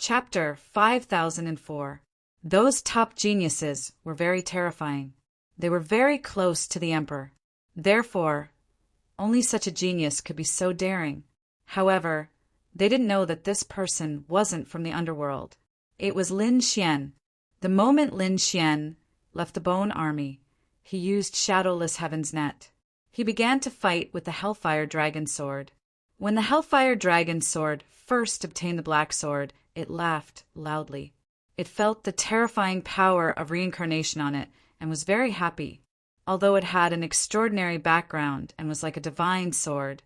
Chapter 5004. Those top geniuses were very terrifying. They were very close to the emperor. Therefore, only such a genius could be so daring. However, they didn't know that this person wasn't from the underworld. It was Lin Xian. The moment Lin Xian left the Bone Army, he used Shadowless Heaven's net. He began to fight with the Hellfire Dragon Sword. When the Hellfire Dragon Sword first obtained the Black Sword, it laughed loudly. It felt the terrifying power of reincarnation on it and was very happy. Although it had an extraordinary background and was like a divine sword,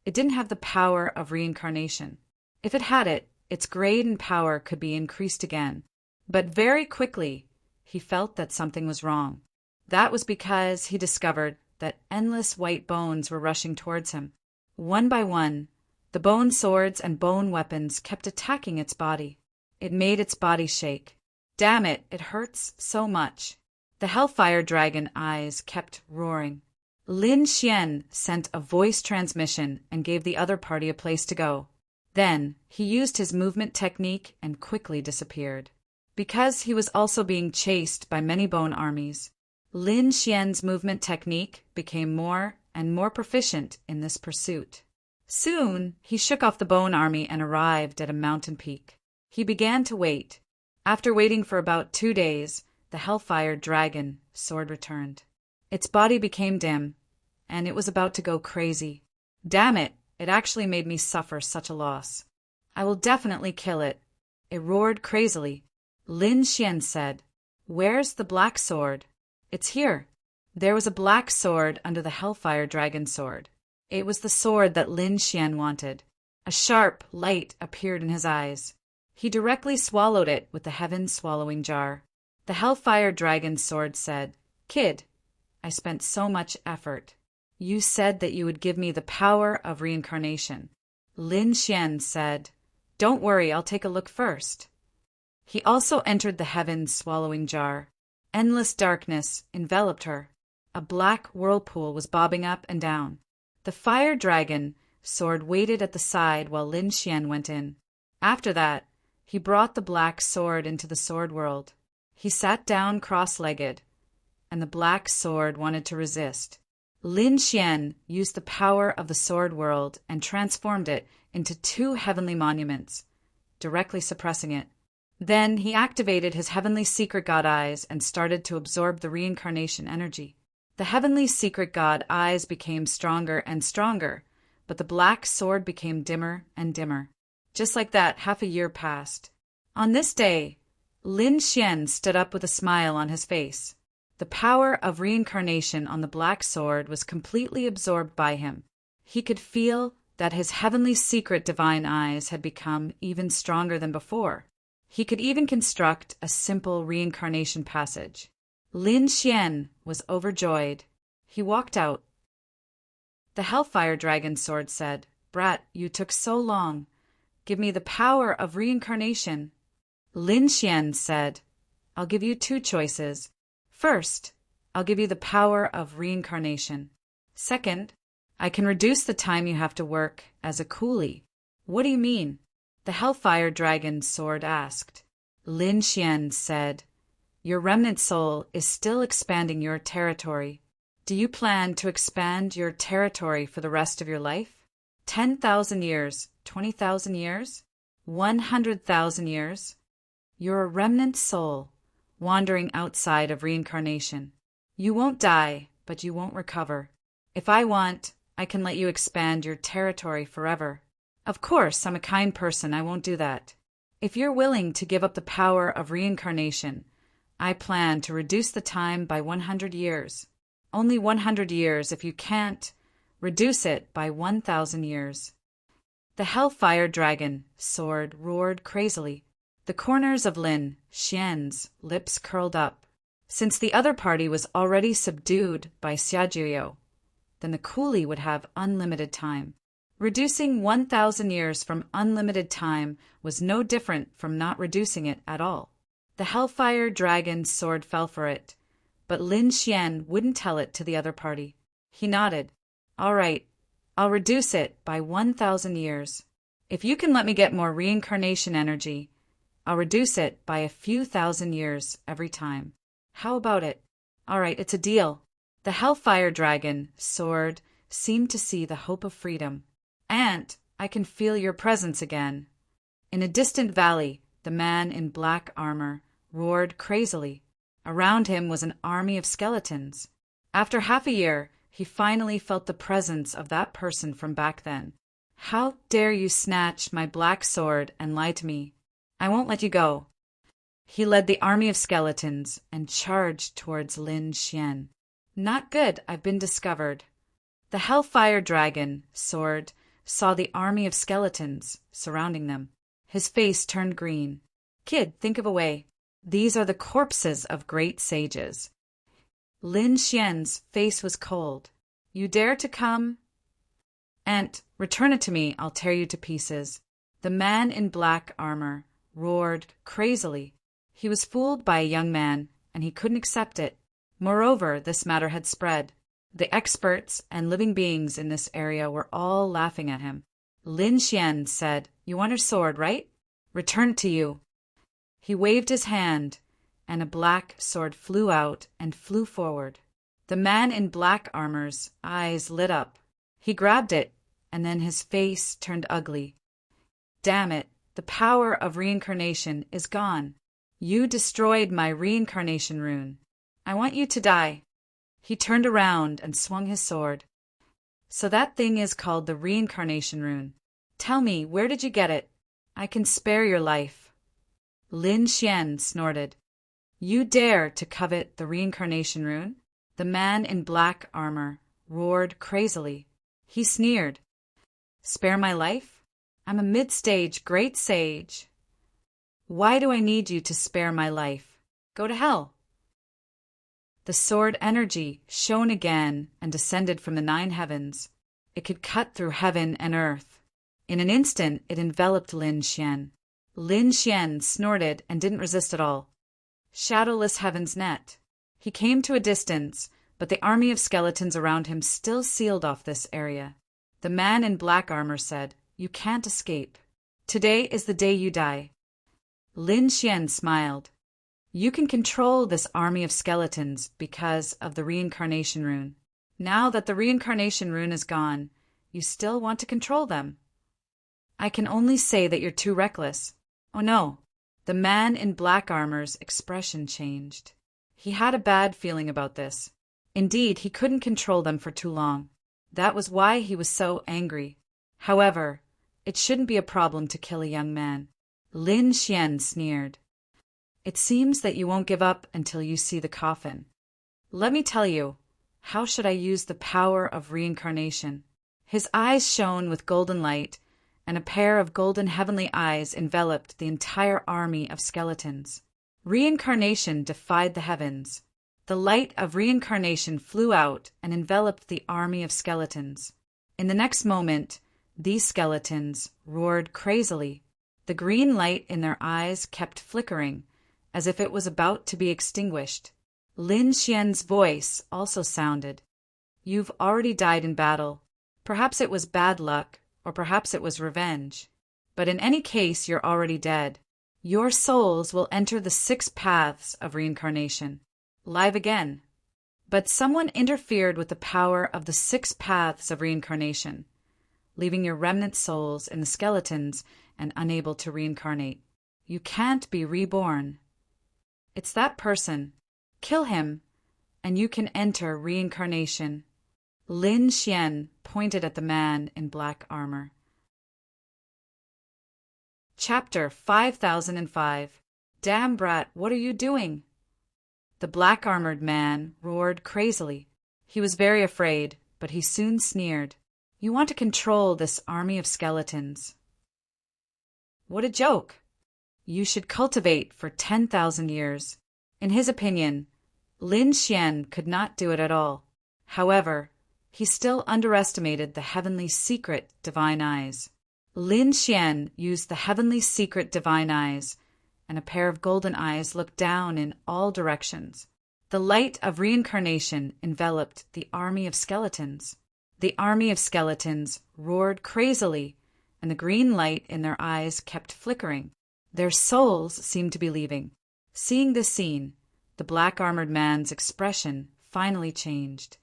it didn't have the power of reincarnation. If it had it, its grade and power could be increased again. But very quickly, he felt that something was wrong. That was because he discovered that endless white bones were rushing towards him. One by one, the bone swords and bone weapons kept attacking its body. It made its body shake. Damn it, it hurts so much. The Hellfire Dragon eyes kept roaring. Lin Xian sent a voice transmission and gave the other party a place to go. Then, he used his movement technique and quickly disappeared. Because he was also being chased by many bone armies, Lin Xian's movement technique became more and more proficient in this pursuit. Soon, he shook off the bone army and arrived at a mountain peak. He began to wait. After waiting for about 2 days, the Hellfire Dragon Sword returned. Its body became dim, and it was about to go crazy. Damn it, it actually made me suffer such a loss. I will definitely kill it. It roared crazily. Lin Xian said, "Where's the black sword?" "It's here." There was a black sword under the Hellfire Dragon Sword. It was the sword that Lin Xian wanted. A sharp light appeared in his eyes. He directly swallowed it with the heaven-swallowing jar. The Hellfire Dragon Sword said, "Kid, I spent so much effort. You said that you would give me the power of reincarnation." Lin Xian said, "Don't worry, I'll take a look first." He also entered the heaven-swallowing jar. Endless darkness enveloped her. A black whirlpool was bobbing up and down. The Fire Dragon Sword waited at the side while Lin Xian went in. After that, he brought the black sword into the sword world. He sat down cross-legged, and the black sword wanted to resist. Lin Xian used the power of the sword world and transformed it into 2 heavenly monuments, directly suppressing it. Then he activated his heavenly secret god eyes and started to absorb the reincarnation energy. The heavenly secret god eyes became stronger and stronger, but the black sword became dimmer and dimmer. Just like that, half a year passed. On this day, Lin Xian stood up with a smile on his face. The power of reincarnation on the black sword was completely absorbed by him. He could feel that his heavenly secret divine eyes had become even stronger than before. He could even construct a simple reincarnation passage. Lin Xian was overjoyed. He walked out. The Hellfire Dragon Sword said, "Brat, you took so long. Give me the power of reincarnation." Lin Xian said, "I'll give you 2 choices. First, I'll give you the power of reincarnation. Second, I can reduce the time you have to work as a coolie." "What do you mean?" the Hellfire Dragon Sword asked. Lin Xian said, "Your remnant soul is still expanding your territory. Do you plan to expand your territory for the rest of your life? 10,000 years, 20,000 years, 100,000 years? You're a remnant soul, wandering outside of reincarnation. You won't die, but you won't recover. If I want, I can let you expand your territory forever. Of course, I'm a kind person, I won't do that. If you're willing to give up the power of reincarnation, I plan to reduce the time by 100 years. Only 100 years. If you can't, reduce it by 1,000 years." The Hellfire Dragon Sword roared crazily. The corners of Lin Xian's lips curled up. Since the other party was already subdued by Xiajiao, then the coolie would have unlimited time. Reducing 1,000 years from unlimited time was no different from not reducing it at all. The Hellfire Dragon Sword fell for it, but Lin Xian wouldn't tell it to the other party. He nodded. "All right, I'll reduce it by 1,000 years. If you can let me get more reincarnation energy, I'll reduce it by a few thousand years every time. How about it? All right, it's a deal. The Hellfire Dragon, sword, seemed to see the hope of freedom. Aunt, I can feel your presence again. In a distant valley, the man in black armor roared crazily. Around him was an army of skeletons. After half a year, he finally felt the presence of that person from back then. How dare you snatch my black sword and lie to me? I won't let you go. He led the army of skeletons and charged towards Lin Xian. Not good, I've been discovered. The Hellfire Dragon, sword, saw the army of skeletons surrounding them. His face turned green. Kid, think of a way. These are the corpses of great sages. Lin Xian's face was cold. You dare to come? Aunt, return it to me, I'll tear you to pieces. The man in black armor roared crazily. He was fooled by a young man, and he couldn't accept it. Moreover, this matter had spread. The experts and living beings in this area were all laughing at him. Lin Xian said, You want her sword, right? Return it to you. He waved his hand, and a black sword flew out and flew forward. The man in black armor's eyes lit up. He grabbed it, and then his face turned ugly. Damn it, the power of reincarnation is gone. You destroyed my reincarnation rune. I want you to die. He turned around and swung his sword. So that thing is called the reincarnation rune. Tell me, where did you get it? I can spare your life. Lin Xian snorted. You dare to covet the reincarnation rune? The man in black armor roared crazily. He sneered. Spare my life? I'm a mid-stage great sage. Why do I need you to spare my life? Go to hell. The sword energy shone again and descended from the 9 heavens. It could cut through heaven and earth. In an instant, it enveloped Lin Xian. Lin Xian snorted and didn't resist at all. Shadowless heaven's net. He came to a distance, but the army of skeletons around him still sealed off this area. The man in black armor said, You can't escape. Today is the day you die. Lin Xian smiled. You can control this army of skeletons because of the reincarnation rune. Now that the reincarnation rune is gone, you still want to control them. I can only say that you're too reckless. Oh no. The man in black armor's expression changed. He had a bad feeling about this. Indeed, he couldn't control them for too long. That was why he was so angry. However, it shouldn't be a problem to kill a young man. Lin Xian sneered. It seems that you won't give up until you see the coffin. Let me tell you, how should I use the power of reincarnation? His eyes shone with golden light, and a pair of golden heavenly eyes enveloped the entire army of skeletons. Reincarnation defied the heavens. The light of reincarnation flew out and enveloped the army of skeletons. In the next moment, these skeletons roared crazily. The green light in their eyes kept flickering, as if it was about to be extinguished. Lin Xian's voice also sounded. You've already died in battle. Perhaps it was bad luck, or perhaps it was revenge. But in any case, you're already dead. Your souls will enter the 6 paths of reincarnation, live again. But someone interfered with the power of the 6 paths of reincarnation, leaving your remnant souls in the skeletons and unable to reincarnate. You can't be reborn. It's that person. Kill him, and you can enter reincarnation. Lin Xian pointed at the man in black armor. Chapter 5005. Damn brat, what are you doing? The black-armored man roared crazily. He was very afraid, but he soon sneered. You want to control this army of skeletons. What a joke! You should cultivate for 10,000 years. In his opinion, Lin Xian could not do it at all. However, he still underestimated the heavenly secret divine eyes. Lin Xian used the heavenly secret divine eyes, and a pair of golden eyes looked down in all directions. The light of reincarnation enveloped the army of skeletons. The army of skeletons roared crazily, and the green light in their eyes kept flickering. Their souls seemed to be leaving. Seeing this scene, the black-armored man's expression finally changed.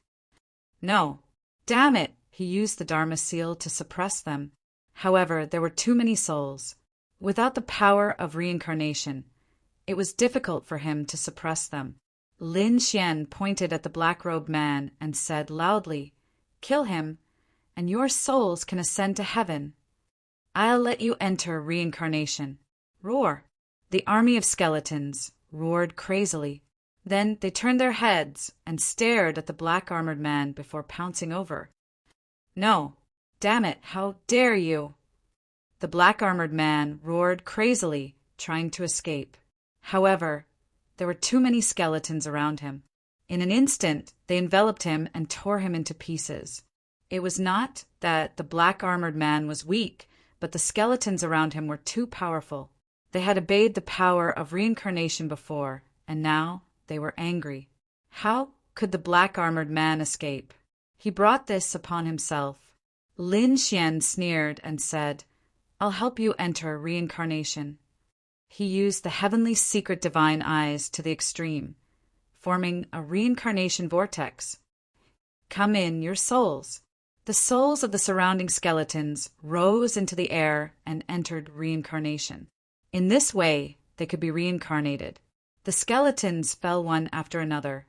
No, damn it! He used the Dharma seal to suppress them. However, there were too many souls. Without the power of reincarnation, it was difficult for him to suppress them. Lin Xian pointed at the black-robed man and said loudly, "Kill him, and your souls can ascend to heaven. I'll let you enter reincarnation." Roar! The army of skeletons roared crazily. Then they turned their heads and stared at the black-armored man before pouncing over. "No! Damn it, how dare you!" The black-armored man roared crazily, trying to escape. However, there were too many skeletons around him. In an instant, they enveloped him and tore him into pieces. It was not that the black-armored man was weak, but the skeletons around him were too powerful. They had obeyed the power of reincarnation before, and now they were angry. How could the black-armored man escape? He brought this upon himself. Lin Xian sneered and said, "I'll help you enter reincarnation." He used the heavenly secret divine eyes to the extreme, forming a reincarnation vortex. "Come in, your souls." The souls of the surrounding skeletons rose into the air and entered reincarnation. In this way, they could be reincarnated. The skeletons fell one after another,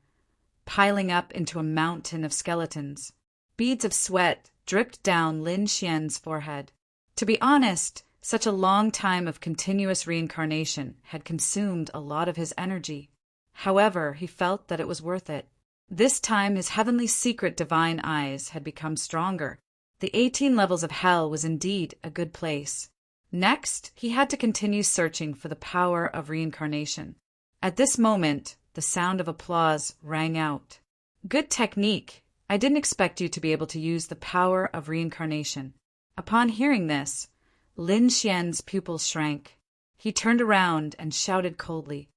piling up into a mountain of skeletons. Beads of sweat dripped down Lin Xian's forehead. To be honest, such a long time of continuous reincarnation had consumed a lot of his energy. However, he felt that it was worth it. This time his heavenly secret divine eyes had become stronger. The 18 levels of hell was indeed a good place. Next, he had to continue searching for the power of reincarnation. At this moment, the sound of applause rang out. "Good technique. I didn't expect you to be able to use the power of reincarnation." Upon hearing this, Lin Xian's pupils shrank. He turned around and shouted coldly,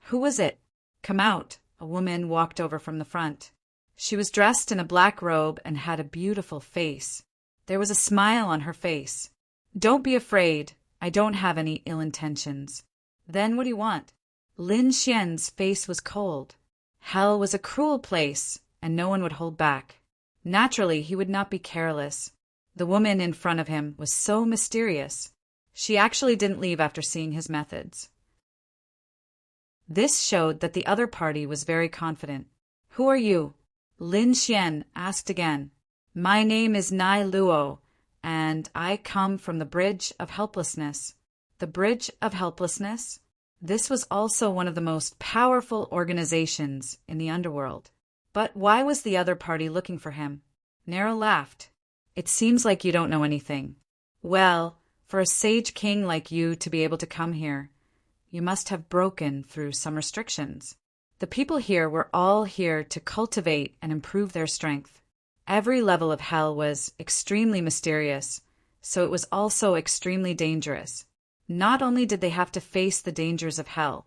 "Who was it? Come out." A woman walked over from the front. She was dressed in a black robe and had a beautiful face. There was a smile on her face. "Don't be afraid. I don't have any ill intentions." "Then what do you want?" Lin Xian's face was cold. Hell was a cruel place, and no one would hold back. Naturally, he would not be careless. The woman in front of him was so mysterious. She actually didn't leave after seeing his methods. This showed that the other party was very confident. "Who are you?" Lin Xian asked again. "My name is Nai Luo, and I come from the Bridge of Helplessness." The Bridge of Helplessness? This was also one of the most powerful organizations in the underworld. But why was the other party looking for him? Nero laughed. "It seems like you don't know anything. Well, for a sage king like you to be able to come here, you must have broken through some restrictions. The people here were all here to cultivate and improve their strength. Every level of hell was extremely mysterious, so it was also extremely dangerous. Not only did they have to face the dangers of hell,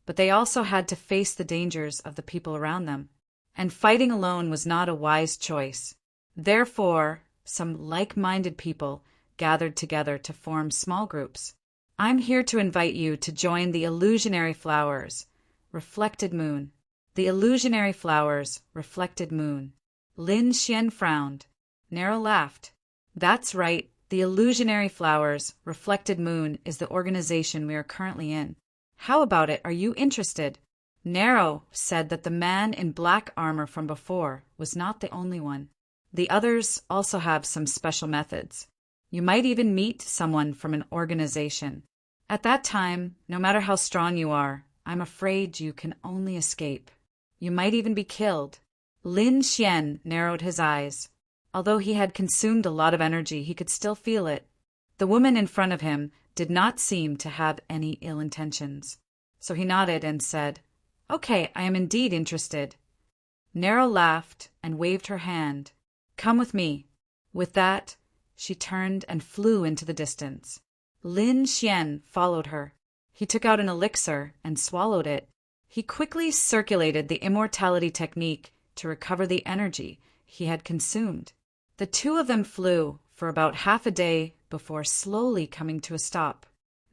but they also had to face the dangers of the people around them. And fighting alone was not a wise choice. Therefore, some like-minded people gathered together to form small groups. I'm here to invite you to join the illusionary flowers, reflected moon. The illusionary flowers, reflected moon. Lin Xian frowned. Nero laughed. That's right, the illusionary flowers, reflected moon is the organization we are currently in. How about it, are you interested? Nero said that the man in black armor from before was not the only one. The others also have some special methods. You might even meet someone from an organization. At that time, no matter how strong you are, I'm afraid you can only escape. You might even be killed. Lin Xian narrowed his eyes. Although he had consumed a lot of energy, he could still feel it. The woman in front of him did not seem to have any ill intentions. So he nodded and said, "Okay, I am indeed interested." Nero laughed and waved her hand. "Come with me." With that, she turned and flew into the distance. Lin Xian followed her. He took out an elixir and swallowed it. He quickly circulated the immortality technique to recover the energy he had consumed. The two of them flew for about half a day before slowly coming to a stop.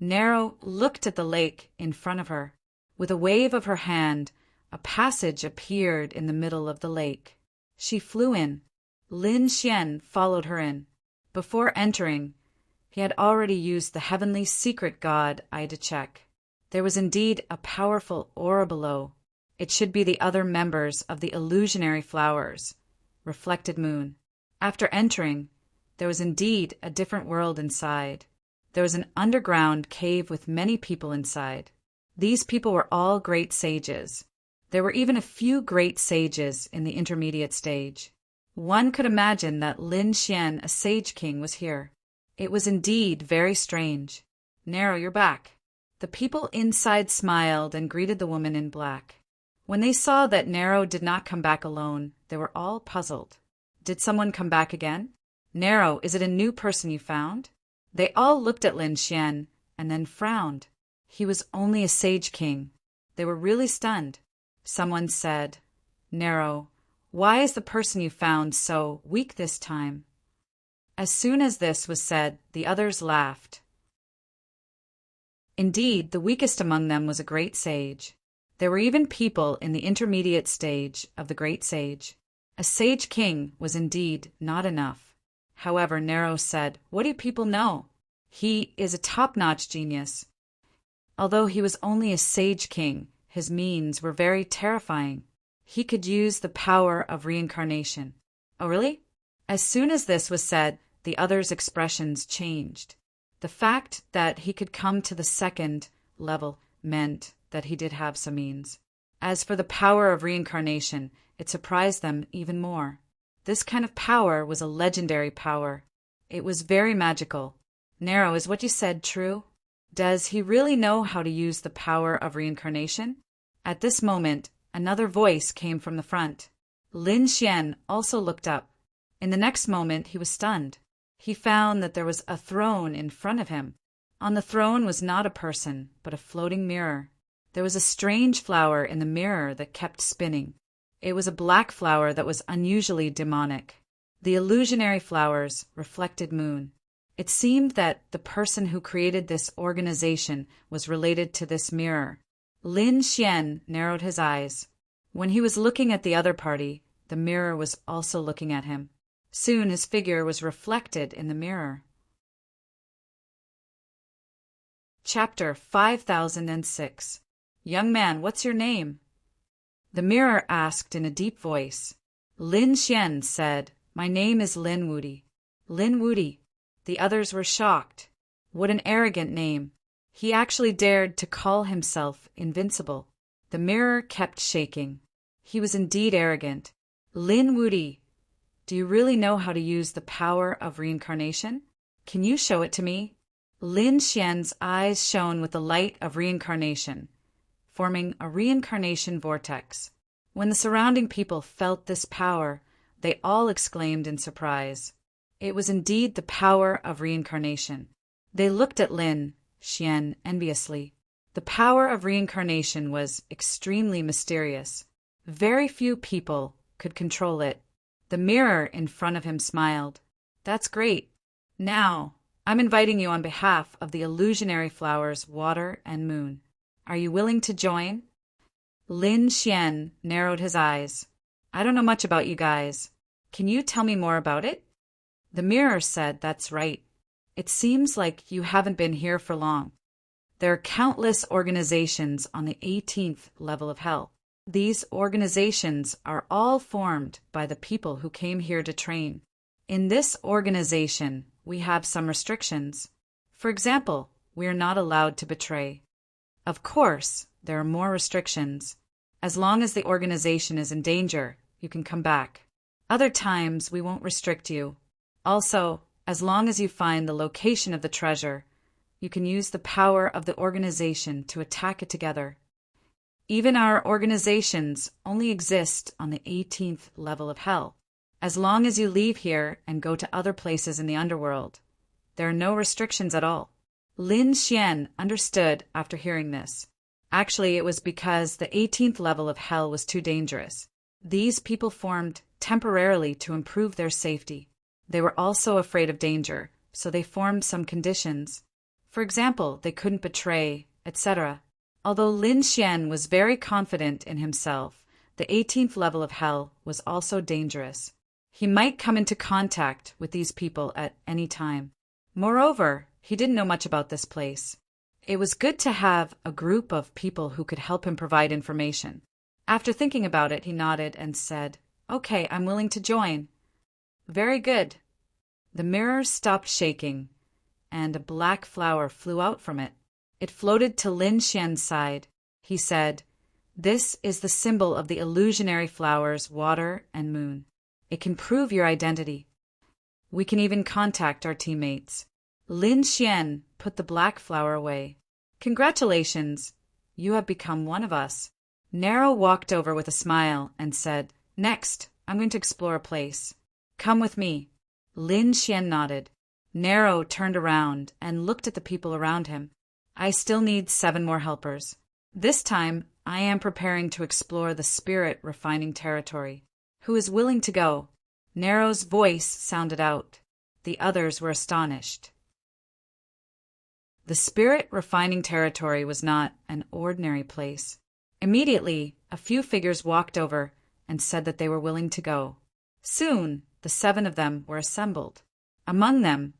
Nero looked at the lake in front of her. With a wave of her hand, a passage appeared in the middle of the lake. She flew in. Lin Xian followed her in. Before entering, he had already used the heavenly secret god eye to check. There was indeed a powerful aura below. It should be the other members of the illusionary flowers, reflected moon. After entering, there was indeed a different world inside. There was an underground cave with many people inside. These people were all great sages. There were even a few great sages in the intermediate stage. One could imagine that Lin Xian, a sage king, was here. It was indeed very strange. Nero, you're back. The people inside smiled and greeted the woman in black. When they saw that Nero did not come back alone, they were all puzzled. Did someone come back again? Nero, is it a new person you found? They all looked at Lin Xian and then frowned. He was only a sage king. They were really stunned. Someone said, Nero, why is the person you found so weak this time? As soon as this was said, the others laughed. Indeed, the weakest among them was a great sage. There were even people in the intermediate stage of the great sage. A sage king was indeed not enough. However, Nero said, what do people know? He is a top-notch genius. Although he was only a sage king, his means were very terrifying. He could use the power of reincarnation. Oh, really? As soon as this was said, the others' expressions changed. The fact that he could come to the second level meant that he did have some means. As for the power of reincarnation, it surprised them even more. This kind of power was a legendary power. It was very magical. Nero, is what you said true? Does he really know how to use the power of reincarnation? At this moment, another voice came from the front. Lin Xian also looked up. In the next moment, he was stunned. He found that there was a throne in front of him. On the throne was not a person, but a floating mirror. There was a strange flower in the mirror that kept spinning. It was a black flower that was unusually demonic. The illusionary flowers reflected moon. It seemed that the person who created this organization was related to this mirror. Lin Xian narrowed his eyes. When he was looking at the other party, the mirror was also looking at him. Soon his figure was reflected in the mirror. Chapter 5006. Young man, what's your name? The mirror asked in a deep voice. Lin Xian said, my name is Lin Wudi. Lin Wudi. The others were shocked. What an arrogant name. He actually dared to call himself invincible. The mirror kept shaking. He was indeed arrogant. Lin Wudi, do you really know how to use the power of reincarnation? Can you show it to me? Lin Xian's eyes shone with the light of reincarnation, forming a reincarnation vortex. When the surrounding people felt this power, they all exclaimed in surprise. It was indeed the power of reincarnation. They looked at Lin Xian enviously. The power of reincarnation was extremely mysterious. Very few people could control it. The mirror in front of him smiled. That's great. Now, I'm inviting you on behalf of the illusionary flowers, water, and moon. Are you willing to join? Lin Xian narrowed his eyes. I don't know much about you guys. Can you tell me more about it? The mirror said, that's right. It seems like you haven't been here for long. There are countless organizations on the 18th level of hell. These organizations are all formed by the people who came here to train. In this organization, we have some restrictions. For example, we are not allowed to betray. Of course, there are more restrictions. As long as the organization is in danger, you can come back. Other times, we won't restrict you. Also, as long as you find the location of the treasure, you can use the power of the organization to attack it together. Even our organizations only exist on the 18th level of hell. As long as you leave here and go to other places in the underworld, there are no restrictions at all. Lin Xian understood after hearing this. Actually, it was because the 18th level of hell was too dangerous. These people formed temporarily to improve their safety. They were also afraid of danger, so they formed some conditions. For example, they couldn't betray, etc. Although Lin Xian was very confident in himself, the 18th level of hell was also dangerous. He might come into contact with these people at any time. Moreover, he didn't know much about this place. It was good to have a group of people who could help him provide information. After thinking about it, he nodded and said, "Okay, I'm willing to join." "Very good." The mirror stopped shaking, and a black flower flew out from it. It floated to Lin Xian's side. He said, "This is the symbol of the illusionary flowers, water, and moon. It can prove your identity. We can even contact our teammates." Lin Xian put the black flower away. "Congratulations, you have become one of us." Nero walked over with a smile and said, "Next, I'm going to explore a place. Come with me." Lin Xian nodded. Nero turned around and looked at the people around him. "I still need 7 more helpers. This time, I am preparing to explore the spirit refining territory. Who is willing to go?" Nero's voice sounded out. The others were astonished. The spirit refining territory was not an ordinary place. Immediately, a few figures walked over and said that they were willing to go. Soon, the 7 of them were assembled. Among them,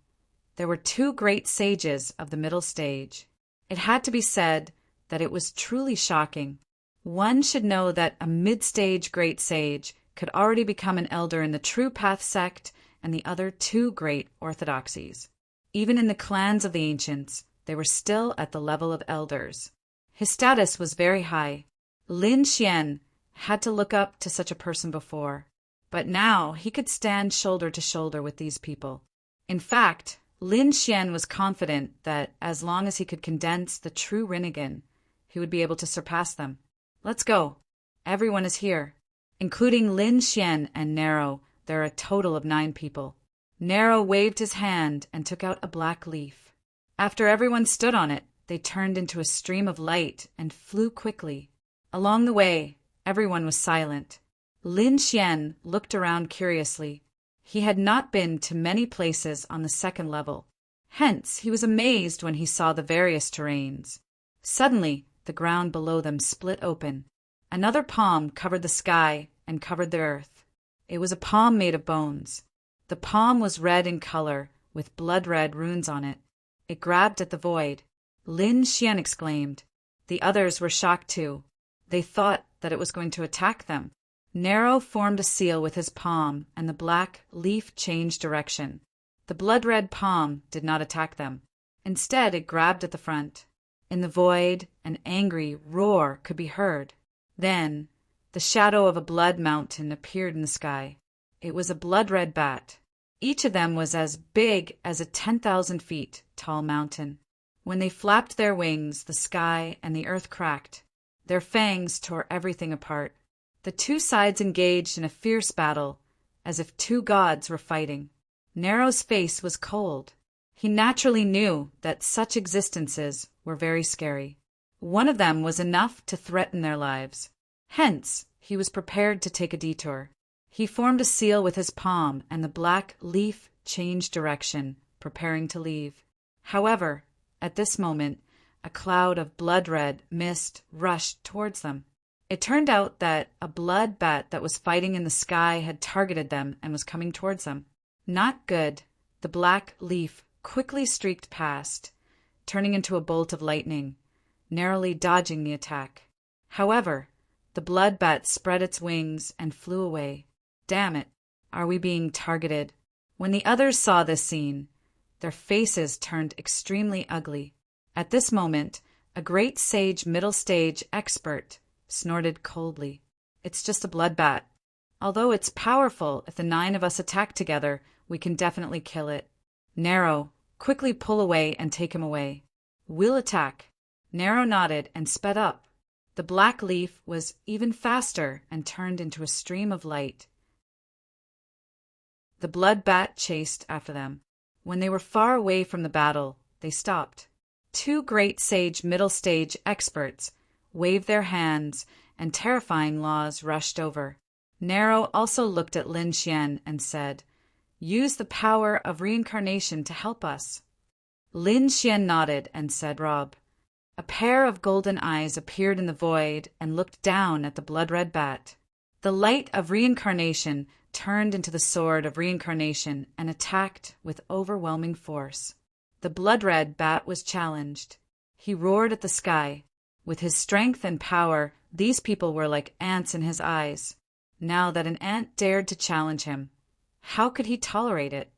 there were 2 great sages of the middle stage. It had to be said that it was truly shocking. One should know that a mid-stage great sage could already become an elder in the True Path sect and the other 2 great orthodoxies. Even in the clans of the ancients, they were still at the level of elders. His status was very high. Lin Xian had to look up to such a person before, but now he could stand shoulder to shoulder with these people. In fact, Lin Xian was confident that as long as he could condense the true Rinnegan, he would be able to surpass them. "Let's go. Everyone is here." Including Lin Xian and Nero, there are a total of 9 people. Nero waved his hand and took out a black leaf. After everyone stood on it, they turned into a stream of light and flew quickly. Along the way, everyone was silent. Lin Xian looked around curiously. He had not been to many places on the 2nd level. Hence, he was amazed when he saw the various terrains. Suddenly, the ground below them split open. Another palm covered the sky and covered the earth. It was a palm made of bones. The palm was red in color, with blood-red runes on it. It grabbed at the void. Lin Xian exclaimed. The others were shocked too. They thought that it was going to attack them. Nero formed a seal with his palm, and the black leaf changed direction. The blood-red palm did not attack them. Instead, it grabbed at the front. In the void, an angry roar could be heard. Then, the shadow of a blood mountain appeared in the sky. It was a blood-red bat. Each of them was as big as a 10,000 feet tall mountain. When they flapped their wings, the sky and the earth cracked. Their fangs tore everything apart. The 2 sides engaged in a fierce battle, as if 2 gods were fighting. Nero's face was cold. He naturally knew that such existences were very scary. One of them was enough to threaten their lives. Hence, he was prepared to take a detour. He formed a seal with his palm, and the black leaf changed direction, preparing to leave. However, at this moment, a cloud of blood-red mist rushed towards them. It turned out that a blood bat that was fighting in the sky had targeted them and was coming towards them. Not good. The black leaf quickly streaked past, turning into a bolt of lightning, narrowly dodging the attack. However, the blood bat spread its wings and flew away. Damn it, are we being targeted? When the others saw this scene, their faces turned extremely ugly. At this moment, a great sage middle stage expert snorted coldly. It's just a blood bat. Although it's powerful, if the 9 of us attack together, we can definitely kill it. Nero, quickly pull away and take him away. We'll attack. Nero nodded and sped up. The black leaf was even faster and turned into a stream of light. The blood bat chased after them. When they were far away from the battle, they stopped. 2 great sage middle stage experts waved their hands, and terrifying laws rushed over. Nero also looked at Lin Xian and said, "Use the power of reincarnation to help us." Lin Xian nodded and said, "Rob." A pair of golden eyes appeared in the void and looked down at the blood-red bat. The light of reincarnation turned into the sword of reincarnation and attacked with overwhelming force. The blood-red bat was challenged. He roared at the sky. With his strength and power, these people were like ants in his eyes. Now that an ant dared to challenge him, how could he tolerate it?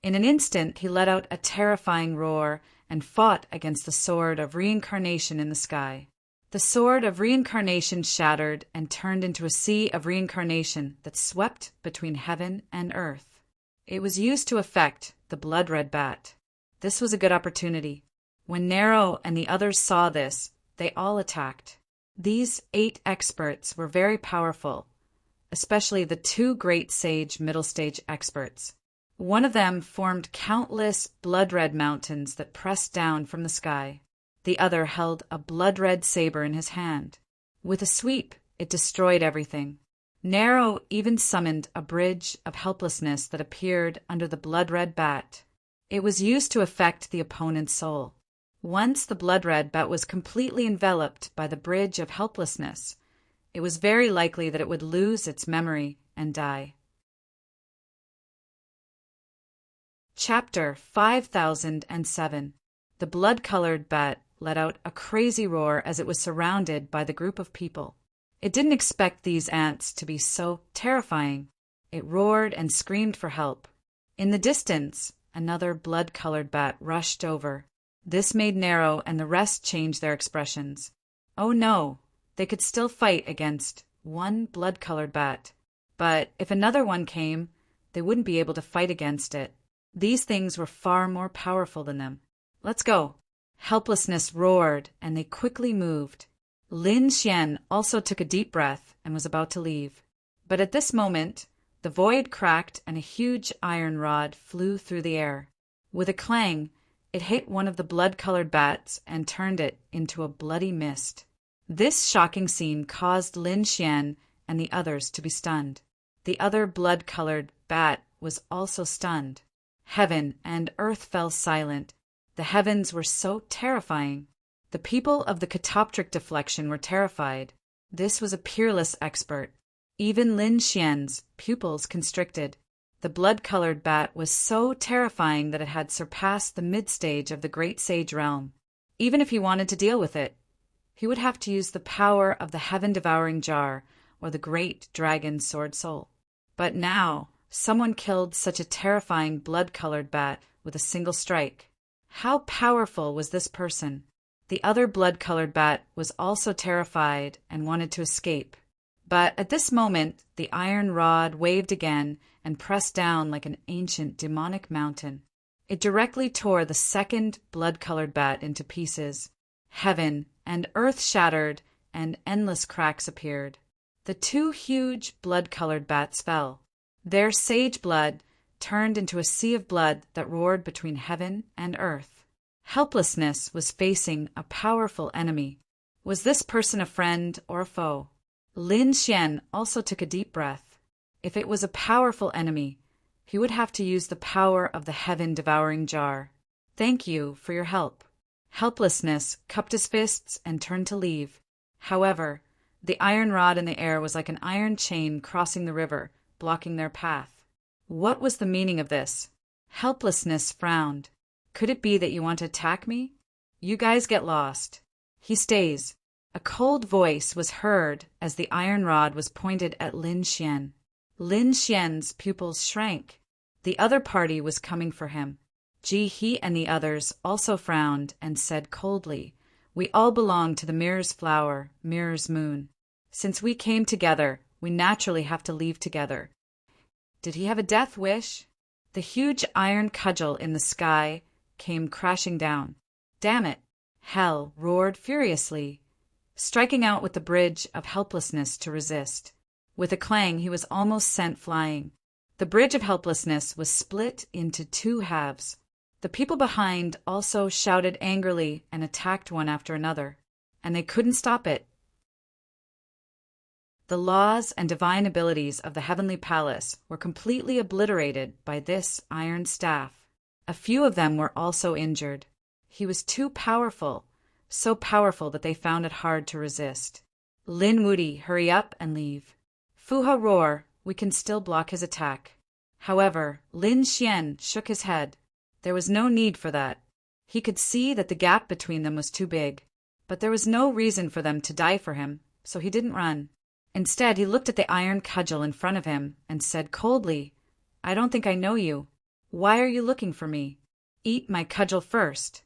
In an instant, he let out a terrifying roar and fought against the sword of reincarnation in the sky. The sword of reincarnation shattered and turned into a sea of reincarnation that swept between heaven and earth. It was used to affect the blood-red bat. This was a good opportunity. When Nero and the others saw this, they all attacked. These 8 experts were very powerful, especially the 2 great sage middle-stage experts. One of them formed countless blood-red mountains that pressed down from the sky. The other held a blood-red saber in his hand. With a sweep, it destroyed everything. Nero even summoned a bridge of helplessness that appeared under the blood-red bat. It was used to affect the opponent's soul. Once the blood-red bat was completely enveloped by the bridge of helplessness, it was very likely that it would lose its memory and die. Chapter 5007. The blood-colored bat let out a crazy roar as it was surrounded by the group of people. It didn't expect these ants to be so terrifying. It roared and screamed for help. In the distance, another blood-colored bat rushed over. This made Nero and the rest change their expressions. Oh no, they could still fight against one blood-colored bat. But if another one came, they wouldn't be able to fight against it. These things were far more powerful than them. Let's go. Helplessness roared, and they quickly moved. Lin Xian also took a deep breath and was about to leave. But at this moment, the void cracked and a huge iron rod flew through the air. With a clang, it hit one of the blood-colored bats and turned it into a bloody mist. This shocking scene caused Lin Xian and the others to be stunned. The other blood-colored bat was also stunned. Heaven and earth fell silent. The heavens were so terrifying. The people of the catoptric deflection were terrified. This was a peerless expert. Even Lin Xian's pupils constricted. The blood-colored bat was so terrifying that it had surpassed the mid-stage of the great sage realm. Even if he wanted to deal with it, he would have to use the power of the heaven-devouring jar or the great dragon sword soul. But now, someone killed such a terrifying blood-colored bat with a single strike. How powerful was this person? The other blood-colored bat was also terrified and wanted to escape. But at this moment, the iron rod waved again and pressed down like an ancient demonic mountain. It directly tore the second blood-colored bat into pieces. Heaven and earth shattered, and endless cracks appeared. The 2 huge blood-colored bats fell. Their sage blood turned into a sea of blood that roared between heaven and earth. Helplessness was facing a powerful enemy. Was this person a friend or a foe? Lin Xian also took a deep breath. If it was a powerful enemy, he would have to use the power of the heaven-devouring jar. Thank you for your help. Helplessness cupped his fists and turned to leave. However, the iron rod in the air was like an iron chain crossing the river, blocking their path. What was the meaning of this? Helplessness frowned. Could it be that you want to attack me? You guys get lost. He stays. A cold voice was heard as the iron rod was pointed at Lin Xian. Lin Xian's pupils shrank. The other party was coming for him. He and the others also frowned and said coldly, "We all belong to the Mirror's flower, Mirror's moon. Since we came together, we naturally have to leave together." Did he have a death wish? The huge iron cudgel in the sky came crashing down. Damn it! Hell roared furiously, striking out with the bridge of helplessness to resist. With a clang, he was almost sent flying. The bridge of helplessness was split into 2 halves. The people behind also shouted angrily and attacked one after another, and they couldn't stop it. The laws and divine abilities of the heavenly palace were completely obliterated by this iron staff. A few of them were also injured. He was too powerful, so powerful that they found it hard to resist. Lin Wuti, hurry up and leave. Fuha roar, we can still block his attack. However, Lin Xian shook his head. There was no need for that. He could see that the gap between them was too big, but there was no reason for them to die for him, so he didn't run. Instead, he looked at the iron cudgel in front of him and said coldly, I don't think I know you. Why are you looking for me? Eat my cudgel first.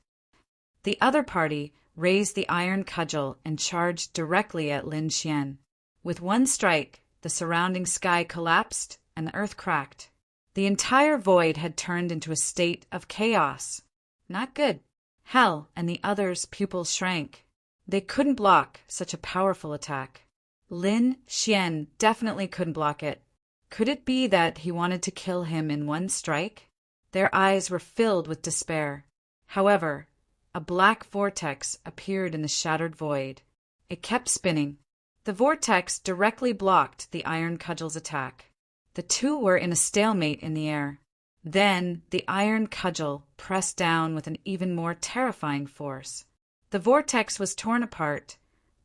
The other party raised the iron cudgel and charged directly at Lin Xian. With one strike, the surrounding sky collapsed and the earth cracked. The entire void had turned into a state of chaos. Not good. Hell and the others' pupils shrank. They couldn't block such a powerful attack. Lin Xian definitely couldn't block it. Could it be that he wanted to kill him in one strike? Their eyes were filled with despair. However, a black vortex appeared in the shattered void. It kept spinning. The vortex directly blocked the iron cudgel's attack. The two were in a stalemate in the air. Then the iron cudgel pressed down with an even more terrifying force. The vortex was torn apart,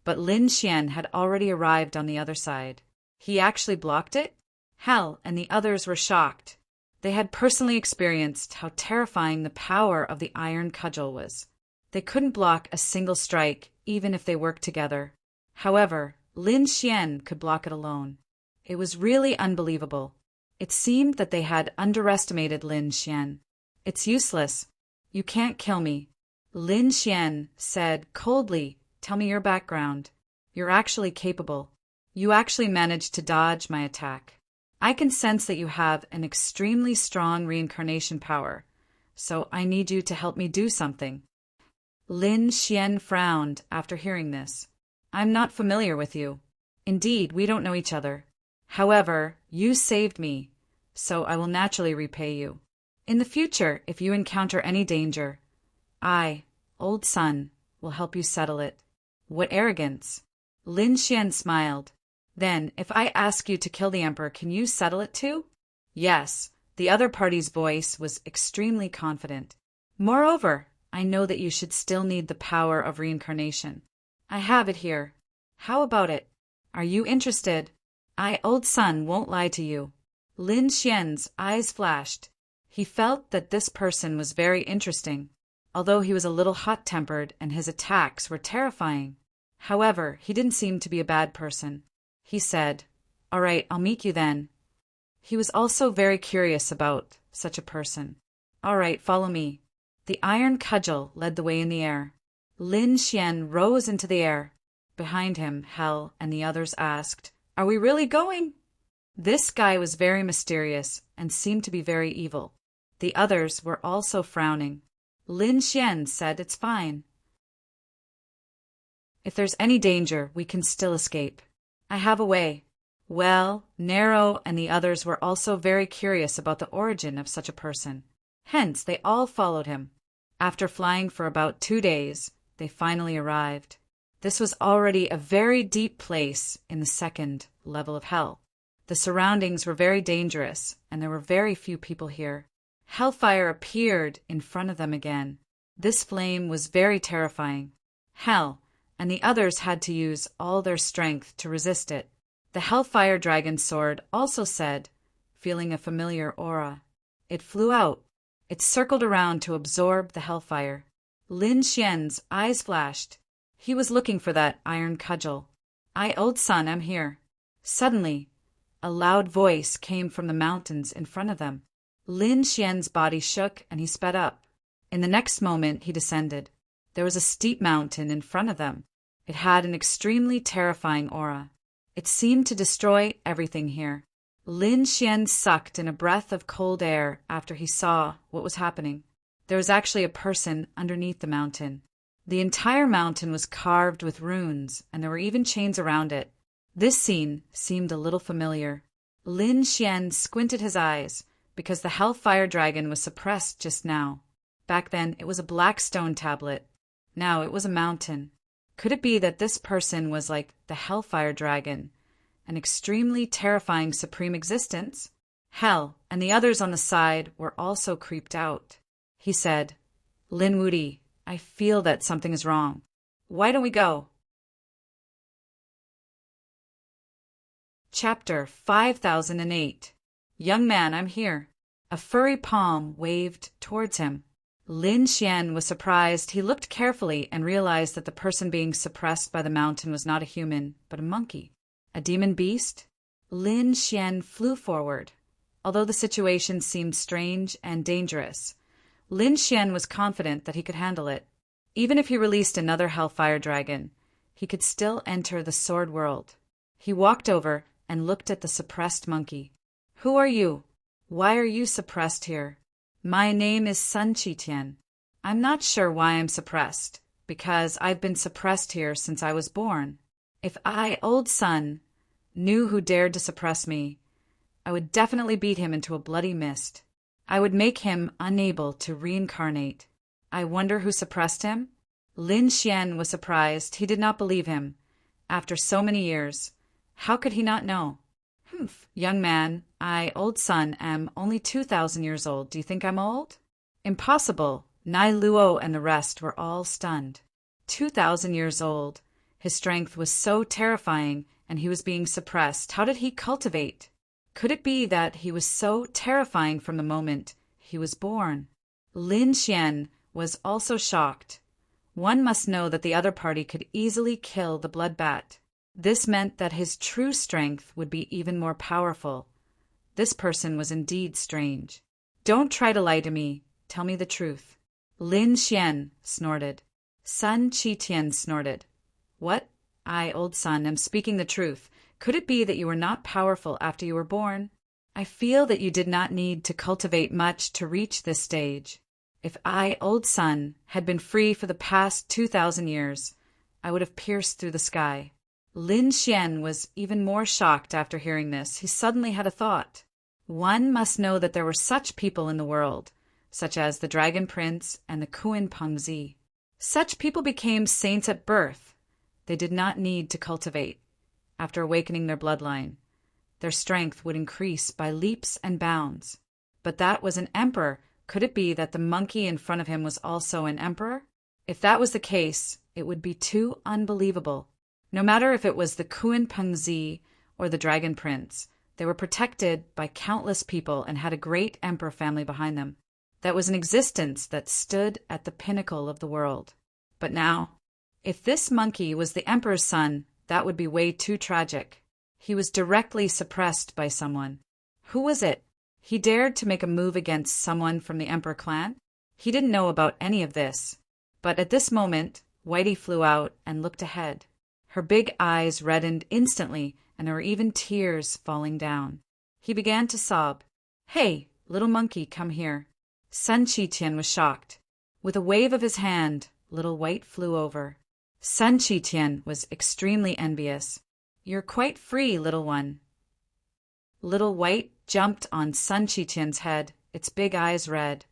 but Lin Xian had already arrived on the other side. He actually blocked it? Hell and the others were shocked. They had personally experienced how terrifying the power of the iron cudgel was. They couldn't block a single strike, even if they worked together. However, Lin Xian could block it alone. It was really unbelievable. It seemed that they had underestimated Lin Xian. It's useless. You can't kill me. Lin Xian said coldly, tell me your background. You're actually capable. You actually managed to dodge my attack. I can sense that you have an extremely strong reincarnation power, so I need you to help me do something. Lin Xian frowned after hearing this. I'm not familiar with you. Indeed, we don't know each other. However, you saved me, so I will naturally repay you. In the future, if you encounter any danger, I, old son, will help you settle it. What arrogance! Lin Xian smiled. Then, if I ask you to kill the emperor, can you settle it too? Yes, the other party's voice was extremely confident. Moreover, I know that you should still need the power of reincarnation. I have it here. How about it? Are you interested? I, old son, won't lie to you. Lin Xian's eyes flashed. He felt that this person was very interesting, although he was a little hot-tempered and his attacks were terrifying. However, he didn't seem to be a bad person. He said, all right, I'll meet you then. He was also very curious about such a person. All right, follow me. The iron cudgel led the way in the air. Lin Xian rose into the air. Behind him, Hel and the others asked, are we really going? This guy was very mysterious and seemed to be very evil. The others were also frowning. Lin Xian said it's fine. If there's any danger, we can still escape. I have a way. Well, Nero and the others were also very curious about the origin of such a person. Hence, they all followed him. After flying for about 2 days, they finally arrived. This was already a very deep place in the second level of hell. The surroundings were very dangerous, and there were very few people here. Hellfire appeared in front of them again. This flame was very terrifying. Hell and the others had to use all their strength to resist it. The Hellfire Dragon sword also said, feeling a familiar aura. It flew out. It circled around to absorb the hellfire. Lin Xian's eyes flashed. He was looking for that iron cudgel. I, old son, am here. Suddenly, a loud voice came from the mountains in front of them. Lin Xian's body shook and he sped up. In the next moment, he descended. There was a steep mountain in front of them. It had an extremely terrifying aura. It seemed to destroy everything here. Lin Xian sucked in a breath of cold air after he saw what was happening. There was actually a person underneath the mountain. The entire mountain was carved with runes, and there were even chains around it. This scene seemed a little familiar. Lin Xian squinted his eyes, because the Hellfire Dragon was suppressed just now. Back then, it was a black stone tablet. Now it was a mountain. Could it be that this person was like the Hellfire Dragon, an extremely terrifying supreme existence? Hell and the others on the side were also creeped out. He said, Lin Wuti, I feel that something is wrong. Why don't we go? Chapter 5008. Young man, I'm here. A furry palm waved towards him. Lin Xian was surprised. He looked carefully and realized that the person being suppressed by the mountain was not a human, but a monkey. A demon beast? Lin Xian flew forward. Although the situation seemed strange and dangerous, Lin Xian was confident that he could handle it. Even if he released another hellfire dragon, he could still enter the sword world. He walked over and looked at the suppressed monkey. Who are you? Why are you suppressed here? My name is Sun Qitian. I'm not sure why I'm suppressed, because I've been suppressed here since I was born. If I, old Sun, knew who dared to suppress me, I would definitely beat him into a bloody mist. I would make him unable to reincarnate. I wonder who suppressed him? Lin Xian was surprised. He did not believe him. After so many years, how could he not know? Humph, young man, I, old Sun, am only 2,000 years old. Do you think I'm old? Impossible. Nai Luo and the rest were all stunned. 2,000 years old. His strength was so terrifying, and he was being suppressed. How did he cultivate? Could it be that he was so terrifying from the moment he was born? Lin Xian was also shocked. One must know that the other party could easily kill the blood bat. This meant that his true strength would be even more powerful. This person was indeed strange. Don't try to lie to me. Tell me the truth. Lin Xian snorted. Sun Qitian snorted. What? I, old Sun, am speaking the truth. Could it be that you were not powerful after you were born? I feel that you did not need to cultivate much to reach this stage. If I, old Sun, had been free for the past 2,000 years, I would have pierced through the sky. Lin Xian was even more shocked after hearing this. He suddenly had a thought. One must know that there were such people in the world, such as the Dragon Prince and the Kuan Pengzi. Such people became saints at birth. They did not need to cultivate. After awakening their bloodline, their strength would increase by leaps and bounds. But that was an emperor. Could it be that the monkey in front of him was also an emperor? If that was the case, it would be too unbelievable. No matter if it was the Kuan Pengzi or the Dragon Prince, they were protected by countless people and had a great emperor family behind them. That was an existence that stood at the pinnacle of the world. But now, if this monkey was the emperor's son, that would be way too tragic. He was directly suppressed by someone. Who was it? He dared to make a move against someone from the emperor clan? He didn't know about any of this. But at this moment, Whitey flew out and looked ahead. Her big eyes reddened instantly, and there were even tears falling down. He began to sob. Hey, little monkey, come here. Sun Qitian was shocked. With a wave of his hand, little White flew over. Sun Qitian was extremely envious. You're quite free, little one. Little White jumped on Sun Qitian's head, its big eyes red.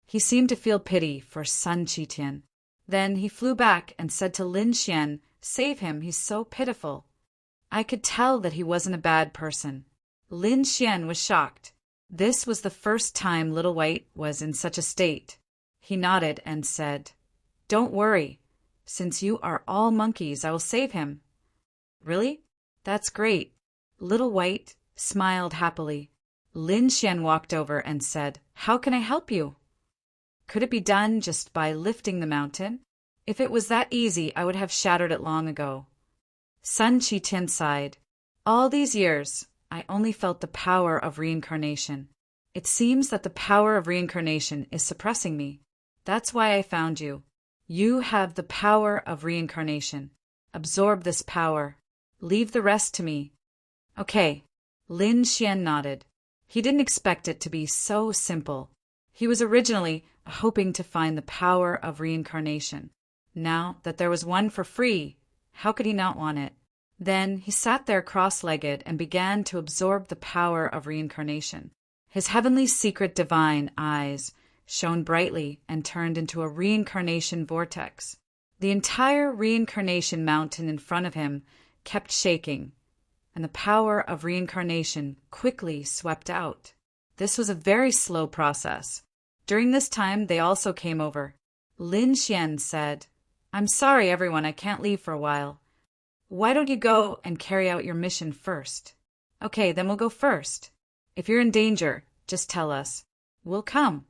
He seemed to feel pity for Sun Qitian. Then he flew back and said to Lin Xian, Save him, he's so pitiful. I could tell that he wasn't a bad person. Lin Xian was shocked. This was the first time Little White was in such a state. He nodded and said, Don't worry. Since you are all monkeys, I will save him. Really? That's great. Little White smiled happily. Lin Xian walked over and said, How can I help you? Could it be done just by lifting the mountain? If it was that easy, I would have shattered it long ago. Sun Qitian sighed. All these years, I only felt the power of reincarnation. It seems that the power of reincarnation is suppressing me. That's why I found you. You have the power of reincarnation. Absorb this power. Leave the rest to me. Okay. Lin Xian nodded. He didn't expect it to be so simple. He was originally hoping to find the power of reincarnation. Now that there was one for free, how could he not want it? Then he sat there cross-legged and began to absorb the power of reincarnation. His heavenly secret divine eyes shone brightly and turned into a reincarnation vortex. The entire reincarnation mountain in front of him kept shaking, and the power of reincarnation quickly swept out. This was a very slow process. During this time, they also came over. Lin Xian said, "I'm sorry, everyone, I can't leave for a while. Why don't you go and carry out your mission first?" "Okay, then we'll go first. If you're in danger, just tell us. We'll come."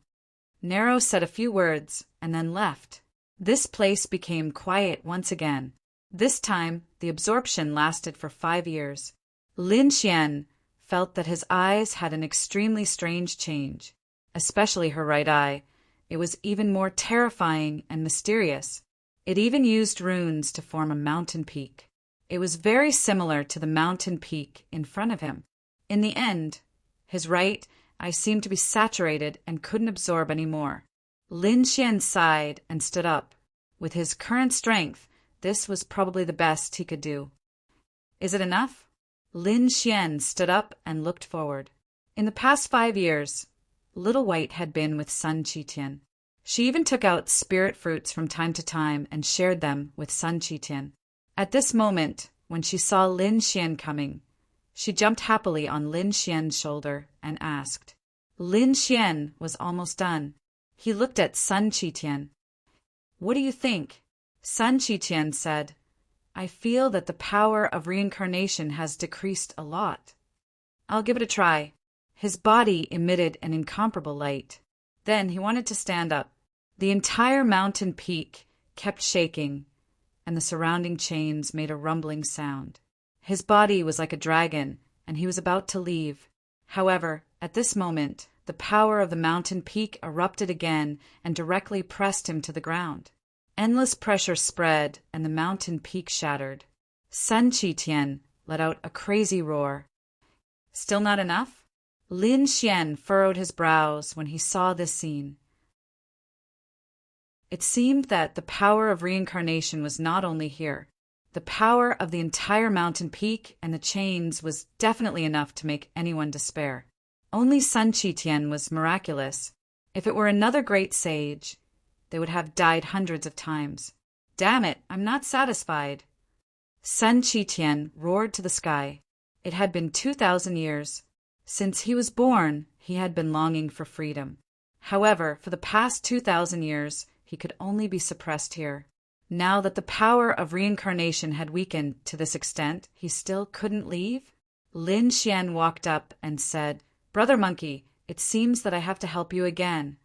Nero said a few words and then left. This place became quiet once again. This time, the absorption lasted for 5 years. Lin Xian felt that his eyes had an extremely strange change, especially her right eye. It was even more terrifying and mysterious. It even used runes to form a mountain peak. It was very similar to the mountain peak in front of him. In the end, his right eye seemed to be saturated and couldn't absorb any more. Lin Xian sighed and stood up. With his current strength, this was probably the best he could do. "Is it enough?" Lin Xian stood up and looked forward. In the past 5 years, Little White had been with Sun Qitian. She even took out spirit fruits from time to time and shared them with Sun Qitian. At this moment, when she saw Lin Xian coming, she jumped happily on Lin Xian's shoulder and asked. Lin Xian was almost done. He looked at Sun Qitian. "What do you think?" Sun Qitian said, "I feel that the power of reincarnation has decreased a lot. I'll give it a try." His body emitted an incomparable light. Then he wanted to stand up. The entire mountain peak kept shaking, and the surrounding chains made a rumbling sound. His body was like a dragon, and he was about to leave. However, at this moment, the power of the mountain peak erupted again and directly pressed him to the ground. Endless pressure spread, and the mountain peak shattered. Sun Qitian let out a crazy roar. Still not enough? Lin Xian furrowed his brows when he saw this scene. It seemed that the power of reincarnation was not only here. The power of the entire mountain peak and the chains was definitely enough to make anyone despair. Only Sun Qitian was miraculous. If it were another great sage, they would have died hundreds of times. "Damn it, I'm not satisfied." Sun Qitian roared to the sky. It had been 2,000 years. Since he was born, he had been longing for freedom. However, for the past 2,000 years, he could only be suppressed here. Now that the power of reincarnation had weakened to this extent, he still couldn't leave? Lin Xian walked up and said, "Brother Monkey, it seems that I have to help you again."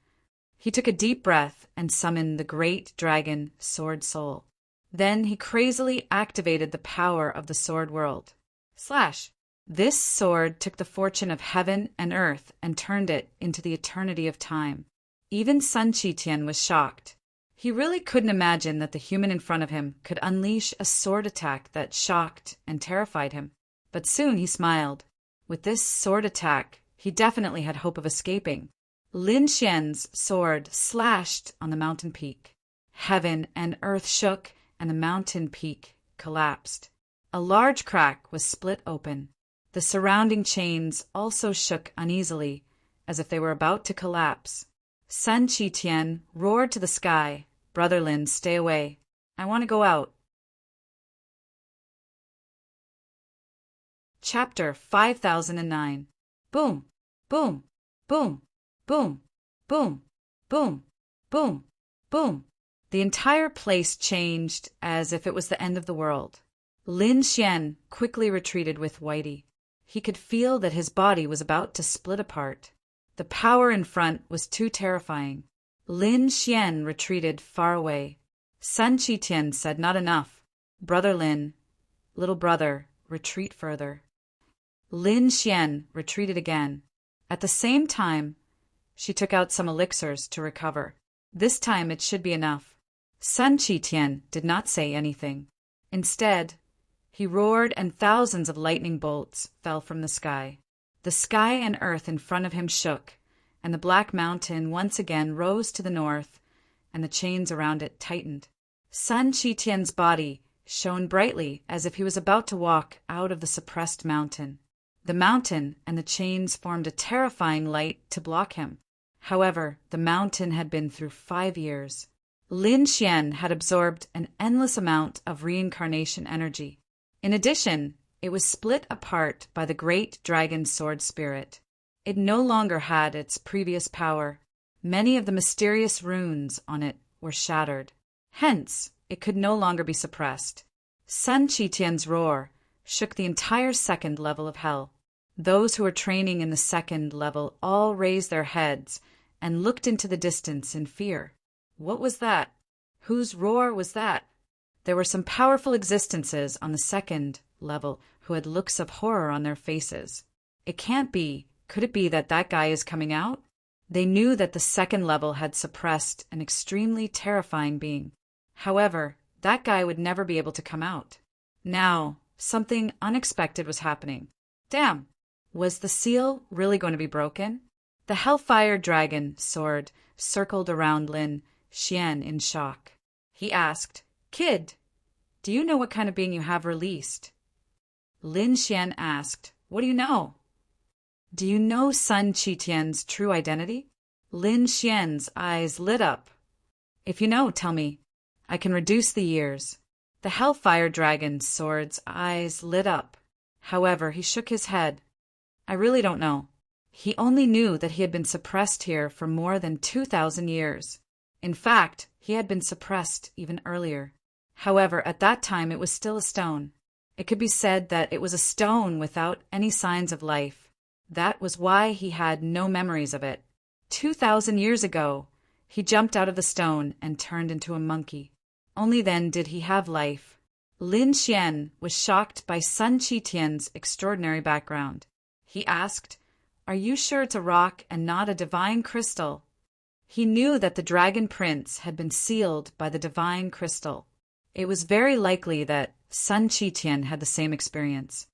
He took a deep breath and summoned the great dragon Sword Soul. Then he crazily activated the power of the Sword World. Slash! This sword took the fortune of heaven and earth and turned it into the eternity of time. Even Sun Qitian was shocked. He really couldn't imagine that the human in front of him could unleash a sword attack that shocked and terrified him. But soon he smiled. With this sword attack, he definitely had hope of escaping. Lin Xian's sword slashed on the mountain peak. Heaven and earth shook, and the mountain peak collapsed. A large crack was split open. The surrounding chains also shook uneasily, as if they were about to collapse. Sun Qitian roared to the sky, "Brother Lin, stay away. I want to go out." Chapter 5009. Boom, boom, boom, boom, boom, boom, boom, boom. The entire place changed as if it was the end of the world. Lin Xian quickly retreated with Whitey. He could feel that his body was about to split apart. The power in front was too terrifying. Lin Xian retreated far away. Sun Qitian said, "Not enough. Brother Lin, little brother, retreat further." Lin Xian retreated again. At the same time, she took out some elixirs to recover. This time it should be enough. Sun Qitian did not say anything. Instead, he roared and thousands of lightning bolts fell from the sky. The sky and earth in front of him shook, and the black mountain once again rose to the north, and the chains around it tightened. Sun Qitian's body shone brightly as if he was about to walk out of the suppressed mountain. The mountain and the chains formed a terrifying light to block him. However, the mountain had been through 5 years. Lin Xian had absorbed an endless amount of reincarnation energy. In addition, it was split apart by the great dragon sword spirit. It no longer had its previous power. Many of the mysterious runes on it were shattered. Hence, it could no longer be suppressed. Sun Qitian's roar shook the entire second level of hell. Those who were training in the second level all raised their heads and looked into the distance in fear. What was that? Whose roar was that? There were some powerful existences on the second level who had looks of horror on their faces. It can't be. Could it be that that guy is coming out? They knew that the second level had suppressed an extremely terrifying being. However, that guy would never be able to come out. Now, something unexpected was happening. Damn! Was the seal really going to be broken? The Hellfire Dragon sword circled around Lin Xian in shock. He asked, "Kid, do you know what kind of being you have released?" Lin Xian asked, "What do you know?" "Do you know Sun Qitian's true identity?" Lin Xian's eyes lit up. "If you know, tell me. I can reduce the years." The Hellfire Dragon's sword's eyes lit up. However, he shook his head. "I really don't know." He only knew that he had been suppressed here for more than 2,000 years. In fact, he had been suppressed even earlier. However, at that time it was still a stone. It could be said that it was a stone without any signs of life. That was why he had no memories of it. 2,000 years ago, he jumped out of the stone and turned into a monkey. Only then did he have life. Lin Xian was shocked by Sun Qitian's extraordinary background. He asked, "Are you sure it's a rock and not a divine crystal?" He knew that the Dragon Prince had been sealed by the divine crystal. It was very likely that Sun Qitian had the same experience.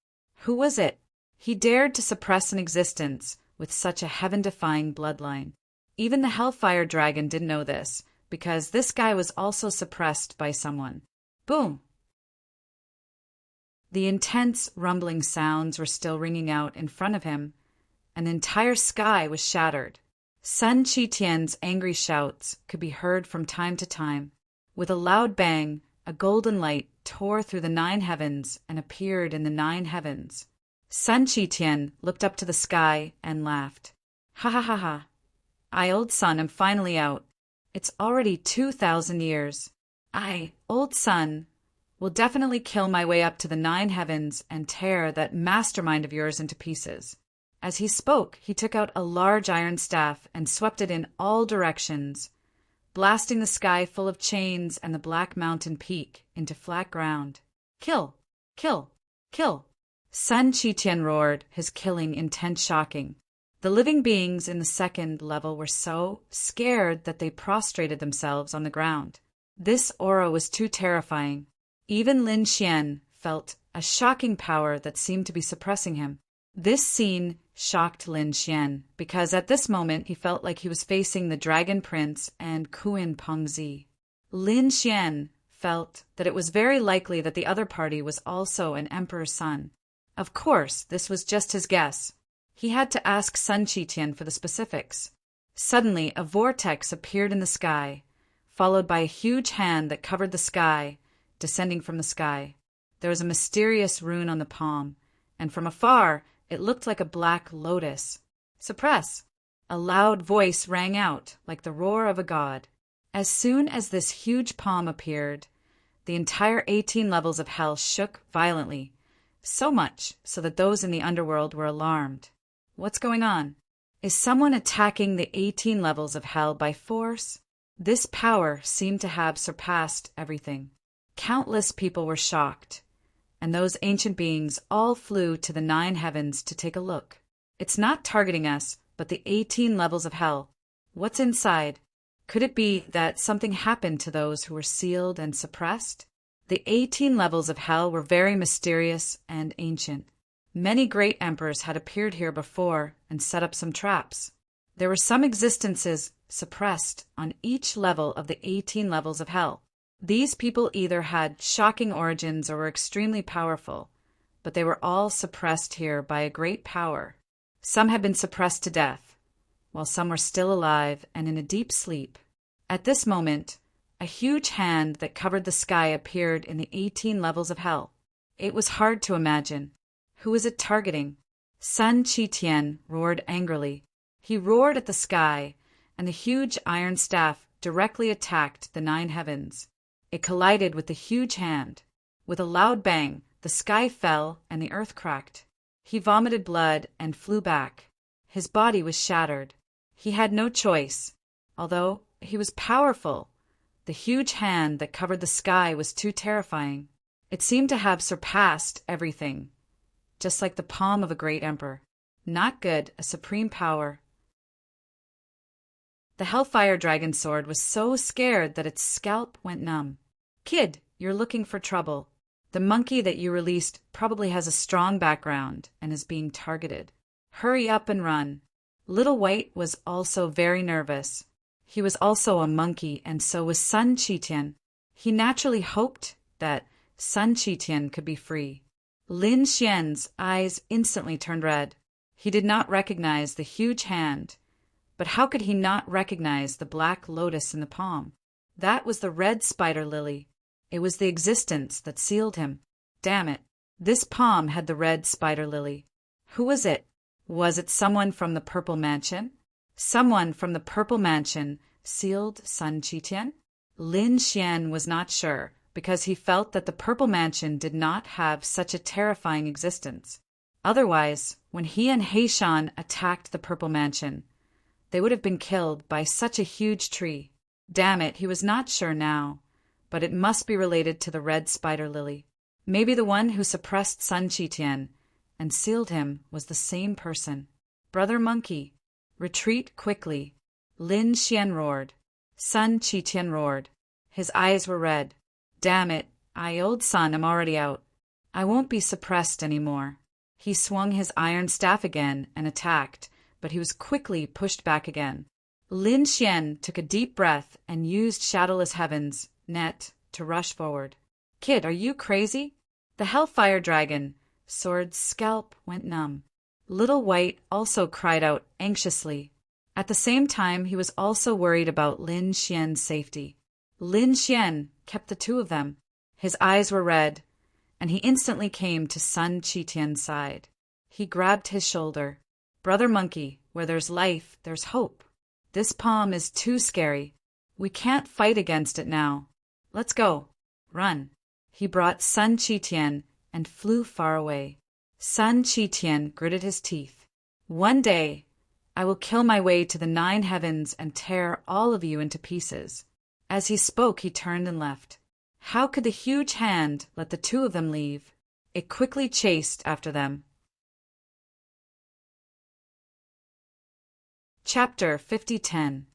Who was it? He dared to suppress an existence with such a heaven-defying bloodline. Even the Hellfire Dragon didn't know this, because this guy was also suppressed by someone. Boom! The intense rumbling sounds were still ringing out in front of him. An entire sky was shattered. Sun Qitian's angry shouts could be heard from time to time. With a loud bang, a golden light tore through the 9 heavens and appeared in the 9 heavens. Sun Qitian looked up to the sky and laughed. "Ha ha ha ha. I, old sun, am finally out. It's already 2,000 years. I, old sun, will definitely kill my way up to the 9 heavens and tear that mastermind of yours into pieces." As he spoke, he took out a large iron staff and swept it in all directions, blasting the sky full of chains and the black mountain peak into flat ground. "Kill! Kill! Kill!" Sun Qitian roared, his killing intent shocking. The living beings in the second level were so scared that they prostrated themselves on the ground. This aura was too terrifying. Even Lin Xian felt a shocking power that seemed to be suppressing him. This scene shocked Lin Xian, because at this moment he felt like he was facing the Dragon Prince and Kuan Pengzi. Lin Xian felt that it was very likely that the other party was also an emperor's son. Of course, this was just his guess. He had to ask Sun Qitian for the specifics. Suddenly, a vortex appeared in the sky, followed by a huge hand that covered the sky, descending from the sky. There was a mysterious rune on the palm, and from afar, it looked like a black lotus. "Suppress!" A loud voice rang out, like the roar of a god. As soon as this huge palm appeared, the entire 18 levels of hell shook violently, so much so that those in the underworld were alarmed. What's going on? Is someone attacking the 18 levels of hell by force? This power seemed to have surpassed everything. Countless people were shocked, and those ancient beings all flew to the 9 heavens to take a look. It's not targeting us, but the 18 levels of hell. What's inside? Could it be that something happened to those who were sealed and suppressed? The 18 levels of hell were very mysterious and ancient. Many great emperors had appeared here before and set up some traps. There were some existences suppressed on each level of the 18 levels of hell. These people either had shocking origins or were extremely powerful, but they were all suppressed here by a great power. Some had been suppressed to death, while some were still alive and in a deep sleep. At this moment, a huge hand that covered the sky appeared in the 18 levels of hell. It was hard to imagine. Who was it targeting? Sun Qitian roared angrily. He roared at the sky, and the huge iron staff directly attacked the 9 heavens. It collided with the huge hand. With a loud bang, the sky fell and the earth cracked. He vomited blood and flew back. His body was shattered. He had no choice. Although he was powerful, the huge hand that covered the sky was too terrifying. It seemed to have surpassed everything, just like the palm of a great emperor. Not good, a supreme power. The Hellfire Dragon sword was so scared that its scalp went numb. Kid, you're looking for trouble. The monkey that you released probably has a strong background and is being targeted. Hurry up and run. Little White was also very nervous. He was also a monkey, and so was Sun Qitian. He naturally hoped that Sun Qitian could be free. Lin Xian's eyes instantly turned red. He did not recognize the huge hand, but how could he not recognize the black lotus in the palm? That was the red spider lily. It was the existence that sealed him. Damn it, this palm had the red spider lily. Who was it? Was it someone from the Purple Mansion? Someone from the Purple Mansion sealed Sun Qitian? Lin Xian was not sure, because he felt that the Purple Mansion did not have such a terrifying existence. Otherwise, when he and Heishan attacked the Purple Mansion, they would have been killed by such a huge tree. Damn it, he was not sure now, but it must be related to the red spider lily. Maybe the one who suppressed Sun Qitian and sealed him was the same person. Brother Monkey, retreat quickly. Lin Xian roared. Sun Qitian roared. His eyes were red. Damn it, old son, I'm already out. I won't be suppressed anymore. He swung his iron staff again and attacked, but he was quickly pushed back again. Lin Xian took a deep breath and used Shadowless Heaven's net to rush forward. Kid, are you crazy? The Hellfire Dragon sword's scalp went numb. Little White also cried out anxiously. At the same time, he was also worried about Lin Xian's safety. Lin Xian kept the two of them. His eyes were red, and he instantly came to Sun Qitian's side. He grabbed his shoulder. Brother Monkey, where there's life, there's hope. This palm is too scary. We can't fight against it now. Let's go. Run. He brought Sun Qitian and flew far away. Sun Qitian gritted his teeth. One day, I will kill my way to the 9 heavens and tear all of you into pieces. As he spoke, he turned and left. How could the huge hand let the two of them leave? It quickly chased after them. Chapter 50:10.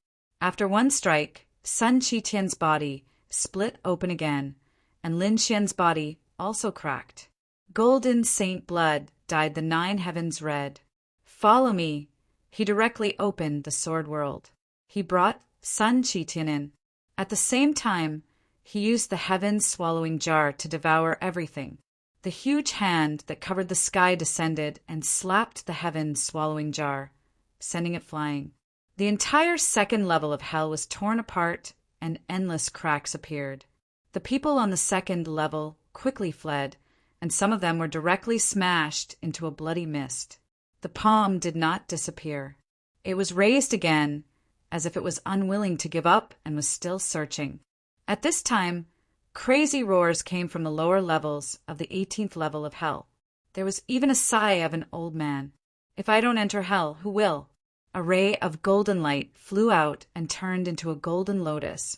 After one strike, Sun Qitian's body split open again, and Lin Xian's body also cracked. Golden saint blood dyed the 9 heavens red. Follow me. He directly opened the sword world. He brought Sun Qitian in. At the same time, he used the heaven-swallowing jar to devour everything. The huge hand that covered the sky descended and slapped the heaven-swallowing jar, sending it flying. The entire second level of hell was torn apart, and endless cracks appeared. The people on the second level quickly fled, and some of them were directly smashed into a bloody mist. The palm did not disappear. It was raised again, as if it was unwilling to give up and was still searching. At this time, crazy roars came from the lower levels of the 18th level of hell. There was even a sigh of an old man. If I don't enter hell, who will? A ray of golden light flew out and turned into a golden lotus,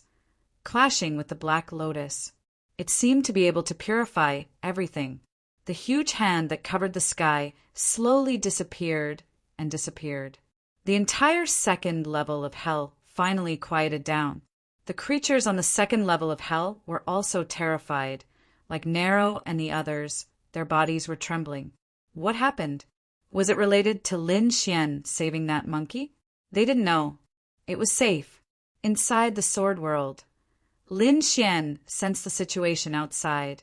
clashing with the black lotus. It seemed to be able to purify everything. The huge hand that covered the sky slowly disappeared and disappeared. The entire second level of hell finally quieted down. The creatures on the second level of hell were also terrified. Like Nero and the others, their bodies were trembling. What happened? Was it related to Lin Xian saving that monkey? They didn't know. It was safe. Inside the sword world, Lin Xian sensed the situation outside,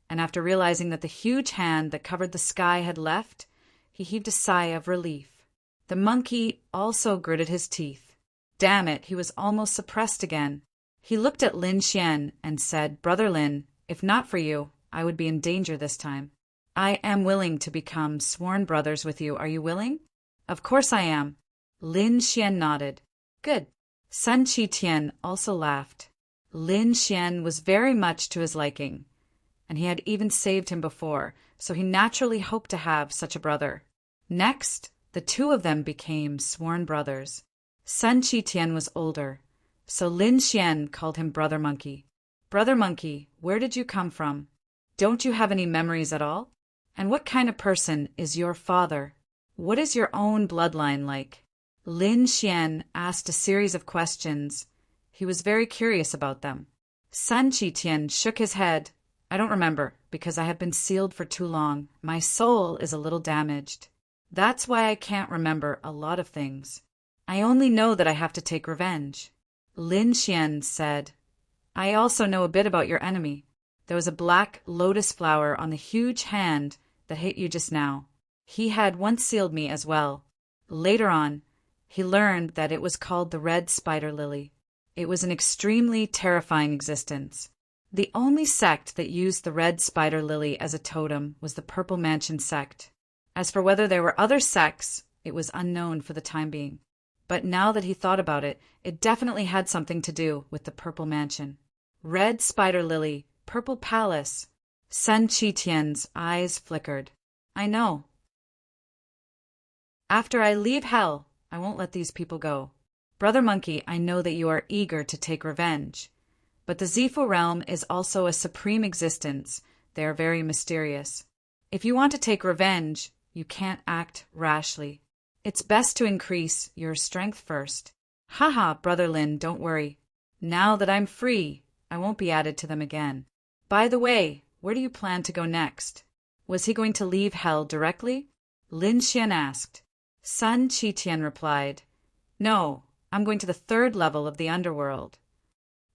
and after realizing that the huge hand that covered the sky had left, he heaved a sigh of relief. The monkey also gritted his teeth. Damn it, he was almost suppressed again. He looked at Lin Xian and said, Brother Lin, if not for you, I would be in danger this time. I am willing to become sworn brothers with you. Are you willing? Of course I am. Lin Xian nodded. Good. Sun Qitian also laughed. Lin Xian was very much to his liking, and he had even saved him before, so he naturally hoped to have such a brother. Next, the two of them became sworn brothers. Sun Qitian was older, so Lin Xian called him Brother Monkey. Brother Monkey, where did you come from? Don't you have any memories at all? And what kind of person is your father? What is your own bloodline like? Lin Xian asked a series of questions. He was very curious about them. Sun Qitian shook his head. I don't remember, because I have been sealed for too long. My soul is a little damaged. That's why I can't remember a lot of things. I only know that I have to take revenge. Lin Xian said, I also know a bit about your enemy. There was a black lotus flower on the huge hand that hit you just now. He had once sealed me as well. Later on, he learned that it was called the red spider lily. It was an extremely terrifying existence. The only sect that used the red spider lily as a totem was the Purple Mansion sect. As for whether there were other sects, it was unknown for the time being. But now that he thought about it, it definitely had something to do with the Purple Mansion. Red spider lily, purple palace. Sun Qitian's eyes flickered. I know. After I leave hell, I won't let these people go. Brother Monkey, I know that you are eager to take revenge. But the Zifu realm is also a supreme existence. They are very mysterious. If you want to take revenge, you can't act rashly. It's best to increase your strength first. Haha, Brother Lin, don't worry. Now that I'm free, I won't be added to them again. By the way, where do you plan to go next? Was he going to leave hell directly? Lin Xian asked. Sun Qitian replied, No, I'm going to the 3rd level of the underworld.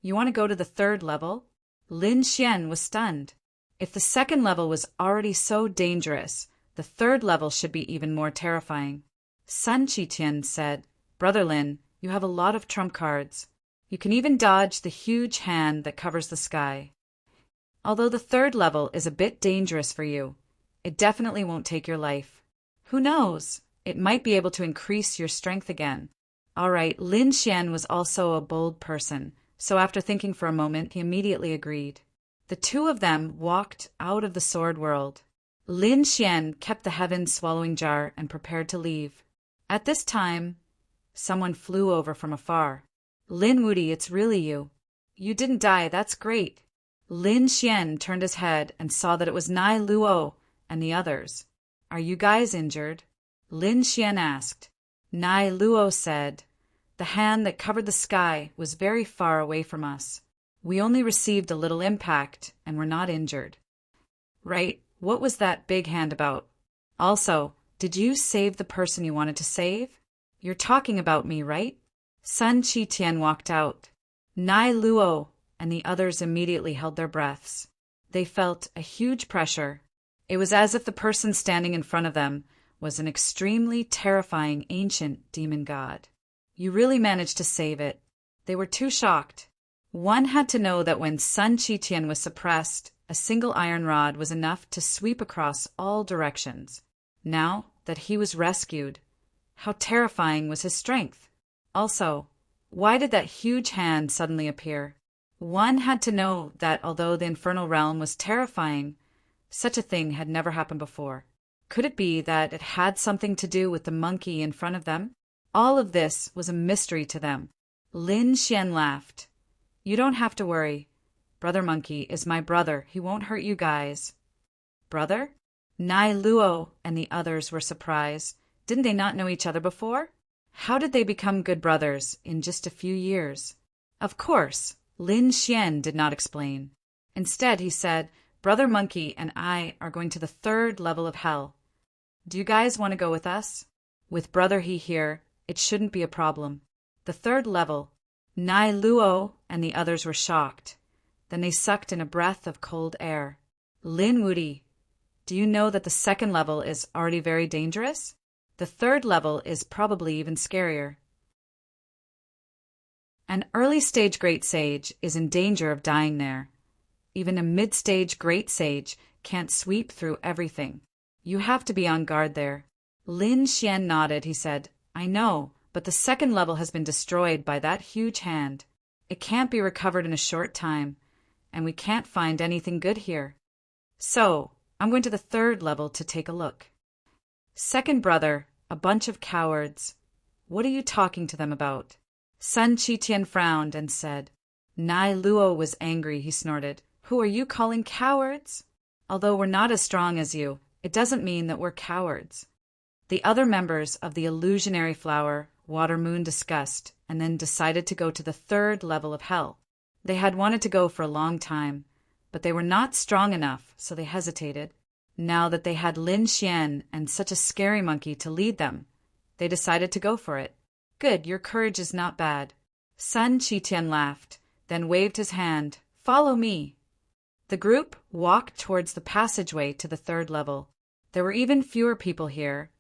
You want to go to the 3rd level? Lin Xian was stunned. If the 2nd level was already so dangerous, the 3rd level should be even more terrifying. Sun Qitian said, Brother Lin, you have a lot of trump cards. You can even dodge the huge hand that covers the sky. Although the 3rd level is a bit dangerous for you, it definitely won't take your life. Who knows? It might be able to increase your strength again. All right, Lin Xian was also a bold person, so after thinking for a moment, he immediately agreed. The two of them walked out of the sword world. Lin Xian kept the heaven-swallowing jar and prepared to leave. At this time, someone flew over from afar. Lin Wudi, it's really you. You didn't die, that's great. Lin Xian turned his head and saw that it was Nai Luo and the others. Are you guys injured? Lin Xian asked. Nai Luo said, The hand that covered the sky was very far away from us. We only received a little impact and were not injured. Right, what was that big hand about? Also, did you save the person you wanted to save? You're talking about me, right? Sun Qitian walked out. Nai Luo and the others immediately held their breaths. They felt a huge pressure. It was as if the person standing in front of them was an extremely terrifying ancient demon god. You really managed to save it. They were too shocked. One had to know that when Sun Qitian was suppressed, a single iron rod was enough to sweep across all directions. Now that he was rescued, how terrifying was his strength? Also, why did that huge hand suddenly appear? One had to know that although the infernal realm was terrifying, such a thing had never happened before. Could it be that it had something to do with the monkey in front of them? All of this was a mystery to them. Lin Xian laughed. You don't have to worry. Brother Monkey is my brother. He won't hurt you guys. Brother? Nai Luo and the others were surprised. Didn't they not know each other before? How did they become good brothers in just a few years? Of course, Lin Xian did not explain. Instead, he said, Brother Monkey and I are going to the 3rd level of hell. Do you guys want to go with us? With Brother He here, it shouldn't be a problem. The 3rd level. Nai Luo and the others were shocked. Then they sucked in a breath of cold air. Lin Wudi, do you know that the 2nd level is already very dangerous? The 3rd level is probably even scarier. An early-stage great sage is in danger of dying there. Even a mid-stage great sage can't sweep through everything. You have to be on guard there. Lin Xian nodded. He said, I know, but the second level has been destroyed by that huge hand. It can't be recovered in a short time, and we can't find anything good here. So, I'm going to the third level to take a look. Second brother, a bunch of cowards. What are you talking to them about? Sun Qitian frowned and said. Nai Luo was angry, he snorted. Who are you calling cowards? Although we're not as strong as you, it doesn't mean that we're cowards. The other members of the illusionary flower Water Moon discussed and then decided to go to the third level of hell. They had wanted to go for a long time, but they were not strong enough, so they hesitated. Now that they had Lin Xian and such a scary monkey to lead them, they decided to go for it. Good, your courage is not bad. Sun Qitian laughed, then waved his hand. Follow me. The group walked towards the passageway to the third level. There were even fewer people here.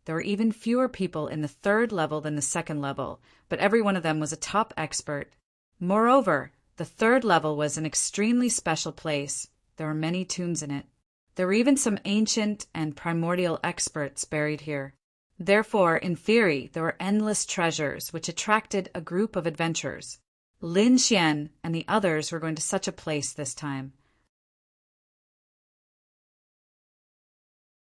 There were even fewer people in the third level than the second level, but every one of them was a top expert. Moreover, the third level was an extremely special place. There were many tombs in it. There were even some ancient and primordial experts buried here. Therefore, in theory, there were endless treasures which attracted a group of adventurers. Lin Xian and the others were going to such a place this time.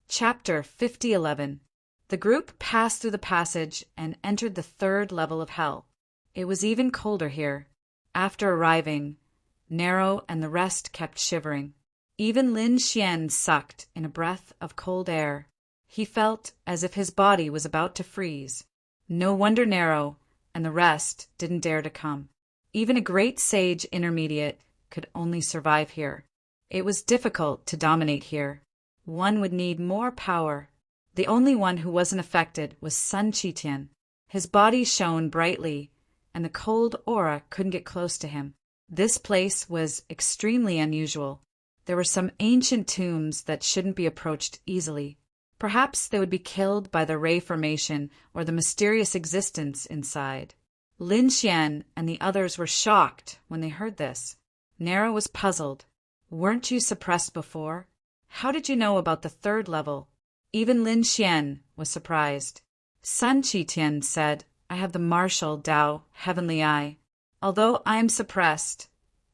Chapter 5011. The group passed through the passage and entered the third level of hell. It was even colder here. After arriving, Nero and the rest kept shivering. Even Lin Xian sucked in a breath of cold air. He felt as if his body was about to freeze. No wonder Nero and the rest didn't dare to come. Even a great sage intermediate could only survive here. It was difficult to dominate here. One would need more power. The only one who wasn't affected was Sun Qitian. His body shone brightly, and the cold aura couldn't get close to him. This place was extremely unusual. There were some ancient tombs that shouldn't be approached easily. Perhaps they would be killed by the ray formation or the mysterious existence inside. Lin Xian and the others were shocked when they heard this. Nero was puzzled. Weren't you suppressed before? How did you know about the third level? Even Lin Xian was surprised. Sun Qitian said, I have the martial Tao heavenly eye. Although I am suppressed,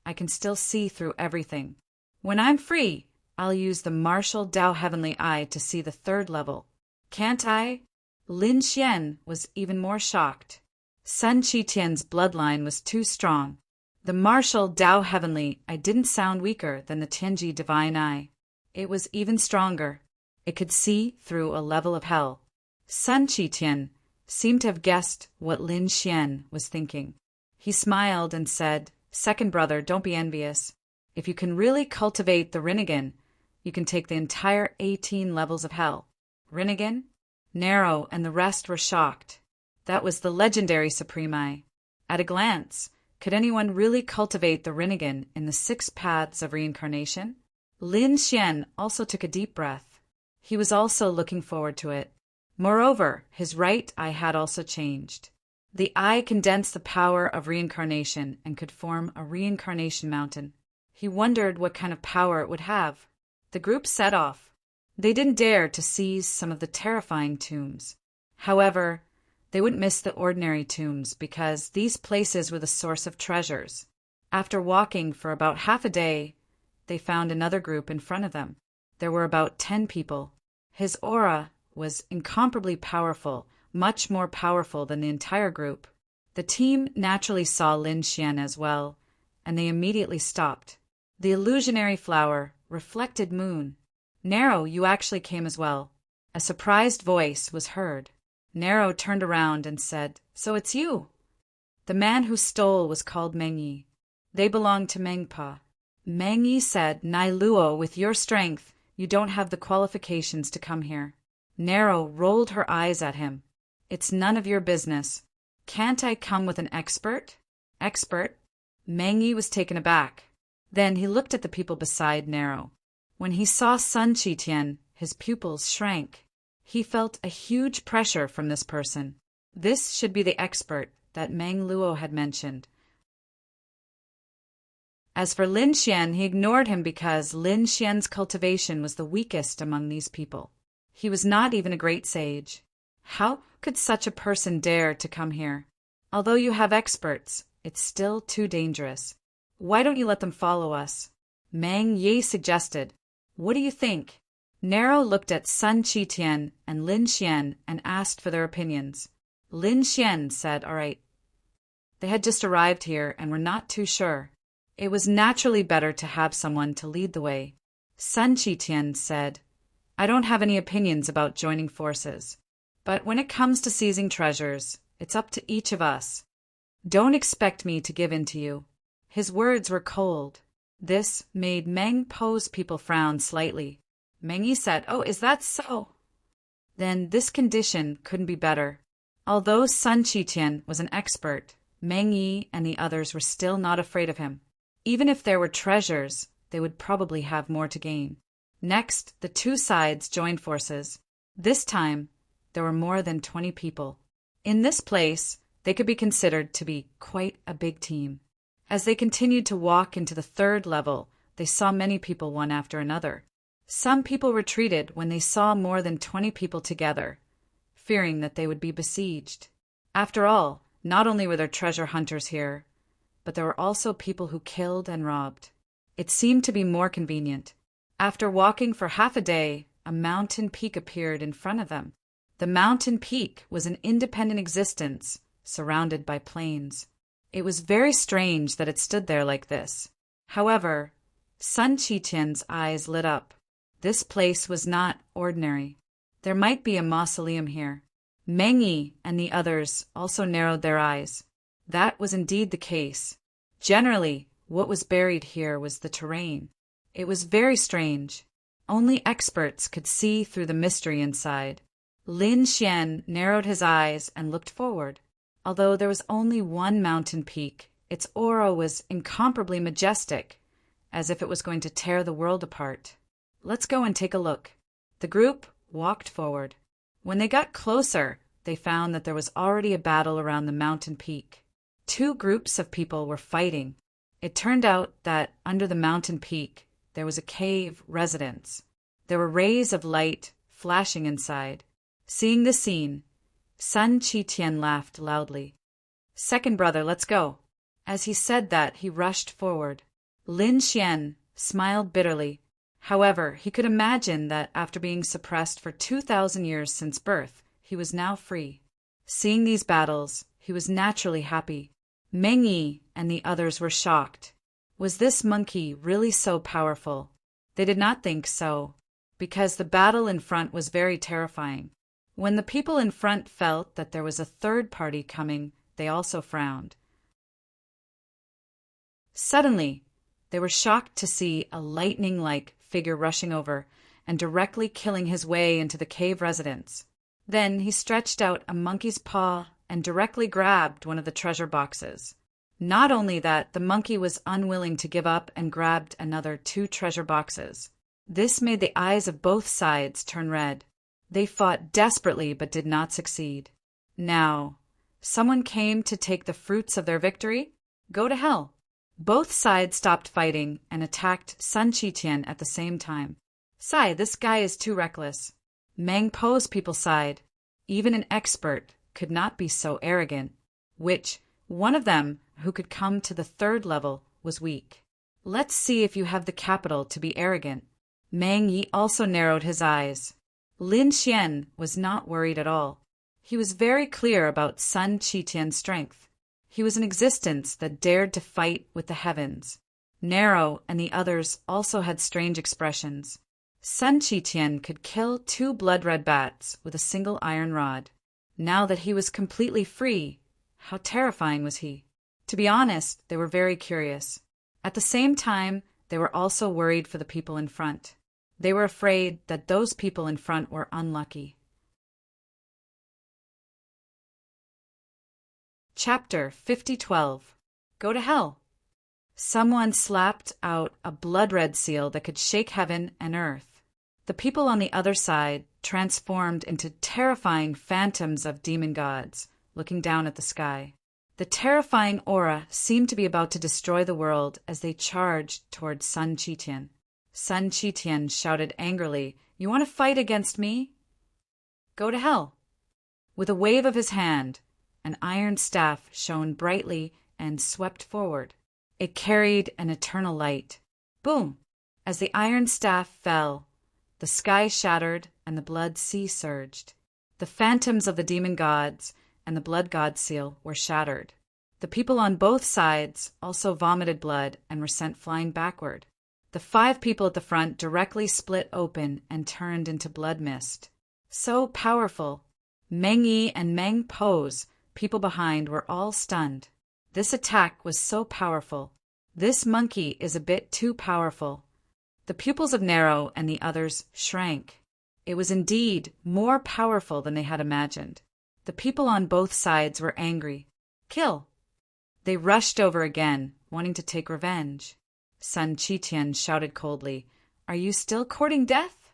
I can still see through everything. When I'm free, I'll use the martial Tao heavenly eye to see the third level. Can't I? Lin Xian was even more shocked. Sun Qitian's bloodline was too strong. The martial Tao heavenly eye didn't sound weaker than the Tianji divine eye. It was even stronger. It could see through a level of hell. Sun Qitian seemed to have guessed what Lin Xian was thinking. He smiled and said, Second brother, don't be envious. If you can really cultivate the Rinnegan, you can take the entire 18 levels of hell. Rinnegan? Nero and the rest were shocked. That was the legendary Supreme Eye. At a glance, could anyone really cultivate the Rinnegan in the 6 paths of reincarnation? Lin Xian also took a deep breath. He was also looking forward to it. Moreover, his right eye had also changed. The eye condensed the power of reincarnation and could form a reincarnation mountain. He wondered what kind of power it would have. The group set off. They didn't dare to seize some of the terrifying tombs. However, they wouldn't miss the ordinary tombs because these places were the source of treasures. After walking for about half a day, they found another group in front of them. There were about 10 people. His aura was incomparably powerful, much more powerful than the entire group. The team naturally saw Lin Xian as well, and they immediately stopped. The illusionary flower reflected moon. Nero, you actually came as well. A surprised voice was heard. Nero turned around and said, So it's you. The man who stole was called Mengyi. They belonged to Mengpa. Mengyi said, Nai Luo, with your strength, you don't have the qualifications to come here. Nero rolled her eyes at him. It's none of your business. Can't I come with an expert? Expert? Mengyi was taken aback. Then he looked at the people beside Nero. When he saw Sun Qitian, his pupils shrank. He felt a huge pressure from this person. This should be the expert that Meng Luo had mentioned. As for Lin Xian, he ignored him because Lin Xian's cultivation was the weakest among these people. He was not even a great sage. How could such a person dare to come here? Although you have experts, it's still too dangerous. Why don't you let them follow us? Mang Yi suggested. What do you think? Nero looked at Sun Qitian and Lin Xian and asked for their opinions. Lin Xian said, all right. They had just arrived here and were not too sure. It was naturally better to have someone to lead the way. Sun Qitian said, I don't have any opinions about joining forces. But when it comes to seizing treasures, it's up to each of us. Don't expect me to give in to you. His words were cold. This made Meng Po's people frown slightly. Meng Yi said, oh, is that so? Then this condition couldn't be better. Although Sun Qitian was an expert, Meng Yi and the others were still not afraid of him. Even if there were treasures, they would probably have more to gain. Next, the two sides joined forces. This time, there were more than 20 people. In this place, they could be considered to be quite a big team. As they continued to walk into the third level, they saw many people one after another. Some people retreated when they saw more than 20 people together, fearing that they would be besieged. After all, not only were there treasure hunters here, but there were also people who killed and robbed. It seemed to be more convenient. After walking for half a day, a mountain peak appeared in front of them. The mountain peak was an independent existence, surrounded by plains. It was very strange that it stood there like this. However, Sun Qitian's eyes lit up. This place was not ordinary. There might be a mausoleum here. Meng Yi and the others also narrowed their eyes. That was indeed the case. Generally, what was buried here was the terrain. It was very strange. Only experts could see through the mystery inside. Lin Xian narrowed his eyes and looked forward. Although there was only one mountain peak, its aura was incomparably majestic, as if it was going to tear the world apart. Let's go and take a look. The group walked forward. When they got closer, they found that there was already a battle around the mountain peak. Two groups of people were fighting. It turned out that under the mountain peak, there was a cave residence. There were rays of light flashing inside. Seeing the scene, Sun Qitian laughed loudly. Second brother, let's go. As he said that, he rushed forward. Lin Xian smiled bitterly. However, he could imagine that after being suppressed for 2,000 years since birth, he was now free. Seeing these battles, he was naturally happy. Meng Yi and the others were shocked. Was this monkey really so powerful? They did not think so, because the battle in front was very terrifying. When the people in front felt that there was a third party coming, they also frowned. Suddenly, they were shocked to see a lightning-like figure rushing over and directly killing his way into the cave residence. Then he stretched out a monkey's paw and directly grabbed one of the treasure boxes. Not only that, the monkey was unwilling to give up and grabbed another 2 treasure boxes. This made the eyes of both sides turn red. They fought desperately but did not succeed. Now, someone came to take the fruits of their victory? Go to hell. Both sides stopped fighting and attacked Sun Qitian at the same time. Sigh, this guy is too reckless. Meng Po's people sighed. Even an expert could not be so arrogant. Which, one of them who could come to the third level was weak. Let's see if you have the capital to be arrogant. Meng Yi also narrowed his eyes. Lin Xian was not worried at all. He was very clear about Sun Qitian's strength. He was an existence that dared to fight with the heavens. Nero and the others also had strange expressions. Sun Qitian could kill 2 blood-red bats with a single iron rod. Now that he was completely free, how terrifying was he? To be honest, they were very curious. At the same time, they were also worried for the people in front. They were afraid that those people in front were unlucky. Chapter 50:12. Go to hell. Someone slapped out a blood-red seal that could shake heaven and earth. The people on the other side transformed into terrifying phantoms of demon gods, looking down at the sky. The terrifying aura seemed to be about to destroy the world as they charged toward Sun Qitian. Sun Qitian shouted angrily, "You want to fight against me? Go to hell." With a wave of his hand, an iron staff shone brightly and swept forward. It carried an eternal light. Boom! As the iron staff fell, the sky shattered and the blood sea surged. The phantoms of the demon gods and the blood god seal were shattered. The people on both sides also vomited blood and were sent flying backward. The 5 people at the front directly split open and turned into blood mist. So powerful! Meng Yi and Meng Po's people behind were all stunned. This attack was so powerful. This monkey is a bit too powerful. The pupils of Nero and the others shrank. It was indeed more powerful than they had imagined. The people on both sides were angry. Kill! They rushed over again, wanting to take revenge. Sun Qitian shouted coldly, "Are you still courting death?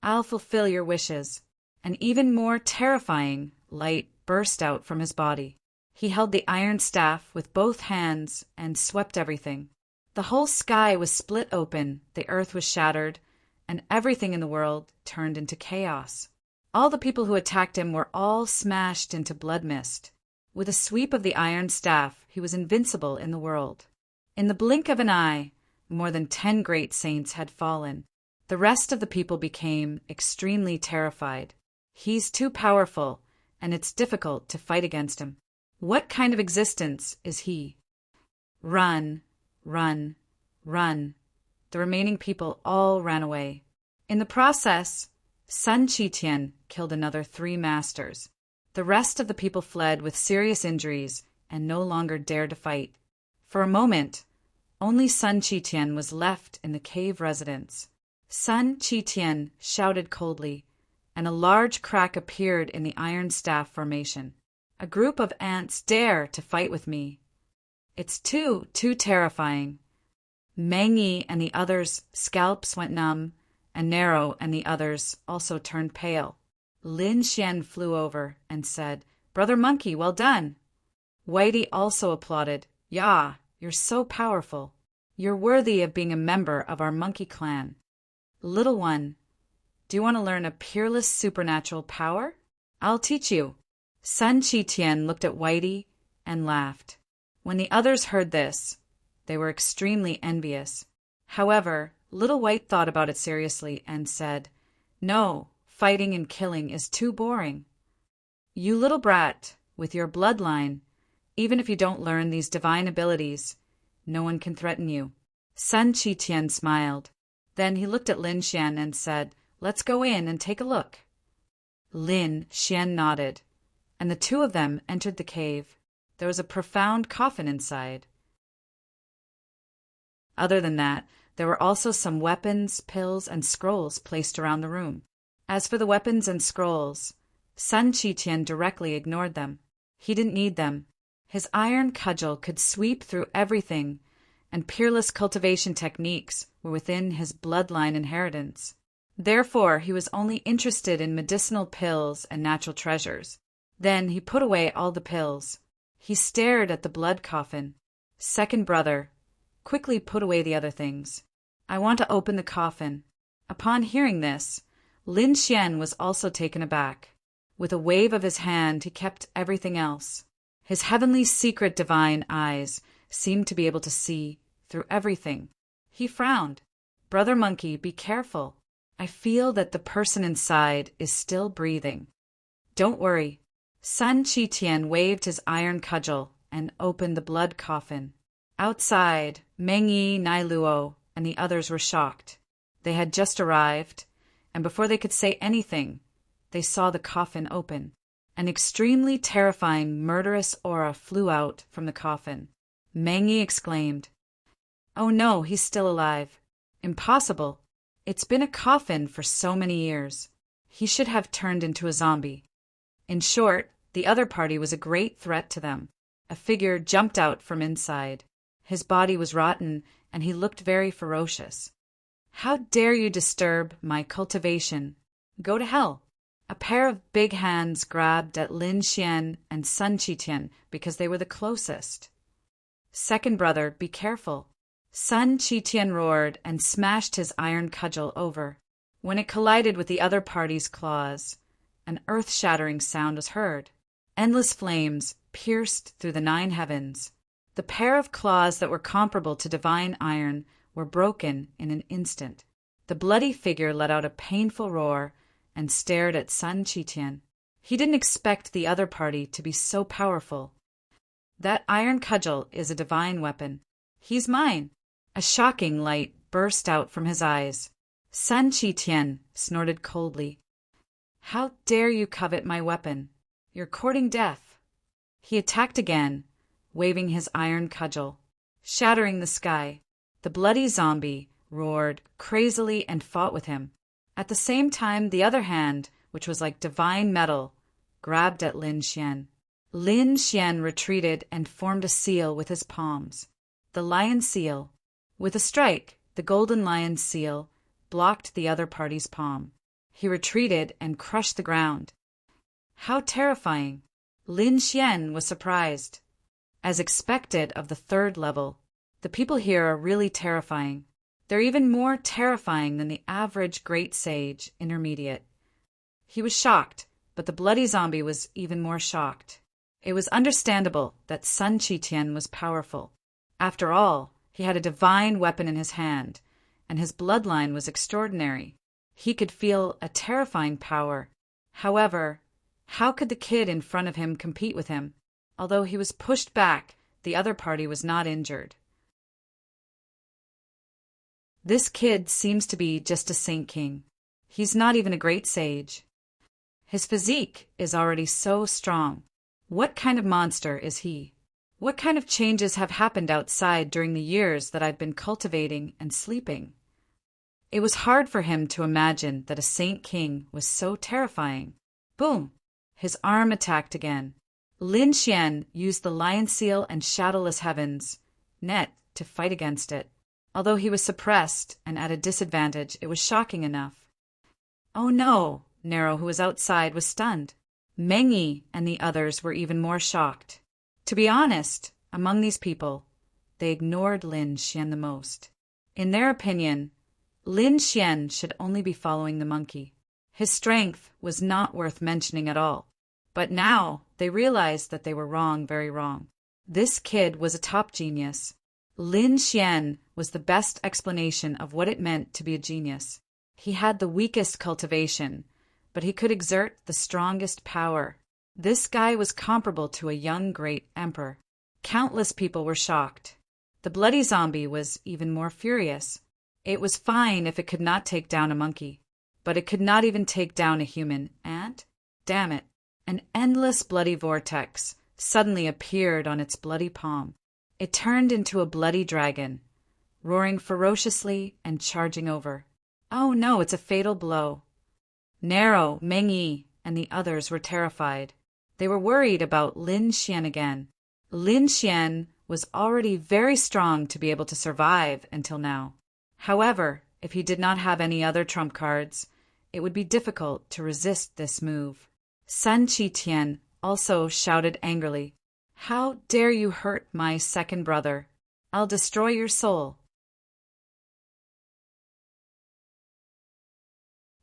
I'll fulfill your wishes." An even more terrifying light burst out from his body. He held the iron staff with both hands and swept everything. The whole sky was split open, the earth was shattered, and everything in the world turned into chaos. All the people who attacked him were all smashed into blood mist. With a sweep of the iron staff, he was invincible in the world. In the blink of an eye, more than 10 great saints had fallen. The rest of the people became extremely terrified. He's too powerful, and it's difficult to fight against him. What kind of existence is he? Run, run, run. The remaining people all ran away. In the process, Sun Qitian killed another 3 masters. The rest of the people fled with serious injuries and no longer dared to fight. For a moment, only Sun Qitian was left in the cave residence. Sun Qitian shouted coldly, and a large crack appeared in the iron staff formation. A group of ants dare to fight with me. It's too terrifying. Meng Yi and the others' scalps went numb, and Nero and the others also turned pale. Lin Xian flew over and said, "Brother Monkey, well done." Whitey also applauded. "Yeah, you're so powerful. You're worthy of being a member of our monkey clan. Little one, do you want to learn a peerless supernatural power? I'll teach you." Sun Qitian looked at Whitey and laughed. When the others heard this, they were extremely envious. However, Little White thought about it seriously and said, "No, fighting and killing is too boring. You little brat, with your bloodline, even if you don't learn these divine abilities, no one can threaten you." Sun Qitian smiled. Then he looked at Lin Xian and said, "Let's go in and take a look." Lin Xian nodded, and the 2 of them entered the cave. There was a profound coffin inside. Other than that, there were also some weapons, pills, and scrolls placed around the room. As for the weapons and scrolls, Sun Qitian directly ignored them. He didn't need them. His iron cudgel could sweep through everything, and peerless cultivation techniques were within his bloodline inheritance. Therefore, he was only interested in medicinal pills and natural treasures. Then he put away all the pills. He stared at the blood coffin. "Second brother, quickly put away the other things. I want to open the coffin." Upon hearing this, Lin Xian was also taken aback. With a wave of his hand, he kept everything else. His heavenly secret divine eyes seemed to be able to see through everything. He frowned. "Brother Monkey, be careful. I feel that the person inside is still breathing." "Don't worry." Sun Qitian waved his iron cudgel and opened the blood coffin. Outside, Meng Yi, Nai Luo, and the others were shocked. They had just arrived, and before they could say anything, they saw the coffin open. An extremely terrifying, murderous aura flew out from the coffin. Meng Yi exclaimed, "Oh no, he's still alive. Impossible. It's been a coffin for so many years. He should have turned into a zombie." In short, the other party was a great threat to them. A figure jumped out from inside. His body was rotten, and he looked very ferocious. "How dare you disturb my cultivation? Go to hell." A pair of big hands grabbed at Lin Xian and Sun Qitian because they were the closest. "Second brother, be careful." Sun Qitian roared and smashed his iron cudgel over. When it collided with the other party's claws, an earth-shattering sound was heard. Endless flames pierced through the 9 heavens. The pair of claws that were comparable to divine iron were broken in an instant. The bloody figure let out a painful roar and stared at Sun Qitian. He didn't expect the other party to be so powerful. That iron cudgel is a divine weapon. He's mine. A shocking light burst out from his eyes. Sun Qitian snorted coldly. How dare you covet my weapon? You're courting death. He attacked again, waving his iron cudgel, shattering the sky. The bloody zombie roared crazily and fought with him. At the same time, the other hand, which was like divine metal, grabbed at Lin Xian. Lin Xian retreated and formed a seal with his palms. The lion seal. With a strike, the golden lion's seal blocked the other party's palm. He retreated and crushed the ground. How terrifying! Lin Xian was surprised. As expected of the 3rd level, the people here are really terrifying. They're even more terrifying than the average great sage intermediate. He was shocked, but the bloody zombie was even more shocked. It was understandable that Sun Qitian was powerful. After all, he had a divine weapon in his hand, and his bloodline was extraordinary. He could feel a terrifying power. However, how could the kid in front of him compete with him? Although he was pushed back, the other party was not injured. This kid seems to be just a Saint King. He's not even a great sage. His physique is already so strong. What kind of monster is he? What kind of changes have happened outside during the years that I've been cultivating and sleeping? It was hard for him to imagine that a Saint King was so terrifying. Boom! His arm attacked again. Lin Xian used the lion seal and shadowless heavens net to fight against it. Although he was suppressed and at a disadvantage, it was shocking enough. Oh no! Nero, who was outside, was stunned. Mengyi and the others were even more shocked. To be honest, among these people, they ignored Lin Xian the most. In their opinion, Lin Xian should only be following the monkey. His strength was not worth mentioning at all. But now they realized that they were wrong, very wrong. This kid was a top genius. Lin Xian was the best explanation of what it meant to be a genius. He had the weakest cultivation, but he could exert the strongest power. This guy was comparable to a young great emperor. Countless people were shocked. The bloody zombie was even more furious. It was fine if it could not take down a monkey, but it could not even take down a human, and, damn it, an endless bloody vortex suddenly appeared on its bloody palm. It turned into a bloody dragon, roaring ferociously and charging over. Oh no, it's a fatal blow. Nero, Mengyi, and the others were terrified. They were worried about Lin Xian again. Lin Xian was already very strong to be able to survive until now. However, if he did not have any other trump cards, it would be difficult to resist this move. Sun Qitian also shouted angrily, "How dare you hurt my second brother? I'll destroy your soul."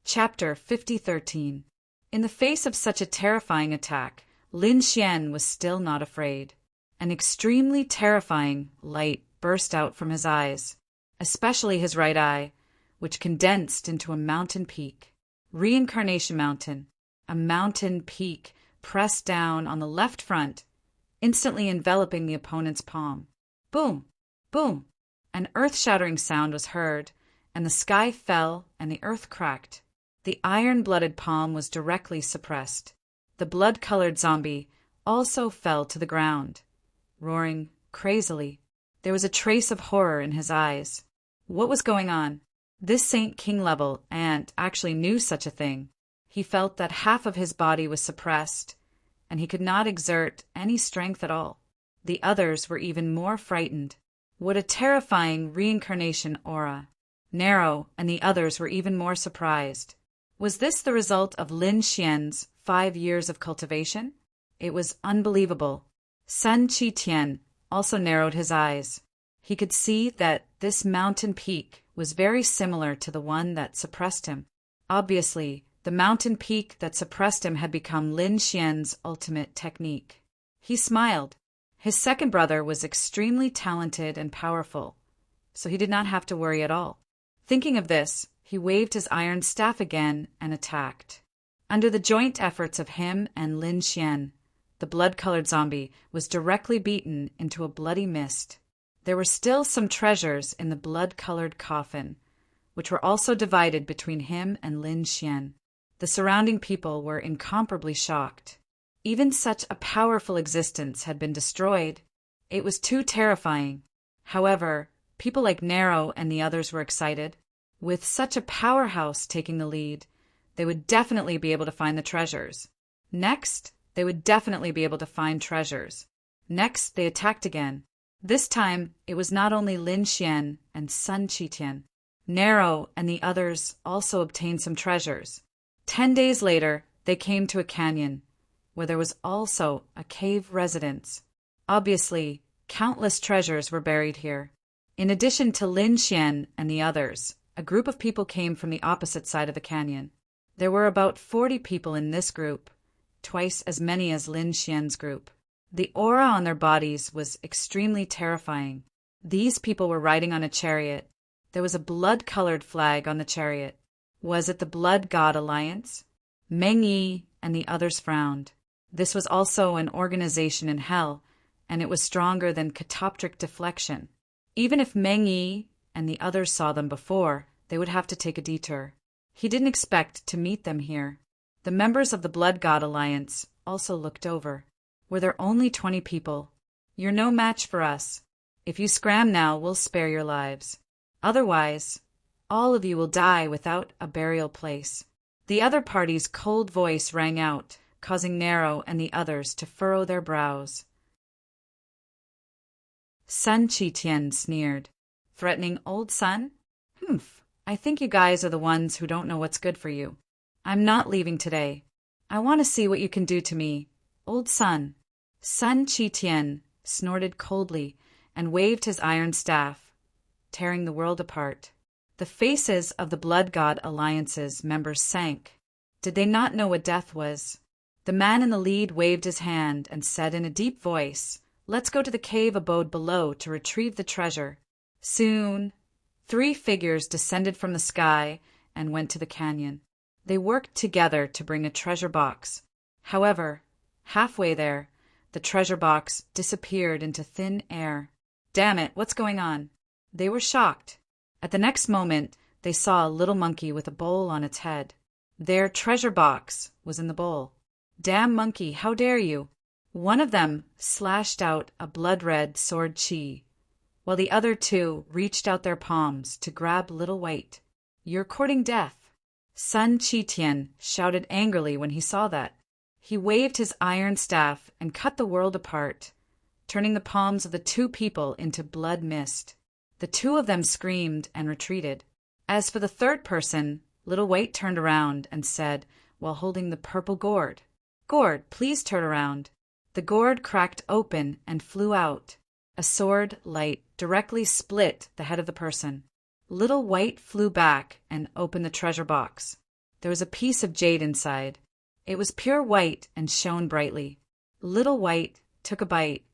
Chapter 50:13. In the face of such a terrifying attack, Lin Xian was still not afraid. An extremely terrifying light burst out from his eyes, especially his right eye, which condensed into a mountain peak. Reincarnation Mountain, a mountain peak pressed down on the left front, instantly enveloping the opponent's palm. Boom! Boom! An earth-shattering sound was heard, and the sky fell and the earth cracked. The iron-blooded palm was directly suppressed. The blood-colored zombie also fell to the ground, roaring crazily. There was a trace of horror in his eyes. What was going on? This Saint King level ant actually knew such a thing. He felt that half of his body was suppressed, and he could not exert any strength at all. The others were even more frightened. What a terrifying reincarnation aura! Nero and the others were even more surprised. Was this the result of Lin Xian's 5 years of cultivation? It was unbelievable. Sun Qitian also narrowed his eyes. He could see that this mountain peak was very similar to the one that suppressed him. Obviously, The mountain peak that suppressed him had become Lin Xian's ultimate technique. He smiled. His second brother was extremely talented and powerful, so he did not have to worry at all. Thinking of this, he waved his iron staff again and attacked. Under the joint efforts of him and Lin Xian, the blood-colored zombie was directly beaten into a bloody mist. There were still some treasures in the blood-colored coffin, which were also divided between him and Lin Xian. The surrounding people were incomparably shocked. Even such a powerful existence had been destroyed. It was too terrifying. However, people like Nero and the others were excited. With such a powerhouse taking the lead, they would definitely be able to find the treasures. Next, they would definitely be able to find treasures. Next, they attacked again. This time, it was not only Lin Xian and Sun Qitian. Nero and the others also obtained some treasures. 10 days later, they came to a canyon, where there was also a cave residence. Obviously, countless treasures were buried here. In addition to Lin Xian and the others, a group of people came from the opposite side of the canyon. There were about 40 people in this group, twice as many as Lin Xian's group. The aura on their bodies was extremely terrifying. These people were riding on a chariot. There was a blood-colored flag on the chariot. Was it the Blood God Alliance? Meng Yi and the others frowned. This was also an organization in hell, and it was stronger than catoptric deflection. Even if Meng Yi and the others saw them before, they would have to take a detour. He didn't expect to meet them here. The members of the Blood God Alliance also looked over. Were there only 20 people? You're no match for us. If you scram now, we'll spare your lives. Otherwise, all of you will die without a burial place. The other party's cold voice rang out, causing Nero and the others to furrow their brows. Sun Qitian sneered. Threatening old Sun? I think you guys are the ones who don't know what's good for you. I'm not leaving today. I want to see what you can do to me, old Sun. Sun Qitian snorted coldly and waved his iron staff, tearing the world apart. The faces of the Blood God Alliance's members sank. Did they not know what death was? The man in the lead waved his hand and said in a deep voice, "Let's go to the cave abode below to retrieve the treasure." Soon, 3 figures descended from the sky and went to the canyon. They worked together to bring a treasure box. However, halfway there, the treasure box disappeared into thin air. Damn it, what's going on? They were shocked. At the next moment, they saw a little monkey with a bowl on its head. Their treasure box was in the bowl. Damn monkey, how dare you? One of them slashed out a blood-red sword chi, while the other 2 reached out their palms to grab Little White. You're courting death. Sun Qitian shouted angrily when he saw that. He waved his iron staff and cut the world apart, turning the palms of the 2 people into blood mist. The 2 of them screamed and retreated. As for the third person, Little White turned around and said, while holding the purple gourd, "Gourd, please turn around." The gourd cracked open and flew out. A sword light directly split the head of the person. Little White flew back and opened the treasure box. There was a piece of jade inside. It was pure white and shone brightly. Little White took a bite,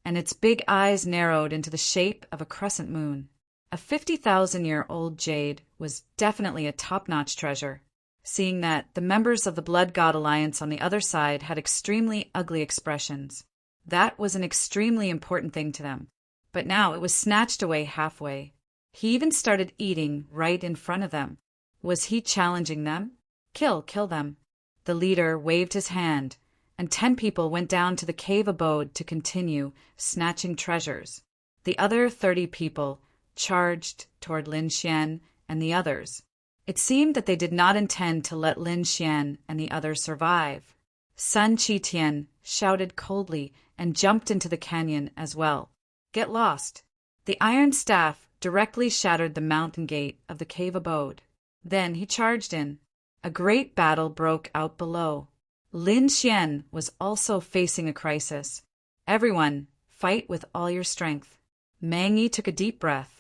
and its big eyes narrowed into the shape of a crescent moon. A 50,000-year-old jade was definitely a top-notch treasure. Seeing that, the members of the Blood God Alliance on the other side had extremely ugly expressions. That was an extremely important thing to them. But now it was snatched away halfway. He even started eating right in front of them. Was he challenging them? Kill them. The leader waved his hand, and 10 people went down to the cave abode to continue snatching treasures. The other 30 people charged toward Lin Xian and the others. It seemed that they did not intend to let Lin Xian and the others survive. Sun Qitian shouted coldly and jumped into the canyon as well. Get lost. The iron staff directly shattered the mountain gate of the cave abode. Then he charged in. A great battle broke out below. Lin Xian was also facing a crisis. Everyone, fight with all your strength. Meng Yi took a deep breath.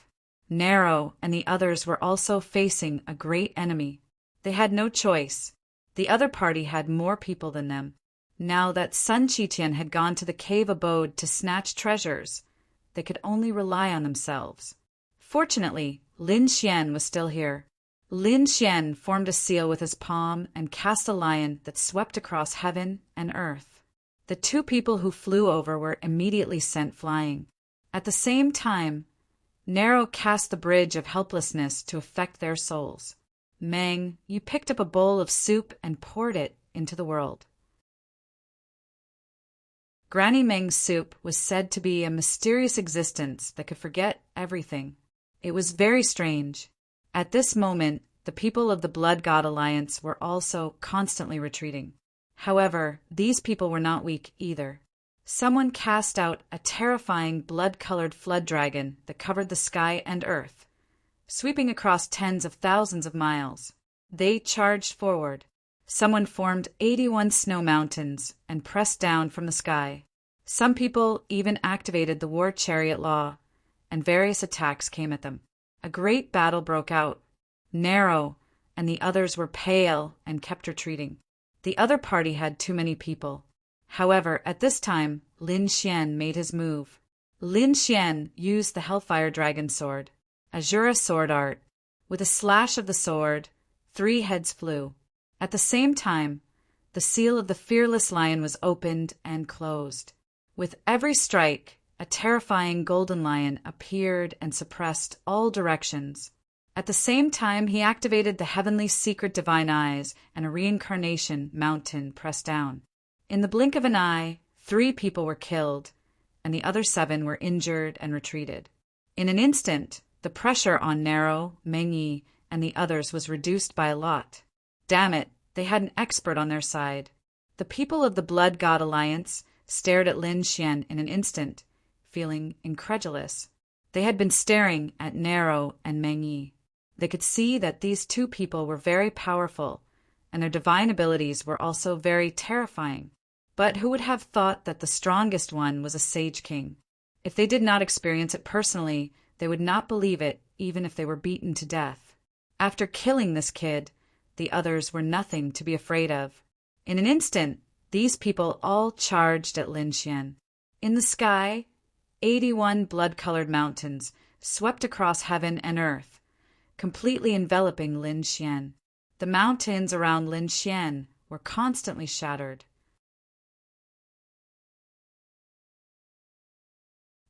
Nero and the others were also facing a great enemy. They had no choice. The other party had more people than them. Now that Sun Qiqian had gone to the cave abode to snatch treasures, they could only rely on themselves. Fortunately, Lin Xian was still here. Lin Xian formed a seal with his palm and cast a lion that swept across heaven and earth. The two people who flew over were immediately sent flying. At the same time, Nero cast the bridge of helplessness to affect their souls. Meng, you picked up a bowl of soup and poured it into the world. Granny Meng's soup was said to be a mysterious existence that could forget everything. It was very strange. At this moment, the people of the Blood God Alliance were also constantly retreating. However, these people were not weak either. Someone cast out a terrifying blood-colored flood dragon that covered the sky and earth, sweeping across tens of thousands of miles. They charged forward. Someone formed 81 snow mountains and pressed down from the sky. Some people even activated the war chariot law, and various attacks came at them. A great battle broke out. Nero and the others were pale and kept retreating. The other party had too many people. However, at this time, Lin Xian made his move. Lin Xian used the Hellfire Dragon Sword, Azura sword art. With a slash of the sword, 3 heads flew. At the same time, the seal of the Fearless Lion was opened and closed. With every strike, a terrifying golden lion appeared and suppressed all directions. At the same time, he activated the heavenly secret divine eyes, and a reincarnation mountain pressed down. In the blink of an eye, 3 people were killed, and the other 7 were injured and retreated. In an instant, the pressure on Nero, Mengyi, and the others was reduced by a lot. Damn it, they had an expert on their side. The people of the Blood God Alliance stared at Lin Xian in an instant, feeling incredulous. They had been staring at Nero and Mengyi. They could see that these 2 people were very powerful, and their divine abilities were also very terrifying. But who would have thought that the strongest one was a Sage King? If they did not experience it personally, they would not believe it even if they were beaten to death. After killing this kid, the others were nothing to be afraid of. In an instant, these people all charged at Lin Xian. In the sky, 81 blood-colored mountains swept across heaven and earth, completely enveloping Lin Xian. The mountains around Lin Xian were constantly shattered.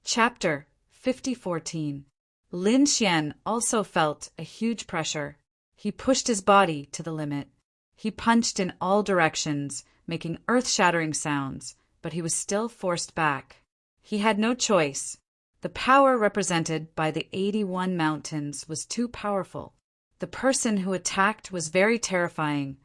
Chapter 50:14. Lin Xian also felt a huge pressure. He pushed his body to the limit. He punched in all directions, making earth-shattering sounds, but he was still forced back. He had no choice. The power represented by the 81 mountains was too powerful. The person who attacked was very terrifying,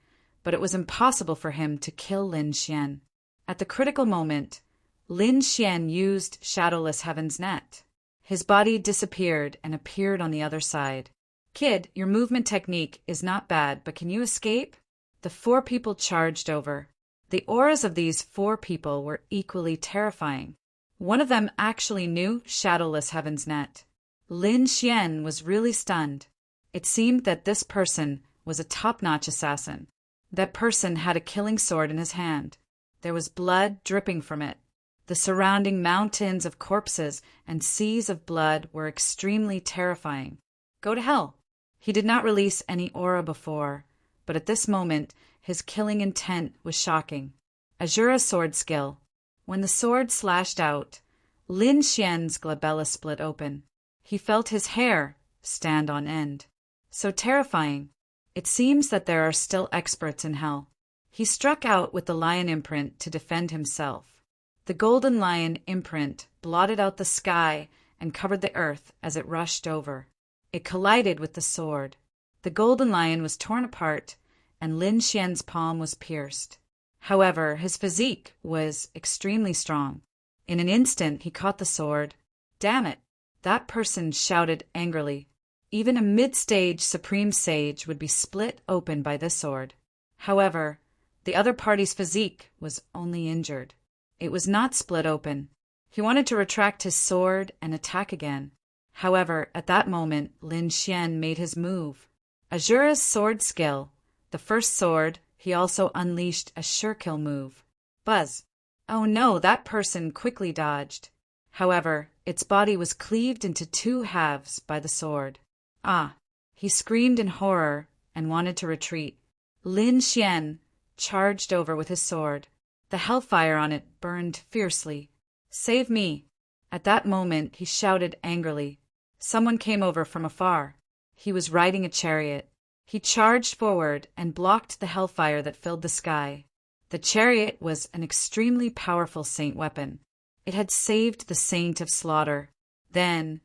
but it was impossible for him to kill Lin Xian. At the critical moment, Lin Xian used Shadowless Heaven's net. His body disappeared and appeared on the other side. Kid, your movement technique is not bad, but can you escape? The 4 people charged over. The auras of these 4 people were equally terrifying. One of them actually knew Shadowless Heaven's net. Lin Xian was really stunned. It seemed that this person was a top-notch assassin. That person had a killing sword in his hand. There was blood dripping from it. The surrounding mountains of corpses and seas of blood were extremely terrifying. Go to hell. He did not release any aura before, but at this moment his killing intent was shocking. Azura sword skill. When the sword slashed out, Lin Xian's glabella split open. He felt his hair stand on end. So terrifying. It seems that there are still experts in hell. He struck out with the lion imprint to defend himself. The golden lion imprint blotted out the sky and covered the earth as it rushed over. It collided with the sword. The golden lion was torn apart, and Lin Xian's palm was pierced. However, his physique was extremely strong. In an instant, he caught the sword. Damn it! That person shouted angrily. Even a mid-stage supreme sage would be split open by this sword. However, the other party's physique was only injured. It was not split open. He wanted to retract his sword and attack again. However, at that moment, Lin Xian made his move. Azura's sword skill. The first sword, he also unleashed a sure-kill move. Buzz. Oh no, that person quickly dodged. However, its body was cleaved into two halves by the sword. Ah! He screamed in horror and wanted to retreat. Lin Xian charged over with his sword. The hellfire on it burned fiercely. Save me! At that moment he shouted angrily. Someone came over from afar. He was riding a chariot. He charged forward and blocked the hellfire that filled the sky. The chariot was an extremely powerful saint weapon. It had saved the saint of slaughter. Then,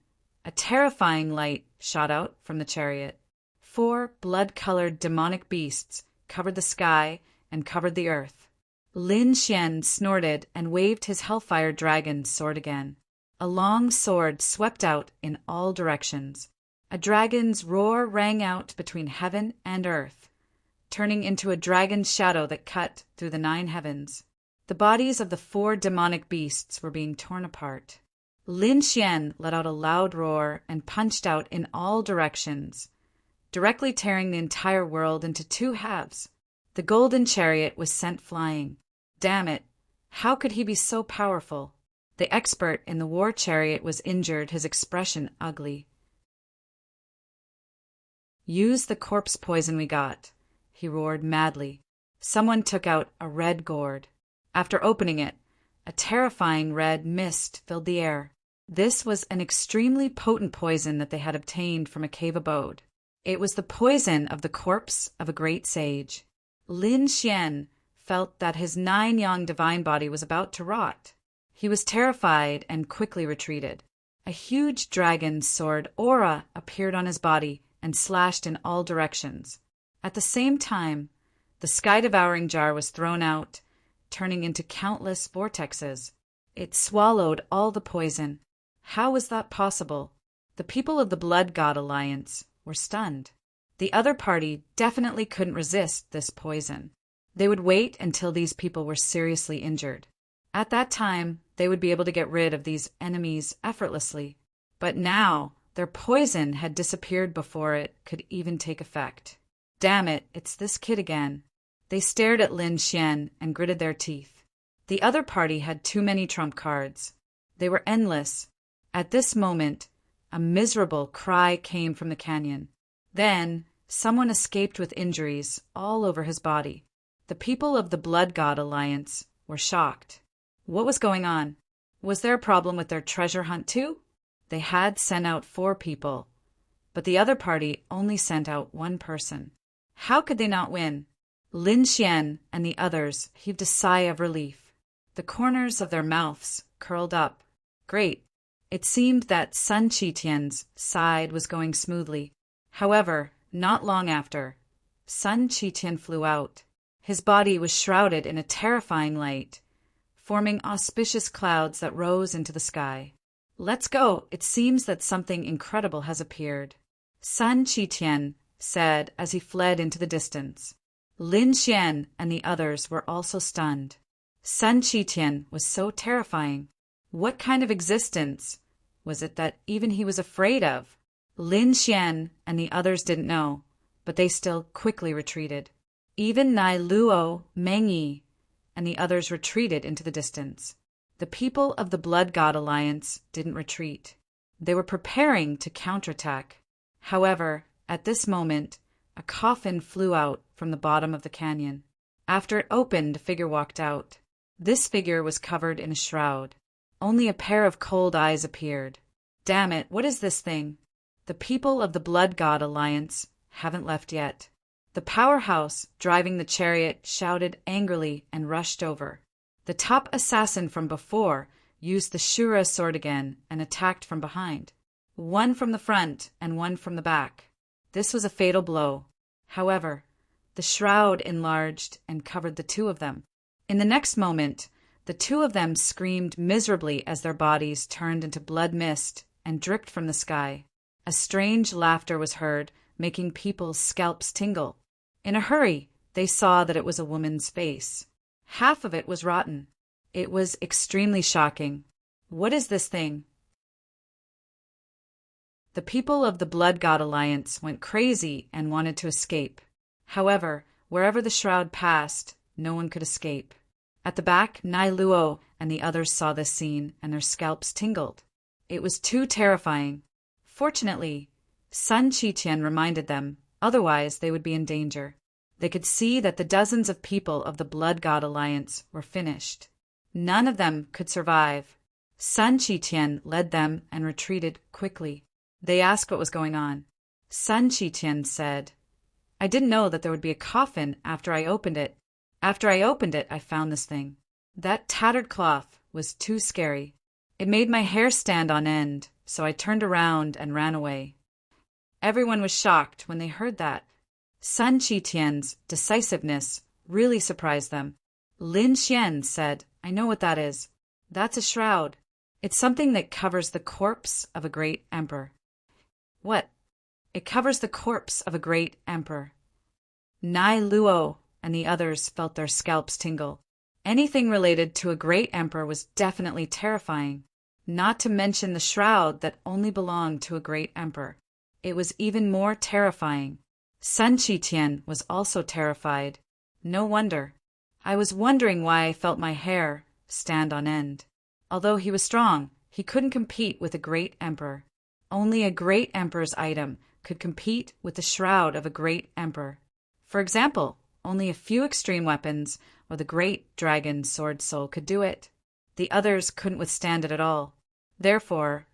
a terrifying light shot out from the chariot. 4 blood-colored demonic beasts covered the sky and covered the earth. Lin Xian snorted and waved his hellfire dragon sword again. A long sword swept out in all directions. A dragon's roar rang out between heaven and earth, turning into a dragon's shadow that cut through the 9 heavens. The bodies of the 4 demonic beasts were being torn apart. Lin Xian let out a loud roar and punched out in all directions, directly tearing the entire world into 2 halves. The golden chariot was sent flying. Damn it! How could he be so powerful? The expert in the war chariot was injured, his expression ugly. Use the corpse poison we got, he roared madly. Someone took out a red gourd. After opening it, a terrifying red mist filled the air. This was an extremely potent poison that they had obtained from a cave abode. It was the poison of the corpse of a great sage. Lin Xian felt that his 9-yang divine body was about to rot. He was terrified and quickly retreated. A huge dragon's sword aura appeared on his body and slashed in all directions. At the same time, the sky-devouring jar was thrown out, turning into countless vortexes. It swallowed all the poison. How was that possible? The people of the Blood God Alliance were stunned. The other party definitely couldn't resist this poison. They would wait until these people were seriously injured. At that time, they would be able to get rid of these enemies effortlessly. But now, their poison had disappeared before it could even take effect. Damn it, it's this kid again. They stared at Lin Xian and gritted their teeth. The other party had too many trump cards. They were endless. At this moment, a miserable cry came from the canyon. Then, someone escaped with injuries all over his body. The people of the Blood God Alliance were shocked. What was going on? Was there a problem with their treasure hunt too? They had sent out 4 people, but the other party only sent out 1 person. How could they not win? Lin Xian and the others heaved a sigh of relief. The corners of their mouths curled up. Great. It seemed that Sun Qitian's side was going smoothly. However, not long after, Sun Qitian flew out. His body was shrouded in a terrifying light, forming auspicious clouds that rose into the sky. Let's go. It seems that something incredible has appeared, Sun Qitian said as he fled into the distance. Lin Xian and the others were also stunned. Sun Qitian was so terrifying. What kind of existence was it that even he was afraid of? Lin Xian and the others didn't know, but they still quickly retreated. Even Nai Luo, Meng Yi, and the others retreated into the distance. The people of the Blood God Alliance didn't retreat. They were preparing to counterattack. However, at this moment, a coffin flew out from the bottom of the canyon. After it opened, a figure walked out. This figure was covered in a shroud. Only a pair of cold eyes appeared. Damn it, what is this thing? The people of the Blood God Alliance haven't left yet. The powerhouse driving the chariot shouted angrily and rushed over. The top assassin from before used the Shura sword again and attacked from behind. 1 from the front and 1 from the back. This was a fatal blow. However, the shroud enlarged and covered the 2 of them. In the next moment, the 2 of them screamed miserably as their bodies turned into blood mist and dripped from the sky. A strange laughter was heard, making people's scalps tingle. In a hurry, they saw that it was a woman's face. Half of it was rotten. It was extremely shocking. What is this thing? The people of the Blood God Alliance went crazy and wanted to escape. However, Wherever the shroud passed, no one could escape. At the back, Nai Luo and the others saw this scene, and their scalps tingled. It was too terrifying. Fortunately, Sun Qitian reminded them, otherwise they would be in danger. They could see that the dozens of people of the Blood God Alliance were finished. None of them could survive. Sun Qitian led them and retreated quickly. They asked what was going on. Sun Qitian said, I didn't know that there would be a coffin after I opened it. After I opened it, I found this thing. That tattered cloth was too scary. It made my hair stand on end, so I turned around and ran away. Everyone was shocked when they heard that. Sun Qitian's decisiveness really surprised them. Lin Xian said, I know what that is. That's a shroud. It's something that covers the corpse of a great emperor. What? It covers the corpse of a great emperor. Nai Luo and the others felt their scalps tingle. Anything related to a great emperor was definitely terrifying, not to mention the shroud that only belonged to a great emperor. It was even more terrifying. Sun Qitian was also terrified. No wonder. I was wondering why I felt my hair stand on end. Although he was strong, he couldn't compete with a great emperor. Only a great emperor's item could compete with the shroud of a great emperor. For example, only a few extreme weapons or the great dragon sword soul could do it. The others couldn't withstand it at all. Therefore,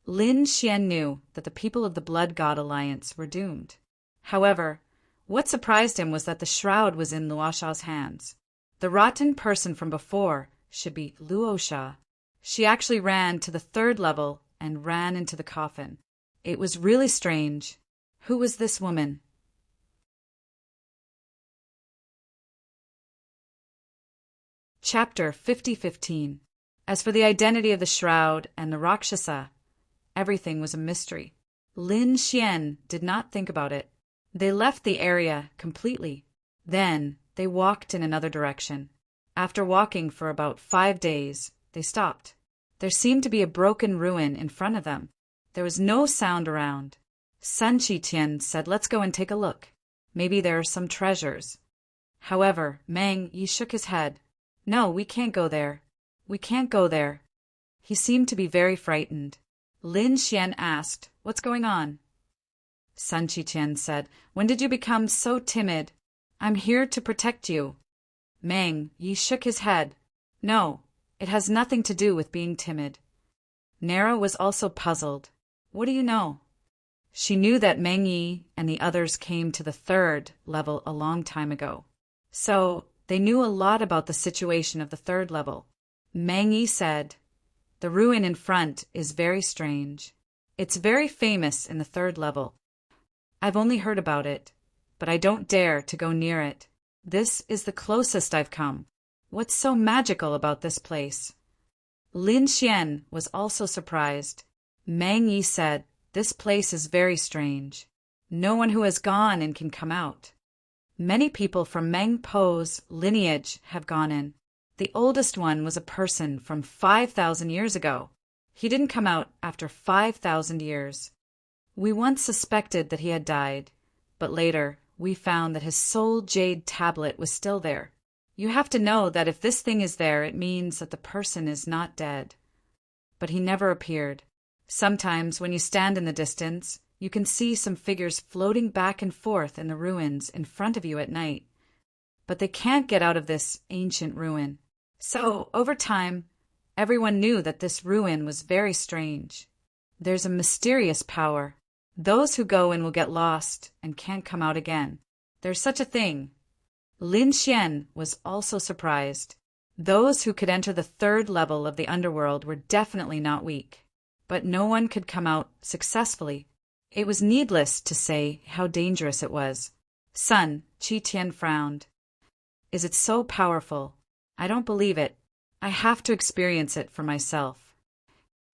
Lin Xian knew that the people of the Blood God Alliance were doomed. However, what surprised him was that the shroud was in Luosha's hands. The rotten person from before should be Luosha. She actually ran to the 3rd level and ran into the coffin. It was really strange. Who was this woman? Chapter 50:15. As for the identity of the shroud and the Rakshasa, everything was a mystery. Lin Xian did not think about it. They left the area completely. Then they walked in another direction. After walking for about 5 days, they stopped. There seemed to be a broken ruin in front of them. There was no sound around. Sun Qitian said, let's go and take a look. Maybe there are some treasures. However, Meng Yi shook his head. No, we can't go there. We can't go there. He seemed to be very frightened. Lin Xian asked, what's going on? Sun Qitian said, when did you become so timid? I'm here to protect you. Meng Yi shook his head. No, it has nothing to do with being timid. Nara was also puzzled. What do you know? She knew that Meng Yi and the others came to the 3rd level a long time ago. So, they knew a lot about the situation of the 3rd level. Meng Yi said, the ruin in front is very strange. It's very famous in the 3rd level. I've only heard about it, but I don't dare to go near it. This is the closest I've come. What's so magical about this place? Lin Xian was also surprised. Meng Yi said, this place is very strange. No one who has gone in can come out. Many people from Meng Po's lineage have gone in. The oldest one was a person from 5,000 years ago. He didn't come out after 5,000 years. We once suspected that he had died, but later we found that his soul jade tablet was still there. You have to know that if this thing is there, it means that the person is not dead. But he never appeared. Sometimes when you stand in the distance, you can see some figures floating back and forth in the ruins in front of you at night. But they can't get out of this ancient ruin. So, over time, everyone knew that this ruin was very strange. There's a mysterious power. Those who go in will get lost and can't come out again. There's such a thing. Lin Xian was also surprised. Those who could enter the 3rd level of the underworld were definitely not weak. But no one could come out successfully. It was needless to say how dangerous it was. Sun Qitian frowned. Is it so powerful? I don't believe it. I have to experience it for myself.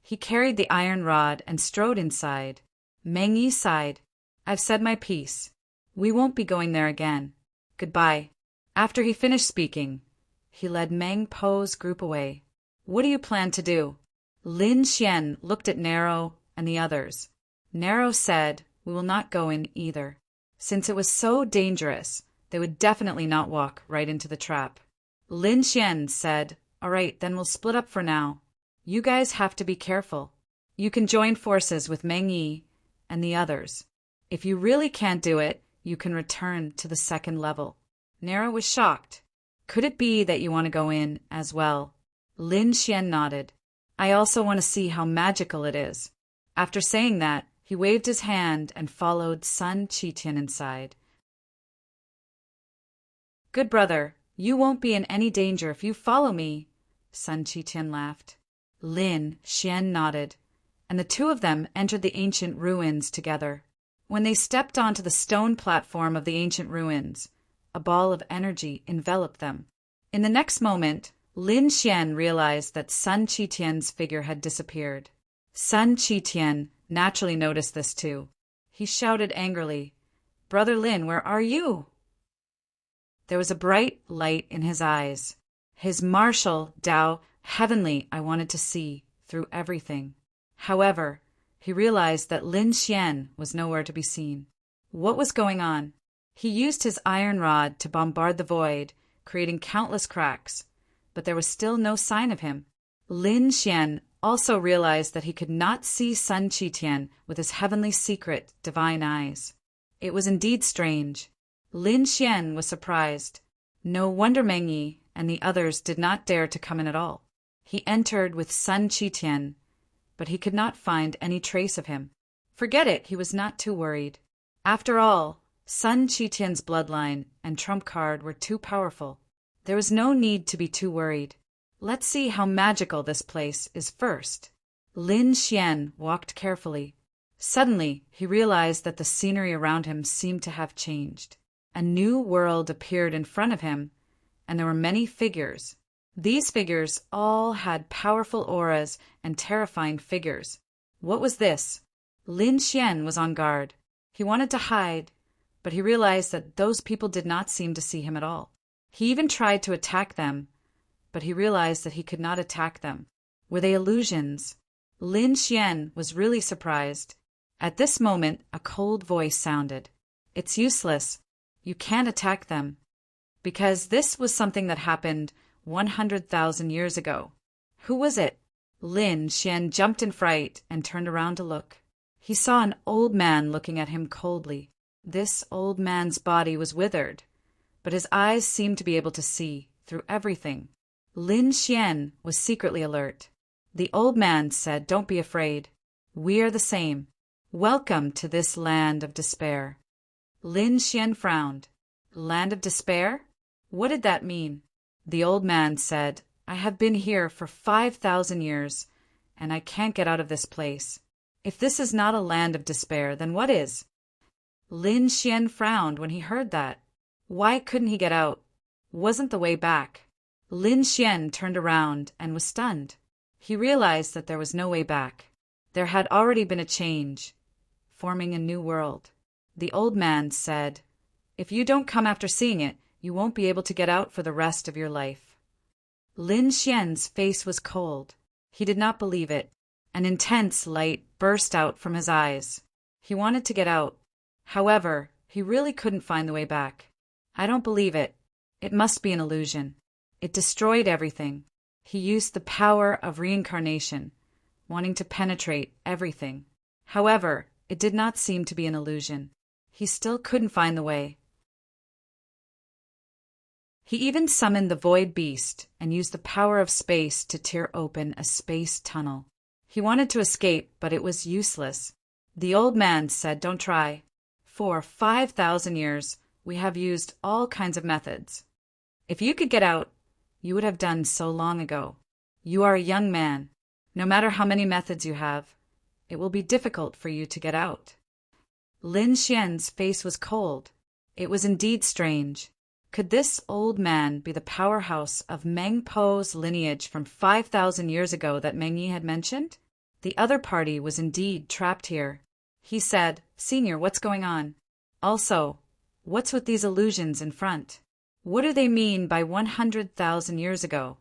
He carried the iron rod and strode inside. Meng Yi sighed. I've said my piece. We won't be going there again. Goodbye. After he finished speaking, he led Meng Po's group away. What do you plan to do? Lin Xian looked at Nero and the others. Nero said, we will not go in either. Since it was so dangerous, They would definitely not walk right into the trap. Lin Xian said, "All right, then we'll split up for now. You guys have to be careful. You can join forces with Meng Yi and the others. If you really can't do it, you can return to the second level." Nera was shocked. "Could it be that you want to go in as well?" Lin Xian nodded. "I also want to see how magical it is." After saying that, he waved his hand and followed Sun Qitian inside. "Good brother, you won't be in any danger if you follow me," Sun Qitian laughed. Lin Xian nodded, and the two of them entered the ancient ruins together. When they stepped onto the stone platform of the ancient ruins, a ball of energy enveloped them. In the next moment, Lin Xian realized that Sun Qitian's figure had disappeared. Sun Qitian naturally noticed this too. He shouted angrily, "Brother Lin, where are you?" There was a bright light in his eyes. His martial Tao, heavenly, I wanted to see through everything. However, he realized that Lin Xian was nowhere to be seen. What was going on? He used his iron rod to bombard the void, creating countless cracks, but there was still no sign of him. Lin Xian also realized that he could not see Sun Qitian with his heavenly secret divine eyes. It was indeed strange. Lin Xian was surprised. No wonder Meng Yi and the others did not dare to come in at all. He entered with Sun Qitian, but he could not find any trace of him. Forget it, he was not too worried. After all, Sun Qitian's bloodline and trump card were too powerful. There was no need to be too worried. Let's see how magical this place is first. Lin Xian walked carefully. Suddenly, he realized that the scenery around him seemed to have changed. A new world appeared in front of him, and there were many figures. These figures all had powerful auras and terrifying figures. What was this? Lin Xian was on guard. He wanted to hide, but he realized that those people did not seem to see him at all. He even tried to attack them, but he realized that he could not attack them. Were they illusions? Lin Xian was really surprised. At this moment, a cold voice sounded. "It's useless. You can't attack them." Because this was something that happened 100,000 years ago. Who was it? Lin Xian jumped in fright and turned around to look. He saw an old man looking at him coldly. This old man's body was withered, but his eyes seemed to be able to see through everything. Lin Xian was secretly alert. The old man said, "Don't be afraid. We are the same. Welcome to this land of despair." Lin Xian frowned. Land of despair? What did that mean? The old man said, "I have been here for 5,000 years, and I can't get out of this place. If this is not a land of despair, then what is?" Lin Xian frowned when he heard that. Why couldn't he get out? Wasn't the way back? Lin Xian turned around and was stunned. He realized that there was no way back. There had already been a change, forming a new world. The old man said, "If you don't come after seeing it, you won't be able to get out for the rest of your life." Lin Xian's face was cold. He did not believe it. An intense light burst out from his eyes. He wanted to get out. However, he really couldn't find the way back. "I don't believe it. It must be an illusion." It destroyed everything. He used the power of reincarnation, wanting to penetrate everything. However, it did not seem to be an illusion. He still couldn't find the way. He even summoned the Void Beast and used the power of space to tear open a space tunnel. He wanted to escape, but it was useless. The old man said, "Don't try. For 5,000 years, we have used all kinds of methods. If you could get out, you would have done so long ago. You are a young man. No matter how many methods you have, it will be difficult for you to get out." Lin Xian's face was cold. It was indeed strange. Could this old man be the powerhouse of Meng Po's lineage from 5,000 years ago that Meng Yi had mentioned? The other party was indeed trapped here. He said, "Senior, what's going on? Also, what's with these illusions in front? What do they mean by 100,000 years ago?"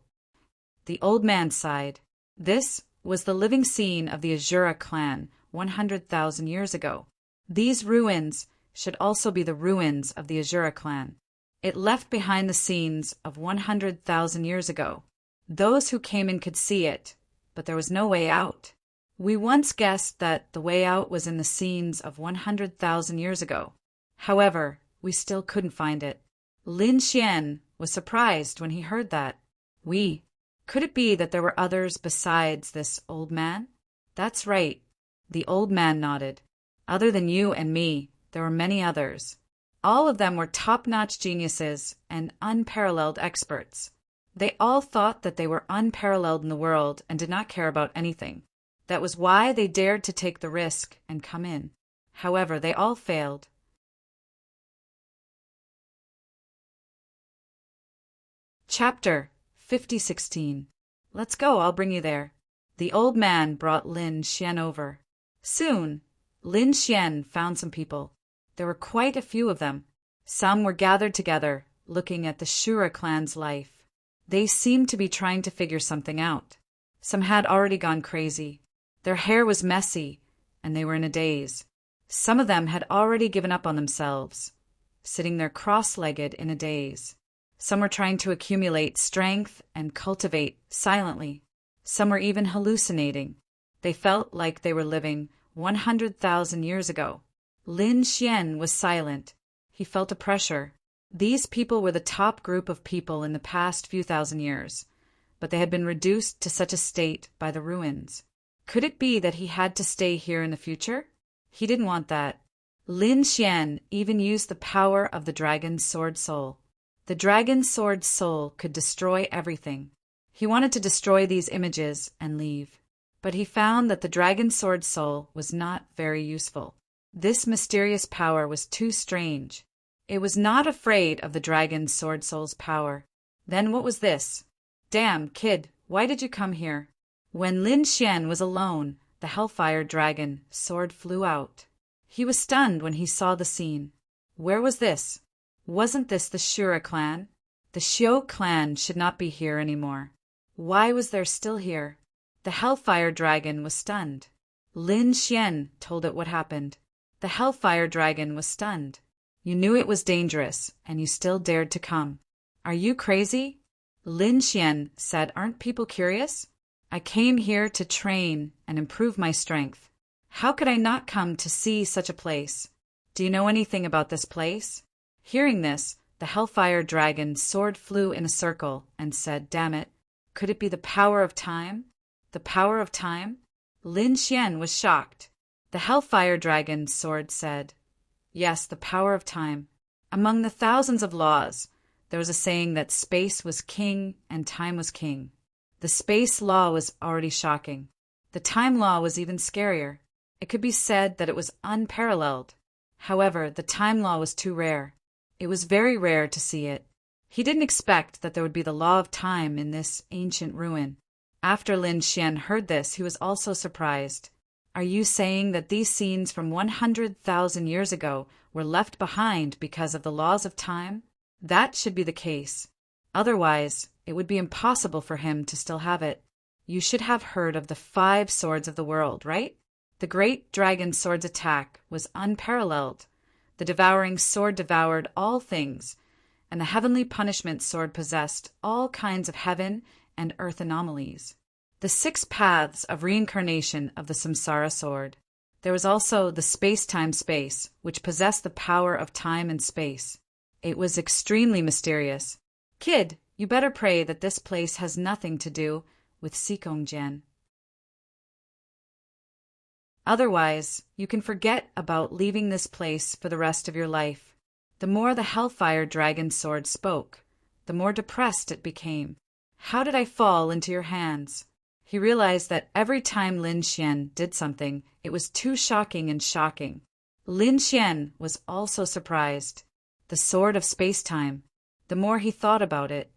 The old man sighed. This was the living scene of the Azura clan 100,000 years ago. These ruins should also be the ruins of the Azura clan. It left behind the scenes of 100,000 years ago. Those who came in could see it, but there was no way out. We once guessed that the way out was in the scenes of 100,000 years ago. However, we still couldn't find it. Lin Xian was surprised when he heard that. Could it be that there were others besides this old man? That's right. The old man nodded. Other than you and me, there were many others. All of them were top-notch geniuses and unparalleled experts. They all thought that they were unparalleled in the world and did not care about anything. That was why they dared to take the risk and come in. However, they all failed. Chapter 5016. Let's go, I'll bring you there. The old man brought Lin Xian over. Soon, Lin Xian found some people. There were quite a few of them. Some were gathered together, looking at the Shura clan's life. They seemed to be trying to figure something out. Some had already gone crazy. Their hair was messy, and they were in a daze. Some of them had already given up on themselves, sitting there cross-legged in a daze. Some were trying to accumulate strength and cultivate silently. Some were even hallucinating. They felt like they were living 100,000 years ago. Lin Xian was silent. He felt a pressure. These people were the top group of people in the past few thousand years, but they had been reduced to such a state by the ruins. Could it be that he had to stay here in the future? He didn't want that. Lin Xian even used the power of the dragon's sword soul. The dragon's sword soul could destroy everything. He wanted to destroy these images and leave. But he found that the dragon's sword soul was not very useful. This mysterious power was too strange. It was not afraid of the dragon's sword soul's power. Then what was this? Damn, kid, why did you come here? When Lin Xian was alone, the Hellfire Dragon sword flew out. He was stunned when he saw the scene. Where was this? Wasn't this the Shura clan? The Xiu clan should not be here anymore. Why was there still here? The Hellfire Dragon was stunned. Lin Xian told it what happened. The Hellfire Dragon was stunned. You knew it was dangerous, and you still dared to come. Are you crazy? Lin Xian said, aren't people curious? I came here to train and improve my strength. How could I not come to see such a place? Do you know anything about this place? Hearing this, the Hellfire Dragon's sword flew in a circle and said, damn it, could it be the power of time? The power of time? Lin Xian was shocked. The Hellfire Dragon's sword said, yes, the power of time. Among the thousands of laws, there was a saying that space was king and time was king. The space law was already shocking. The time law was even scarier. It could be said that it was unparalleled. However, the time law was too rare. It was very rare to see it. He didn't expect that there would be the law of time in this ancient ruin. After Lin Xian heard this, he was also surprised. Are you saying that these scenes from 100,000 years ago were left behind because of the laws of time? That should be the case. Otherwise, it would be impossible for him to still have it. You should have heard of the 5 swords of the world, right? The great dragon sword's attack was unparalleled. The devouring sword devoured all things, and the heavenly punishment sword possessed all kinds of heaven and earth anomalies. The 6 paths of reincarnation of the Samsara sword. There was also the space-time space, which possessed the power of time and space. It was extremely mysterious. Kid, you better pray that this place has nothing to do with Sikongjian. Otherwise, you can forget about leaving this place for the rest of your life. The more the Hellfire Dragon sword spoke, the more depressed it became. How did I fall into your hands? He realized that every time Lin Xian did something, it was too shocking and shocking. Lin Xian was also surprised. The sword of space-time. The more he thought about it,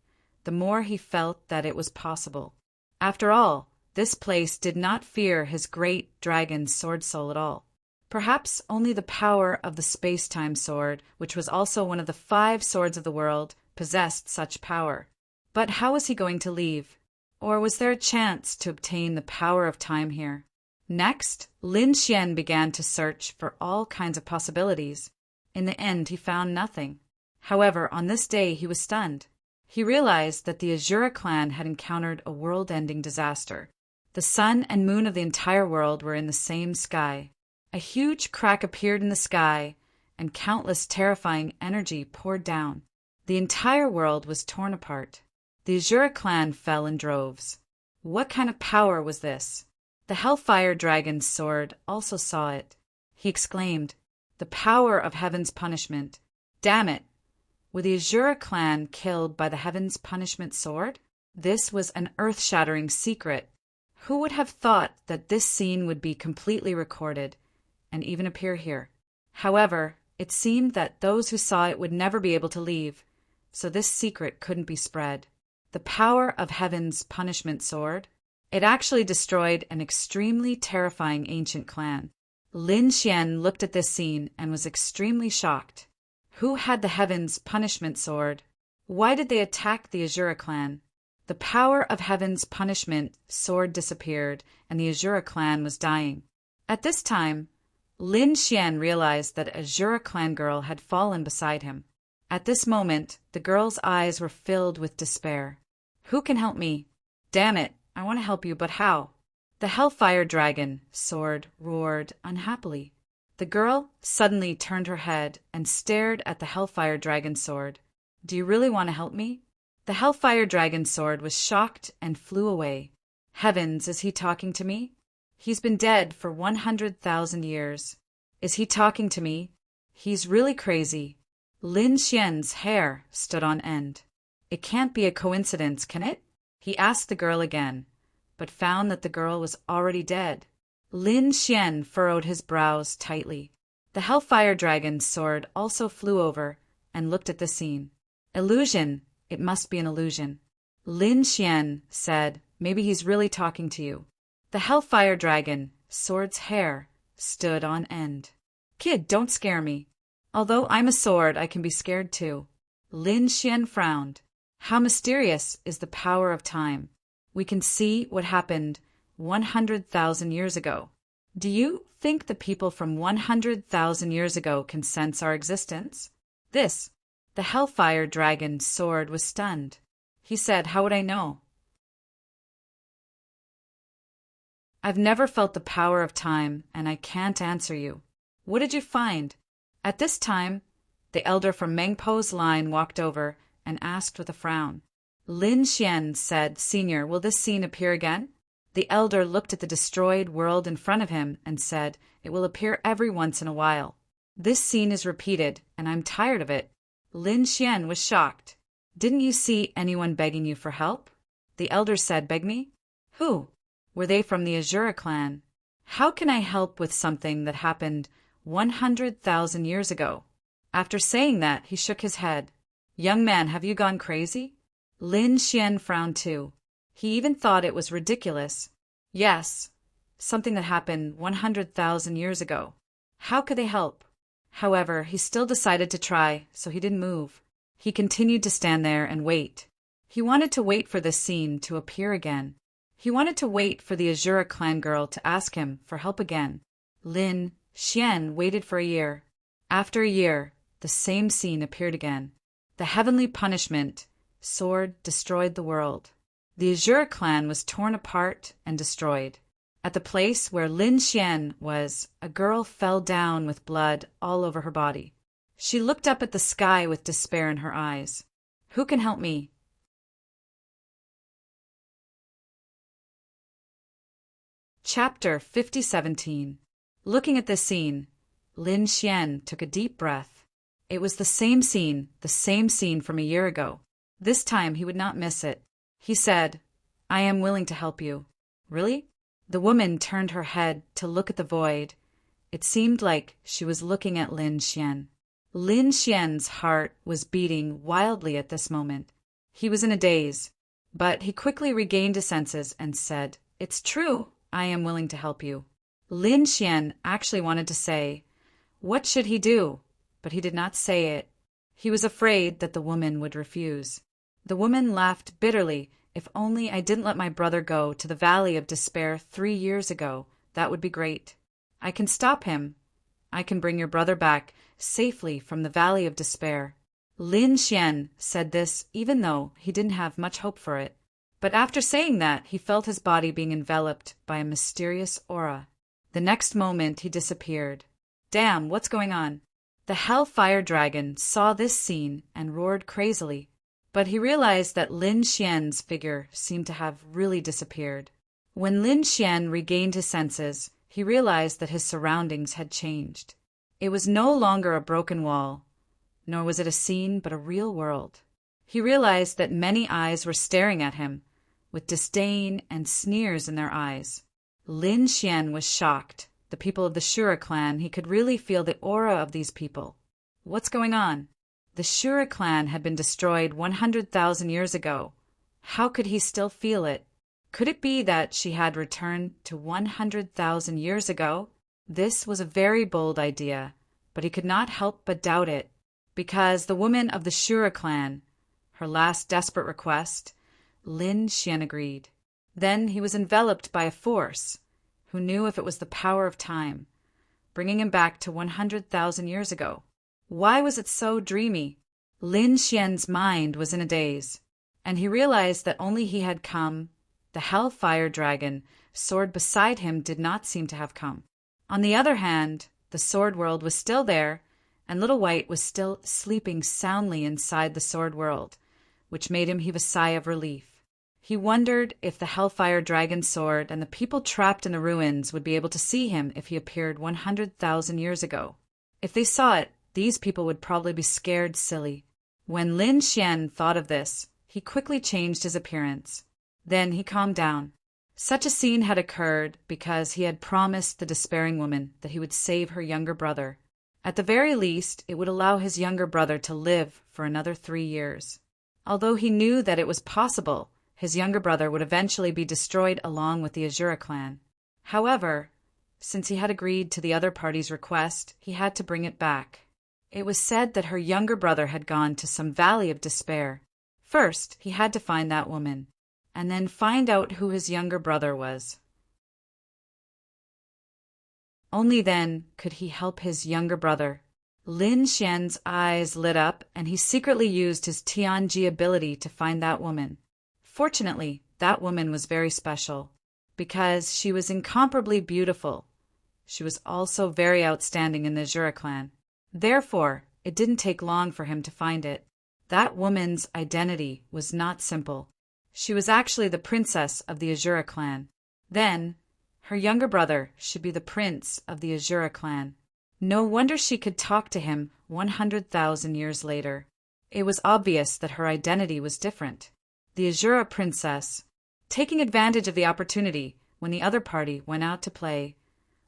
the more he felt that it was possible. After all, this place did not fear his great dragon sword soul at all. Perhaps only the power of the space-time sword, which was also one of the 5 swords of the world, possessed such power. But how was he going to leave? Or was there a chance to obtain the power of time here? Next, Lin Xian began to search for all kinds of possibilities. In the end, he found nothing. However, on this day he was stunned. He realized that the Azura clan had encountered a world-ending disaster. The sun and moon of the entire world were in the same sky. A huge crack appeared in the sky, and countless terrifying energy poured down. The entire world was torn apart. The Azura clan fell in droves. What kind of power was this? The Hellfire Dragon's sword also saw it. He exclaimed, "The power of heaven's punishment. Damn it! Were the Azura clan killed by the heaven's punishment sword?" This was an earth-shattering secret. Who would have thought that this scene would be completely recorded and even appear here? However, it seemed that those who saw it would never be able to leave, so this secret couldn't be spread. The power of heaven's punishment sword. It actually destroyed an extremely terrifying ancient clan. Lin Xian looked at this scene and was extremely shocked. Who had the heaven's punishment sword? Why did they attack the Azura clan? The power of heaven's punishment sword disappeared, and the Azura clan was dying. At this time, Lin Xian realized that Azura clan girl had fallen beside him. At this moment, the girl's eyes were filled with despair. "Who can help me? Damn it, I want to help you, but how?" The Hellfire Dragon sword roared unhappily. The girl suddenly turned her head and stared at the Hellfire Dragon sword. "Do you really want to help me?" The Hellfire Dragon sword was shocked and flew away. Heavens, is he talking to me? He's been dead for 100,000 years. Is he talking to me? He's really crazy. Lin Xian's hair stood on end. It can't be a coincidence, can it? He asked the girl again, but found that the girl was already dead. Lin Xian furrowed his brows tightly. The Hellfire Dragon's sword also flew over and looked at the scene. "Illusion. It must be an illusion." Lin Xian said, "Maybe he's really talking to you." The Hellfire Dragon sword's hair stood on end. "Kid, don't scare me. Although I'm a sword, I can be scared too." Lin Xian frowned. "How mysterious is the power of time. We can see what happened 100,000 years ago. Do you think the people from 100,000 years ago can sense our existence?" The Hellfire Dragon's sword was stunned. He said, "How would I know? I've never felt the power of time, and I can't answer you. What did you find?" At this time, the elder from Mengpo's line walked over and asked with a frown. Lin Xian said, "Senior, will this scene appear again?" The elder looked at the destroyed world in front of him and said, "It will appear every once in a while. This scene is repeated, and I'm tired of it." Lin Xian was shocked. "Didn't you see anyone begging you for help?" The elder said, "Beg me? Who? Were they from the Azura clan? How can I help with something that happened 100,000 years ago?" After saying that, he shook his head. "Young man, have you gone crazy?" Lin Xian frowned too. He even thought it was ridiculous. Yes, something that happened 100,000 years ago. How could they help? However, he still decided to try, so he didn't move. He continued to stand there and wait. He wanted to wait for this scene to appear again. He wanted to wait for the Azura clan girl to ask him for help again. Lin Xian waited for a year. After a year, the same scene appeared again. The heavenly punishment sword destroyed the world. The Azura clan was torn apart and destroyed. At the place where Lin Xian was, a girl fell down with blood all over her body. She looked up at the sky with despair in her eyes. "Who can help me?" Chapter 5017. Looking at this scene, Lin Xian took a deep breath. It was the same scene from a year ago. This time he would not miss it. He said, "I am willing to help you." "Really?" The woman turned her head to look at the void. It seemed like she was looking at Lin Xian. Lin Xian's heart was beating wildly at this moment. He was in a daze, but he quickly regained his senses and said, "It's true, I am willing to help you." Lin Xian actually wanted to say, what should he do? But he did not say it. He was afraid that the woman would refuse. The woman laughed bitterly. "If only I didn't let my brother go to the Valley of Despair 3 years ago, that would be great. I can stop him. I can bring your brother back safely from the Valley of Despair." Lin Xian said this even though he didn't have much hope for it. But after saying that, he felt his body being enveloped by a mysterious aura. The next moment, he disappeared. Damn, what's going on? The Hellfire Dragon saw this scene and roared crazily. But he realized that Lin Xian's figure seemed to have really disappeared. When Lin Xian regained his senses, he realized that his surroundings had changed. It was no longer a broken wall, nor was it a scene but a real world. He realized that many eyes were staring at him, with disdain and sneers in their eyes. Lin Xian was shocked. The people of the Shura clan, he could really feel the aura of these people. What's going on? The Shura clan had been destroyed 100,000 years ago. How could he still feel it? Could it be that she had returned to 100,000 years ago? This was a very bold idea, but he could not help but doubt it, because the woman of the Shura clan, her last desperate request, Lin Xian agreed. Then he was enveloped by a force. Who knew if it was the power of time, bringing him back to 100,000 years ago? Why was it so dreamy? Lin Xian's mind was in a daze, and he realized that only he had come. The Hellfire Dragon, sword beside him, did not seem to have come. On the other hand, the Sword World was still there, and Little White was still sleeping soundly inside the Sword World, which made him heave a sigh of relief. He wondered if the Hellfire Dragon's sword and the people trapped in the ruins would be able to see him if he appeared 100,000 years ago. If they saw it, these people would probably be scared silly. When Lin Xian thought of this, he quickly changed his appearance. Then he calmed down. Such a scene had occurred because he had promised the despairing woman that he would save her younger brother. At the very least, it would allow his younger brother to live for another 3 years. Although he knew that it was possible, his younger brother would eventually be destroyed along with the Azura clan. However, since he had agreed to the other party's request, he had to bring it back. It was said that her younger brother had gone to some valley of despair. First, he had to find that woman, and then find out who his younger brother was. Only then could he help his younger brother. Lin Xian's eyes lit up, and he secretly used his Tianji ability to find that woman. Fortunately, that woman was very special, because she was incomparably beautiful. She was also very outstanding in the Azura clan. Therefore, it didn't take long for him to find it. That woman's identity was not simple. She was actually the princess of the Azura clan. Then, her younger brother should be the prince of the Azura clan. No wonder she could talk to him 100,000 years later. It was obvious that her identity was different. The Azura princess, taking advantage of the opportunity when the other party went out to play,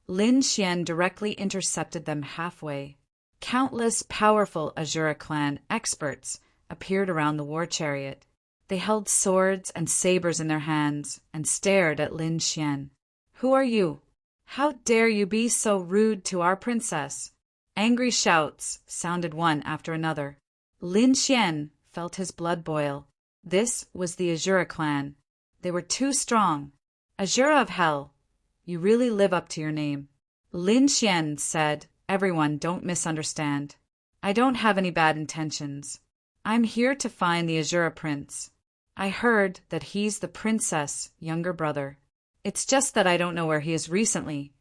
Lin Xian directly intercepted them halfway. Countless powerful Azura clan experts appeared around the war chariot. They held swords and sabers in their hands and stared at Lin Xian. "Who are you? How dare you be so rude to our princess?" Angry shouts sounded one after another. Lin Xian felt his blood boil. This was the Azura clan. They were too strong. "Azura of Hell, you really live up to your name." Lin Xian said, "Everyone, don't misunderstand. I don't have any bad intentions. I'm here to find the Azura prince. I heard that he's the princess' younger brother. It's just that I don't know where he is recently,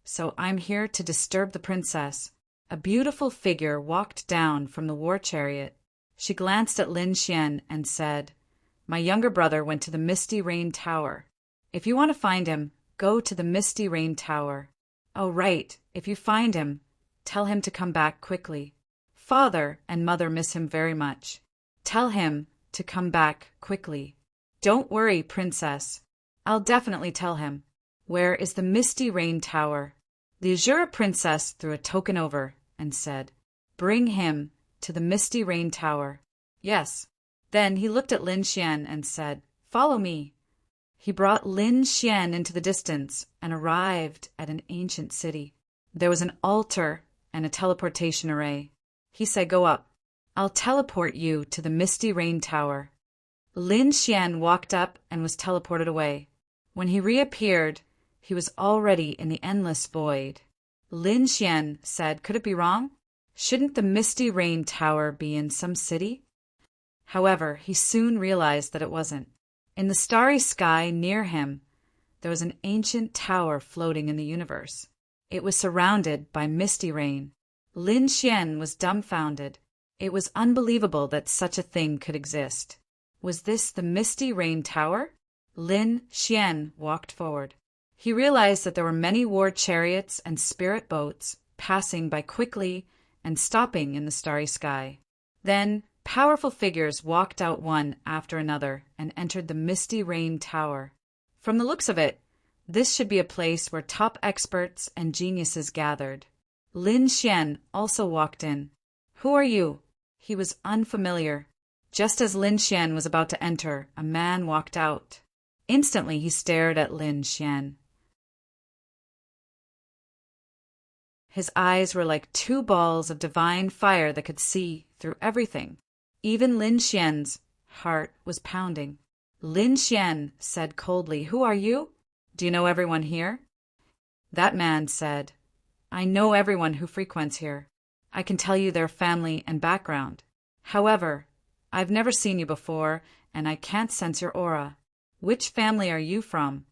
so I'm here to disturb the princess." A beautiful figure walked down from the war chariot. She glanced at Lin Xian and said, "My younger brother went to the Misty Rain Tower. If you want to find him, go to the Misty Rain Tower. Oh, right, if you find him, tell him to come back quickly. Father and mother miss him very much. Tell him to come back quickly." "Don't worry, princess. I'll definitely tell him." "Where is the Misty Rain Tower?" The Azura princess threw a token over and said, "Bring him to the Misty Rain Tower." "Yes." Then he looked at Lin Xian and said, "Follow me." He brought Lin Xian into the distance and arrived at an ancient city. There was an altar and a teleportation array. He said, "Go up. I'll teleport you to the Misty Rain Tower." Lin Xian walked up and was teleported away. When he reappeared, he was already in the endless void. Lin Xian said, "Could it be wrong?" Shouldn't the Misty Rain Tower be in some city? However, he soon realized that it wasn't. In the starry sky near him, there was an ancient tower floating in the universe. It was surrounded by misty rain. Lin Xian was dumbfounded. It was unbelievable that such a thing could exist. Was this the Misty Rain Tower? Lin Xian walked forward. He realized that there were many war chariots and spirit boats passing by quickly and stopping in the starry sky. Then, powerful figures walked out one after another and entered the Misty Rain Tower. From the looks of it, this should be a place where top experts and geniuses gathered. Lin Xian also walked in. Who are you? He was unfamiliar. Just as Lin Xian was about to enter, a man walked out. Instantly he stared at Lin Xian. His eyes were like two balls of divine fire that could see through everything. Even Lin Xian's heart was pounding. Lin Xian said coldly, "Who are you? Do you know everyone here?" That man said, "I know everyone who frequents here. I can tell you their family and background. However, I've never seen you before, and I can't sense your aura. Which family are you from?"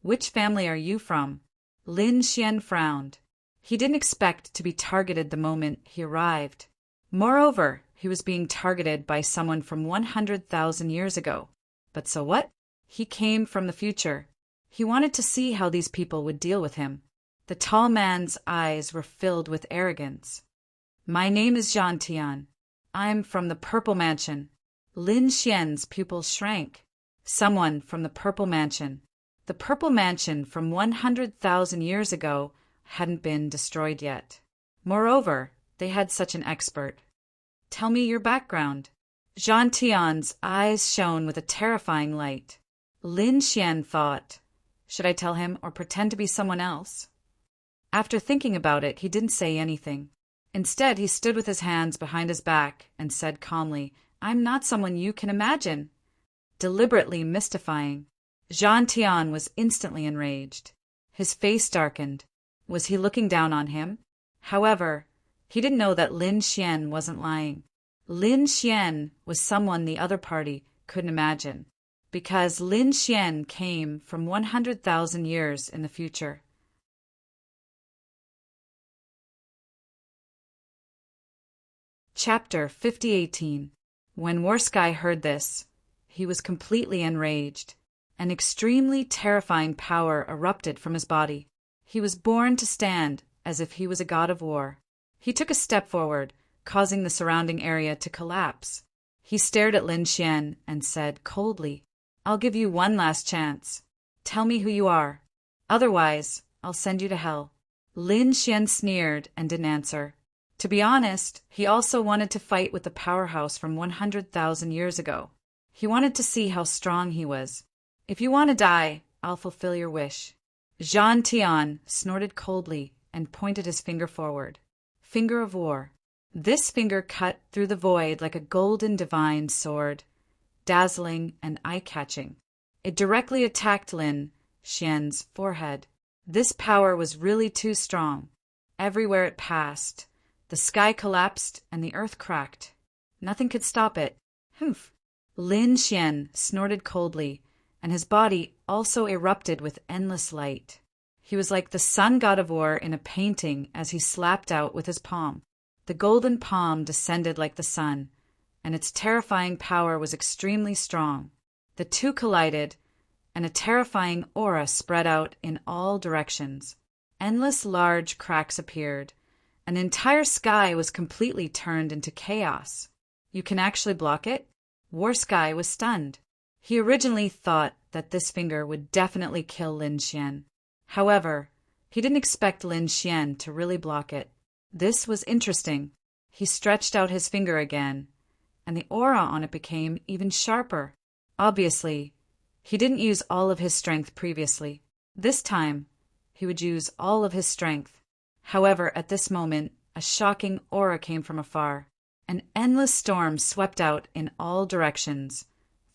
"Which family are you from?" Lin Xian frowned. He didn't expect to be targeted the moment he arrived. Moreover, he was being targeted by someone from 100,000 years ago. But so what? He came from the future. He wanted to see how these people would deal with him. The tall man's eyes were filled with arrogance. "My name is Zhan Tian. I'm from the Purple Mansion." Lin Xian's pupils shrank. Someone from the Purple Mansion. The Purple Mansion from 100,000 years ago hadn't been destroyed yet. Moreover, they had such an expert. "Tell me your background." Zhan Tian's eyes shone with a terrifying light. Lin Xian thought, should I tell him or pretend to be someone else? After thinking about it, he didn't say anything. Instead, he stood with his hands behind his back and said calmly, "I'm not someone you can imagine." Deliberately mystifying. Zhan Tian was instantly enraged. His face darkened. Was he looking down on him? However, he didn't know that Lin Xian wasn't lying. Lin Xian was someone the other party couldn't imagine, because Lin Xian came from 100,000 years in the future. Chapter 5018. When Warsky heard this, he was completely enraged. An extremely terrifying power erupted from his body. He was born to stand as if he was a god of war. He took a step forward, causing the surrounding area to collapse. He stared at Lin Xian and said coldly, "I'll give you one last chance. Tell me who you are. Otherwise, I'll send you to hell." Lin Xian sneered and didn't answer. To be honest, he also wanted to fight with the powerhouse from 100,000 years ago. He wanted to see how strong he was. "If you want to die, I'll fulfill your wish." Zhan Tian snorted coldly and pointed his finger forward. Finger of war. This finger cut through the void like a golden divine sword, dazzling and eye-catching. It directly attacked Lin Xian's forehead. This power was really too strong. Everywhere it passed, the sky collapsed and the earth cracked. Nothing could stop it. Humph! Lin Xian snorted coldly, and his body also erupted with endless light. He was like the sun god of war in a painting as he slapped out with his palm. The golden palm descended like the sun, and its terrifying power was extremely strong. The two collided, and a terrifying aura spread out in all directions. Endless large cracks appeared. An entire sky was completely turned into chaos. You can actually block it? Warsky was stunned. He originally thought that this finger would definitely kill Lin Xian. However, he didn't expect Lin Xian to really block it. This was interesting. He stretched out his finger again, and the aura on it became even sharper. Obviously, he didn't use all of his strength previously. This time, he would use all of his strength. However, at this moment, a shocking aura came from afar. An endless storm swept out in all directions,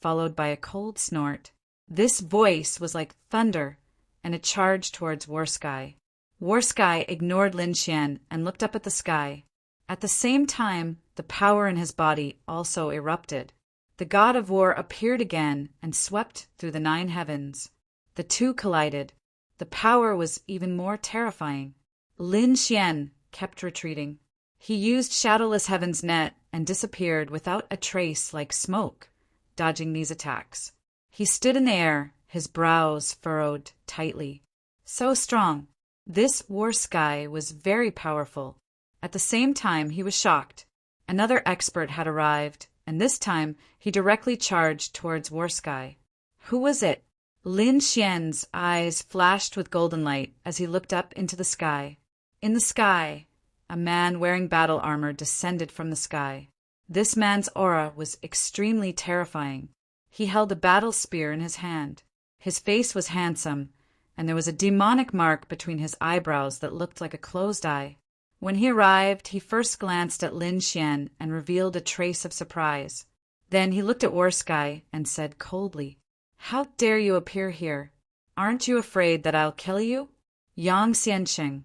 followed by a cold snort. This voice was like thunder, and it charged towards Warsky. Warsky ignored Lin Xian and looked up at the sky. At the same time, the power in his body also erupted. The god of war appeared again and swept through the 9 heavens. The two collided. The power was even more terrifying. Lin Xian kept retreating. He used Shadowless Heaven's net and disappeared without a trace like smoke, dodging these attacks. He stood in the air, his brows furrowed tightly. So strong. This war sky was very powerful. At the same time, he was shocked. Another expert had arrived, and this time he directly charged towards War Sky. Who was it? Lin Xian's eyes flashed with golden light as he looked up into the sky. In the sky, a man wearing battle armor descended from the sky. This man's aura was extremely terrifying. He held a battle spear in his hand. His face was handsome, and there was a demonic mark between his eyebrows that looked like a closed eye. When he arrived, he first glanced at Lin Xian and revealed a trace of surprise. Then he looked at War Sky and said coldly, "How dare you appear here? Aren't you afraid that I'll kill you? Yang Xiansheng,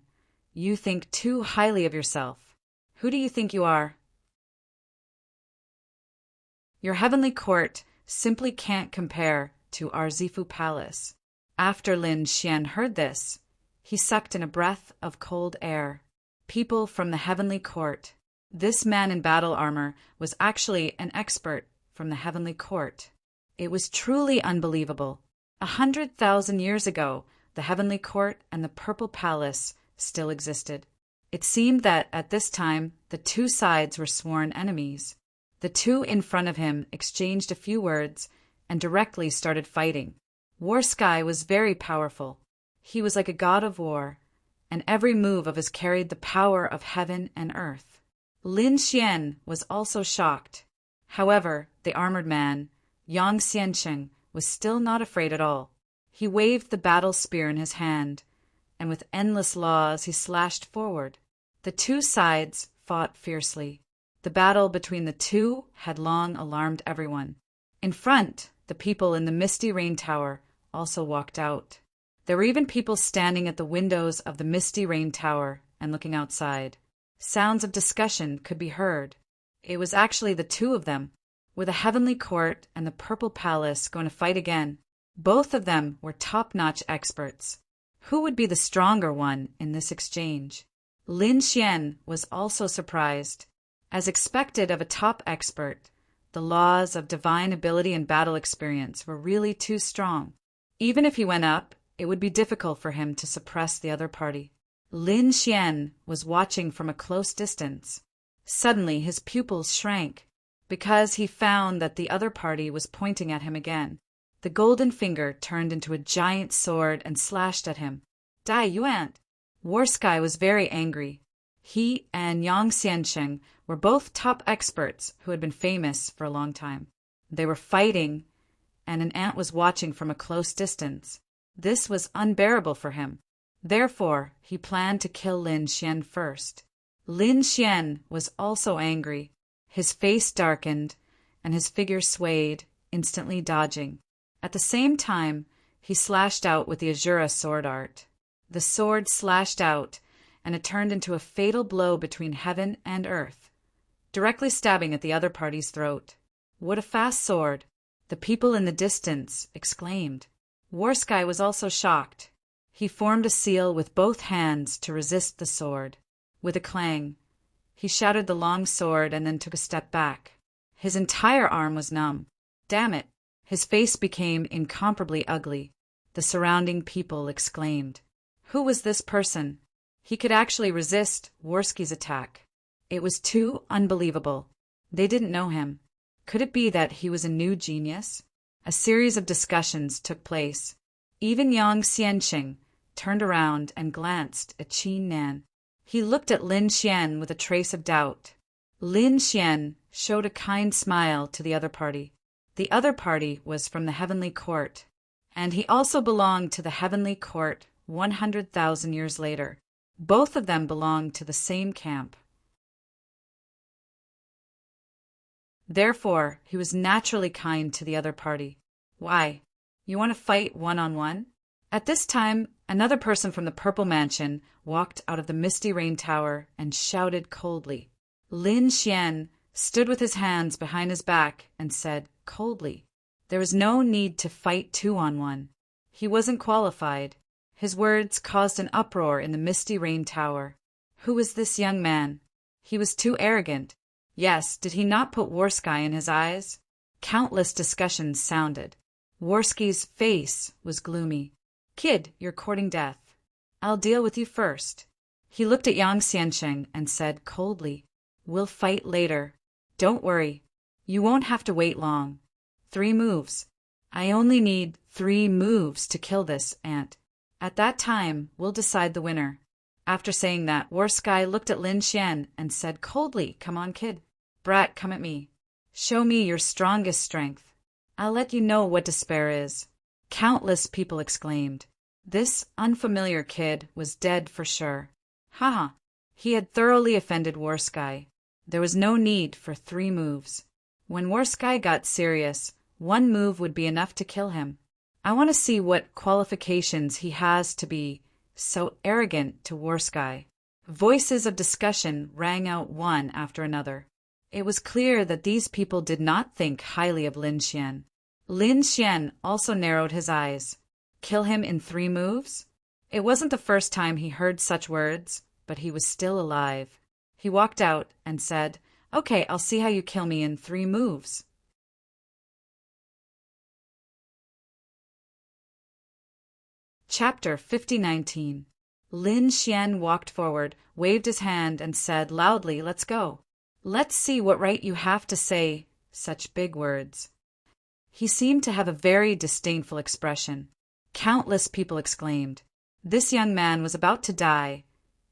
you think too highly of yourself. Who do you think you are? Your heavenly court simply can't compare to our Zifu Palace." After Lin Xian heard this, he sucked in a breath of cold air. People from the heavenly court. This man in battle armor was actually an expert from the heavenly court. It was truly unbelievable. 100,000 years ago, the heavenly court and the purple palace still existed. It seemed that at this time, the two sides were sworn enemies. The two in front of him exchanged a few words and directly started fighting. War Sky was very powerful. He was like a god of war, and every move of his carried the power of heaven and earth. Lin Xian was also shocked. However, the armored man, Yang Xiansheng, was still not afraid at all. He waved the battle spear in his hand, and with endless laws he slashed forward. The two sides fought fiercely. The battle between the two had long alarmed everyone. In front, the people in the Misty Rain Tower also walked out. There were even people standing at the windows of the Misty Rain Tower and looking outside. Sounds of discussion could be heard. It was actually the two of them. Were the Heavenly Court and the Purple Palace going to fight again? Both of them were top-notch experts. Who would be the stronger one in this exchange? Lin Xian was also surprised. As expected of a top expert, the laws of divine ability and battle experience were really too strong. Even if he went up, it would be difficult for him to suppress the other party. Lin Xian was watching from a close distance. Suddenly his pupils shrank, because he found that the other party was pointing at him again. The golden finger turned into a giant sword and slashed at him. "Dai Yuan!" War Sky was very angry. He and Yang Xiansheng were both top experts who had been famous for a long time. They were fighting, and an ant was watching from a close distance. This was unbearable for him. Therefore, he planned to kill Lin Xian first. Lin Xian was also angry. His face darkened, and his figure swayed, instantly dodging. At the same time, he slashed out with the Azura sword art. The sword slashed out, and it turned into a fatal blow between heaven and earth, directly stabbing at the other party's throat. "What a fast sword!" the people in the distance exclaimed. War Sky was also shocked. He formed a seal with both hands to resist the sword. With a clang, he shattered the long sword and then took a step back. His entire arm was numb. Damn it! His face became incomparably ugly. The surrounding people exclaimed. Who was this person? He could actually resist Warsky's attack. It was too unbelievable. They didn't know him. Could it be that he was a new genius? A series of discussions took place. Even Yang Xiansheng turned around and glanced at Qin Nan. He looked at Lin Xian with a trace of doubt. Lin Xian showed a kind smile to the other party. The other party was from the Heavenly Court, and he also belonged to the Heavenly Court 100,000 years later. Both of them belonged to the same camp. Therefore, he was naturally kind to the other party. Why? You want to fight one-on-one? At this time, another person from the Purple Mansion walked out of the Misty Rain Tower and shouted coldly. Lin Xian stood with his hands behind his back and said coldly, "There was no need to fight 2-on-1. He wasn't qualified." His words caused an uproar in the Misty Rain Tower. Who was this young man? He was too arrogant. Yes, did he not put Warsky in his eyes? Countless discussions sounded. Warsky's face was gloomy. "Kid, you're courting death. I'll deal with you first." He looked at Yang Xiansheng and said coldly, "We'll fight later. Don't worry. You won't have to wait long. 3 moves. I only need 3 moves to kill this ant. At that time, we'll decide the winner." After saying that, Warsky looked at Lin Xian and said coldly, "Come on, kid. Brat, come at me. Show me your strongest strength. I'll let you know what despair is." Countless people exclaimed. This unfamiliar kid was dead for sure. Haha, he had thoroughly offended Warsky. There was no need for 3 moves. When Warsky got serious, 1 move would be enough to kill him. I want to see what qualifications he has to be so arrogant to Warsky. Voices of discussion rang out one after another. It was clear that these people did not think highly of Lin Xian. Lin Xian also narrowed his eyes. Kill him in 3 moves? It wasn't the first time he heard such words, but he was still alive. He walked out and said, "Okay, I'll see how you kill me in 3 moves." Chapter 5019. Lin Xian walked forward, waved his hand, and said loudly, "Let's go. Let's see what right you have to say such big words." He seemed to have a very disdainful expression. Countless people exclaimed. This young man was about to die,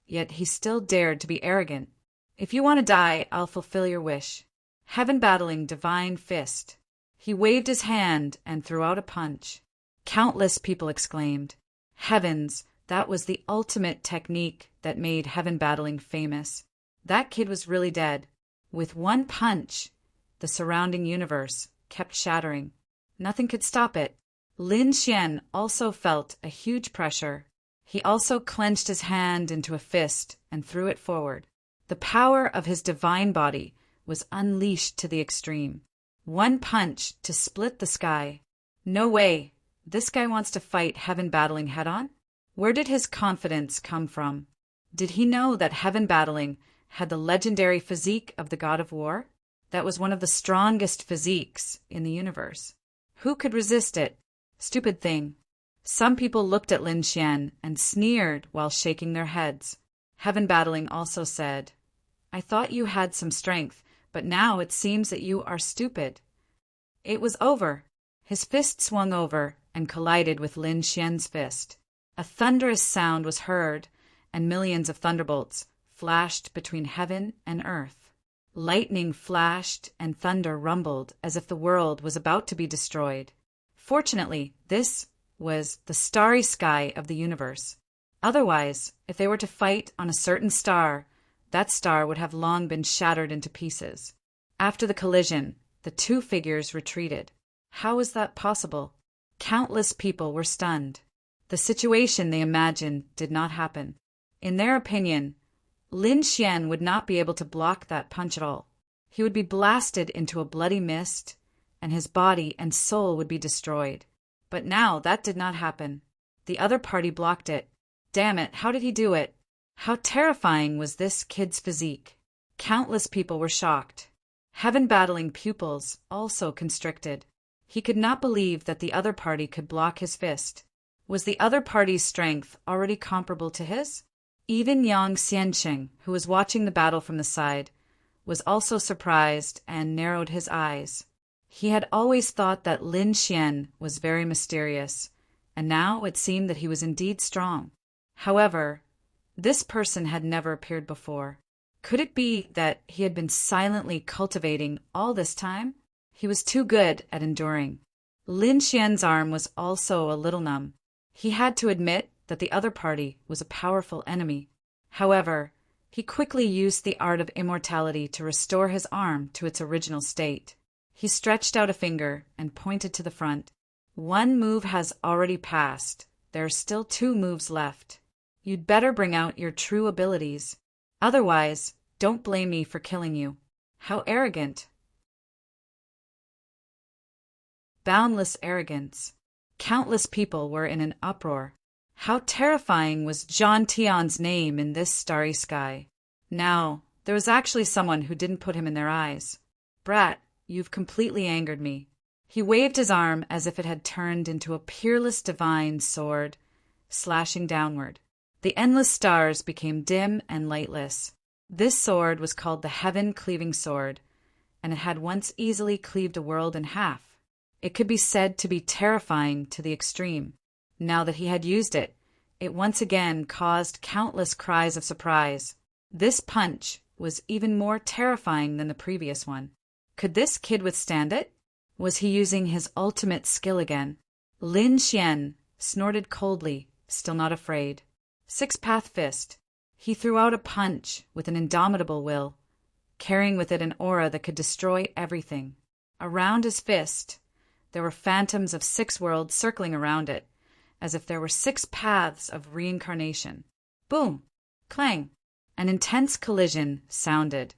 yet he still dared to be arrogant. "If you want to die, I'll fulfill your wish. Heaven-battling divine fist." He waved his hand and threw out a punch. Countless people exclaimed. Heavens, that was the ultimate technique that made heaven-battling famous. That kid was really dead. With 1 punch, the surrounding universe kept shattering. Nothing could stop it. Lin Xian also felt a huge pressure. He also clenched his hand into a fist and threw it forward. The power of his divine body was unleashed to the extreme. 1 punch to split the sky. No way. This guy wants to fight heaven-battling head-on? Where did his confidence come from? Did he know that heaven-battling had the legendary physique of the god of war? That was one of the strongest physiques in the universe. Who could resist it? Stupid thing. Some people looked at Lin Xian and sneered while shaking their heads. Heaven-battling also said, "I thought you had some strength, but now it seems that you are stupid." It was over. His fist swung over and collided with Lin Xian's fist. A thunderous sound was heard, and millions of thunderbolts flashed between heaven and earth. Lightning flashed and thunder rumbled as if the world was about to be destroyed. Fortunately, this was the starry sky of the universe. Otherwise, if they were to fight on a certain star, that star would have long been shattered into pieces. After the collision, the 2 figures retreated. How was that possible? Countless people were stunned. The situation they imagined did not happen. In their opinion, Lin Xian would not be able to block that punch at all. He would be blasted into a bloody mist, and his body and soul would be destroyed. But now that did not happen. The other party blocked it. Damn it, how did he do it? How terrifying was this kid's physique? Countless people were shocked. Heaven-battling pupils also constricted. He could not believe that the other party could block his fist. Was the other party's strength already comparable to his? Even Yang Xiansheng, who was watching the battle from the side, was also surprised and narrowed his eyes. He had always thought that Lin Xian was very mysterious, and now it seemed that he was indeed strong. However, this person had never appeared before. Could it be that he had been silently cultivating all this time? He was too good at enduring. Lin Xian's arm was also a little numb. He had to admit that the other party was a powerful enemy. However, he quickly used the art of immortality to restore his arm to its original state. He stretched out a finger and pointed to the front. 1 move has already passed. There are still 2 moves left. You'd better bring out your true abilities. Otherwise, Don't blame me for killing you. How arrogant. Boundless arrogance. Countless people were in an uproar. How terrifying was John Tion's name in this starry sky. Now, there was actually someone who didn't put him in their eyes. Brat, you've completely angered me. He waved his arm as if it had turned into a peerless divine sword, slashing downward. The endless stars became dim and lightless. This sword was called the heaven-cleaving sword, and it had once easily cleaved a world in half. It could be said to be terrifying to the extreme. Now that he had used it, it once again caused countless cries of surprise. This punch was even more terrifying than the previous one. Could this kid withstand it? Was he using his ultimate skill again? Lin Xian snorted coldly, still not afraid. Six-path fist. He threw out a punch with an indomitable will, carrying with it an aura that could destroy everything. Around his fist, there were phantoms of 6 worlds circling around it, as if there were 6 paths of reincarnation. Boom! Clang! An intense collision sounded,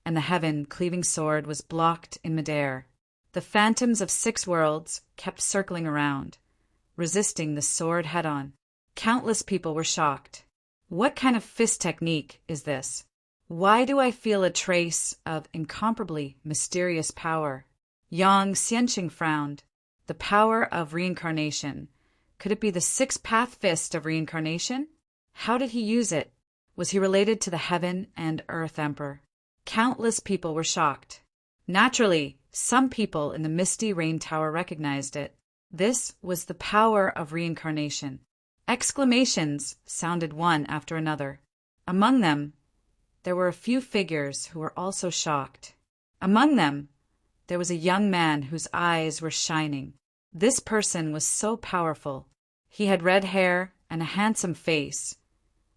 and the heaven-cleaving sword was blocked in midair. The phantoms of 6 worlds kept circling around, resisting the sword head-on. Countless people were shocked. What kind of fist technique is this? Why do I feel a trace of incomparably mysterious power? Yang Xianqing frowned. The power of reincarnation. Could it be the 6-path fist of reincarnation? How did he use it? Was he related to the Heaven and Earth Emperor? Countless people were shocked. Naturally, some people in the misty rain tower recognized it. This was the power of reincarnation. Exclamations sounded one after another. Among them, there were a few figures who were also shocked. Among them, there was a young man whose eyes were shining. This person was so powerful. He had red hair and a handsome face,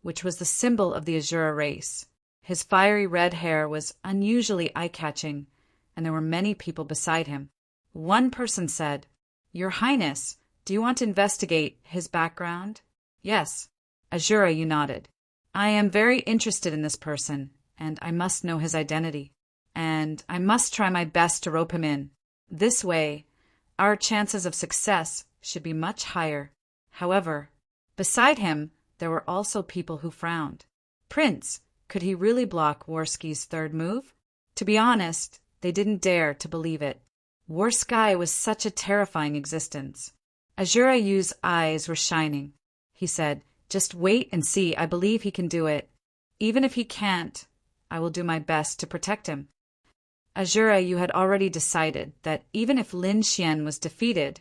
which was the symbol of the Azura race. His fiery red hair was unusually eye-catching, and there were many people beside him. One person said, "Your Highness, do you want to investigate his background?" "Yes." Azura, you nodded. "I am very interested in this person, and I must know his identity. And I must try my best to rope him in. This way, our chances of success should be much higher." However, beside him, there were also people who frowned. Prince, could he really block Worski's third move? To be honest, they didn't dare to believe it. Worski was such a terrifying existence. Azura Yu's eyes were shining. He said, "Just wait and see. I believe he can do it. Even if he can't, I will do my best to protect him." Azura Yu had already decided that even if Lin Xian was defeated,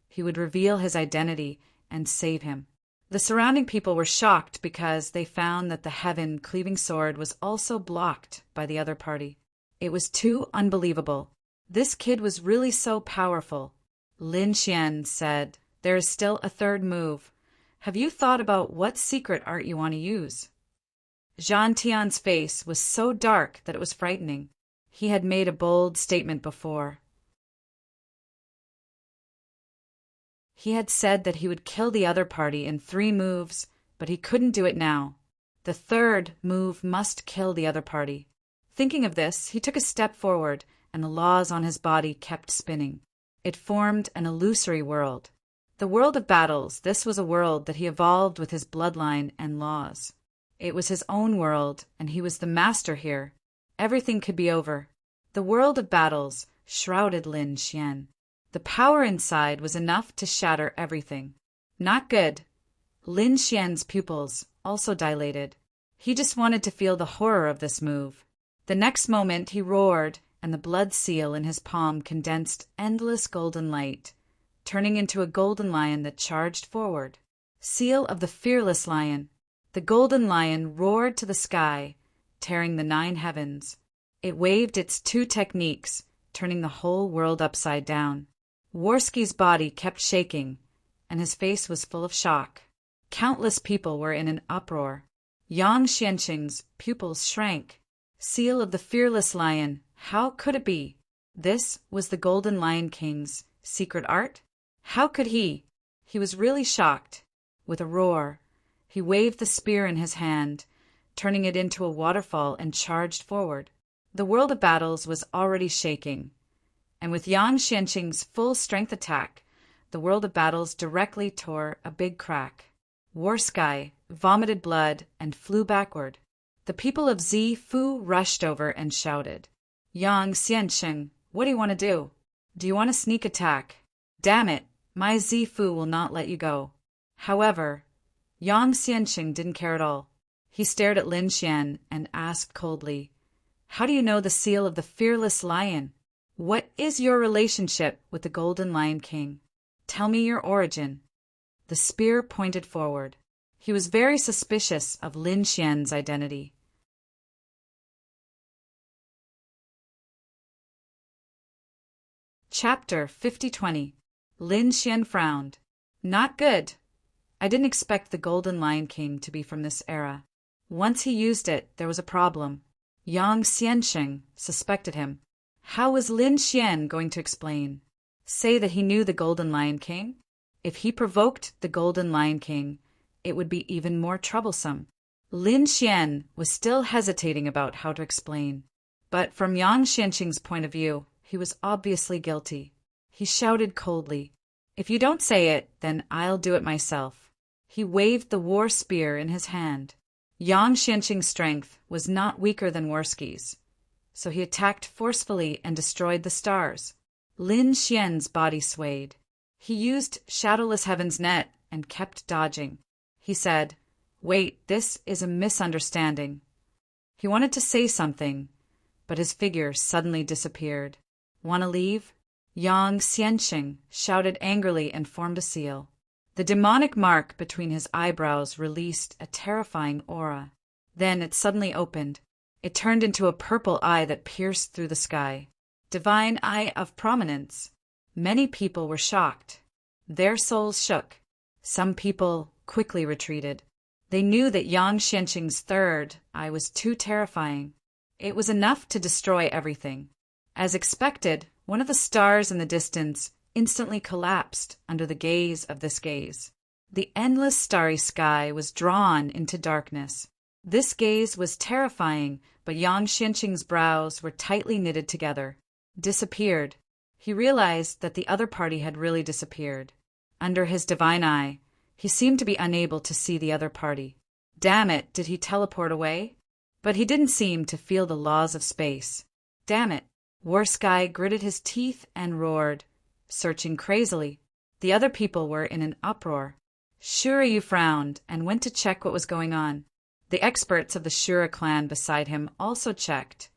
he would reveal his identity and save him. The surrounding people were shocked because they found that the heaven-cleaving sword was also blocked by the other party. It was too unbelievable. This kid was really so powerful. Lin Xian said, "There is still a third move. Have you thought about what secret art you want to use?" Zhan Tian's face was so dark that it was frightening. He had made a bold statement before. He had said that he would kill the other party in 3 moves, but he couldn't do it now. The third move must kill the other party. Thinking of this, he took a step forward, and the laws on his body kept spinning. It formed an illusory world. The world of battles, this was a world that he evolved with his bloodline and laws. It was his own world, and he was the master here. Everything could be over. The world of battles shrouded Lin Xian. The power inside was enough to shatter everything. Not good. Lin Xian's pupils also dilated. He just wanted to feel the horror of this move. The next moment he roared, and the blood seal in his palm condensed endless golden light, turning into a golden lion that charged forward. Seal of the fearless lion. The golden lion roared to the sky, tearing the 9 heavens. It waved its 2 techniques, turning the whole world upside down. Worski's body kept shaking, and his face was full of shock. Countless people were in an uproar. Yang Xianqing's pupils shrank. Seal of the fearless lion, how could it be? This was the Golden Lion King's secret art? How could he? He was really shocked. With a roar, he waved the spear in his hand, turning it into a waterfall, and charged forward. The world of battles was already shaking, and with Yang Xianqing's full-strength attack, the world of battles directly tore a big crack. War Sky vomited blood and flew backward. The people of Zifu rushed over and shouted, "Yang Xianqing, what do you want to do? Do you want to sneak attack? Damn it, my Zifu will not let you go." However, Yang Xianqing didn't care at all. He stared at Lin Xian and asked coldly, "How do you know the seal of the fearless lion? What is your relationship with the Golden Lion King? Tell me your origin." The spear pointed forward. He was very suspicious of Lin Xian's identity. Chapter 50-20. Lin Xian frowned. Not good. I didn't expect the Golden Lion King to be from this era. Once he used it, there was a problem. Yang Xianqing suspected him. How was Lin Xian going to explain? Say that he knew the Golden Lion King? If he provoked the Golden Lion King, it would be even more troublesome. Lin Xian was still hesitating about how to explain. But from Yang Xianqing's point of view, he was obviously guilty. He shouted coldly, "If you don't say it, then I'll do it myself." He waved the war spear in his hand. Yang Xianqing's strength was not weaker than Worski's, so he attacked forcefully and destroyed the stars. Lin Xian's body swayed. He used Shadowless Heaven's net and kept dodging. He said, "Wait, this is a misunderstanding." He wanted to say something, but his figure suddenly disappeared. "Want to leave?" Yang Xianqing shouted angrily and formed a seal. The demonic mark between his eyebrows released a terrifying aura. Then it suddenly opened. It turned into a purple eye that pierced through the sky. Divine Eye of Prominence. Many people were shocked. Their souls shook. Some people quickly retreated. They knew that Yang Xianqing's third eye was too terrifying. It was enough to destroy everything. As expected, one of the stars in the distance instantly collapsed under the gaze of this gaze. The endless starry sky was drawn into darkness. This gaze was terrifying, but Yang Xianqing's brows were tightly knitted together. Disappeared. He realized that the other party had really disappeared. Under his divine eye, he seemed to be unable to see the other party. Damn it, did he teleport away? But he didn't seem to feel the laws of space. Damn it. War Sky gritted his teeth and roared, searching crazily. The other people were in an uproar. Shuryu frowned and went to check what was going on. The experts of the Shura clan beside him also checked,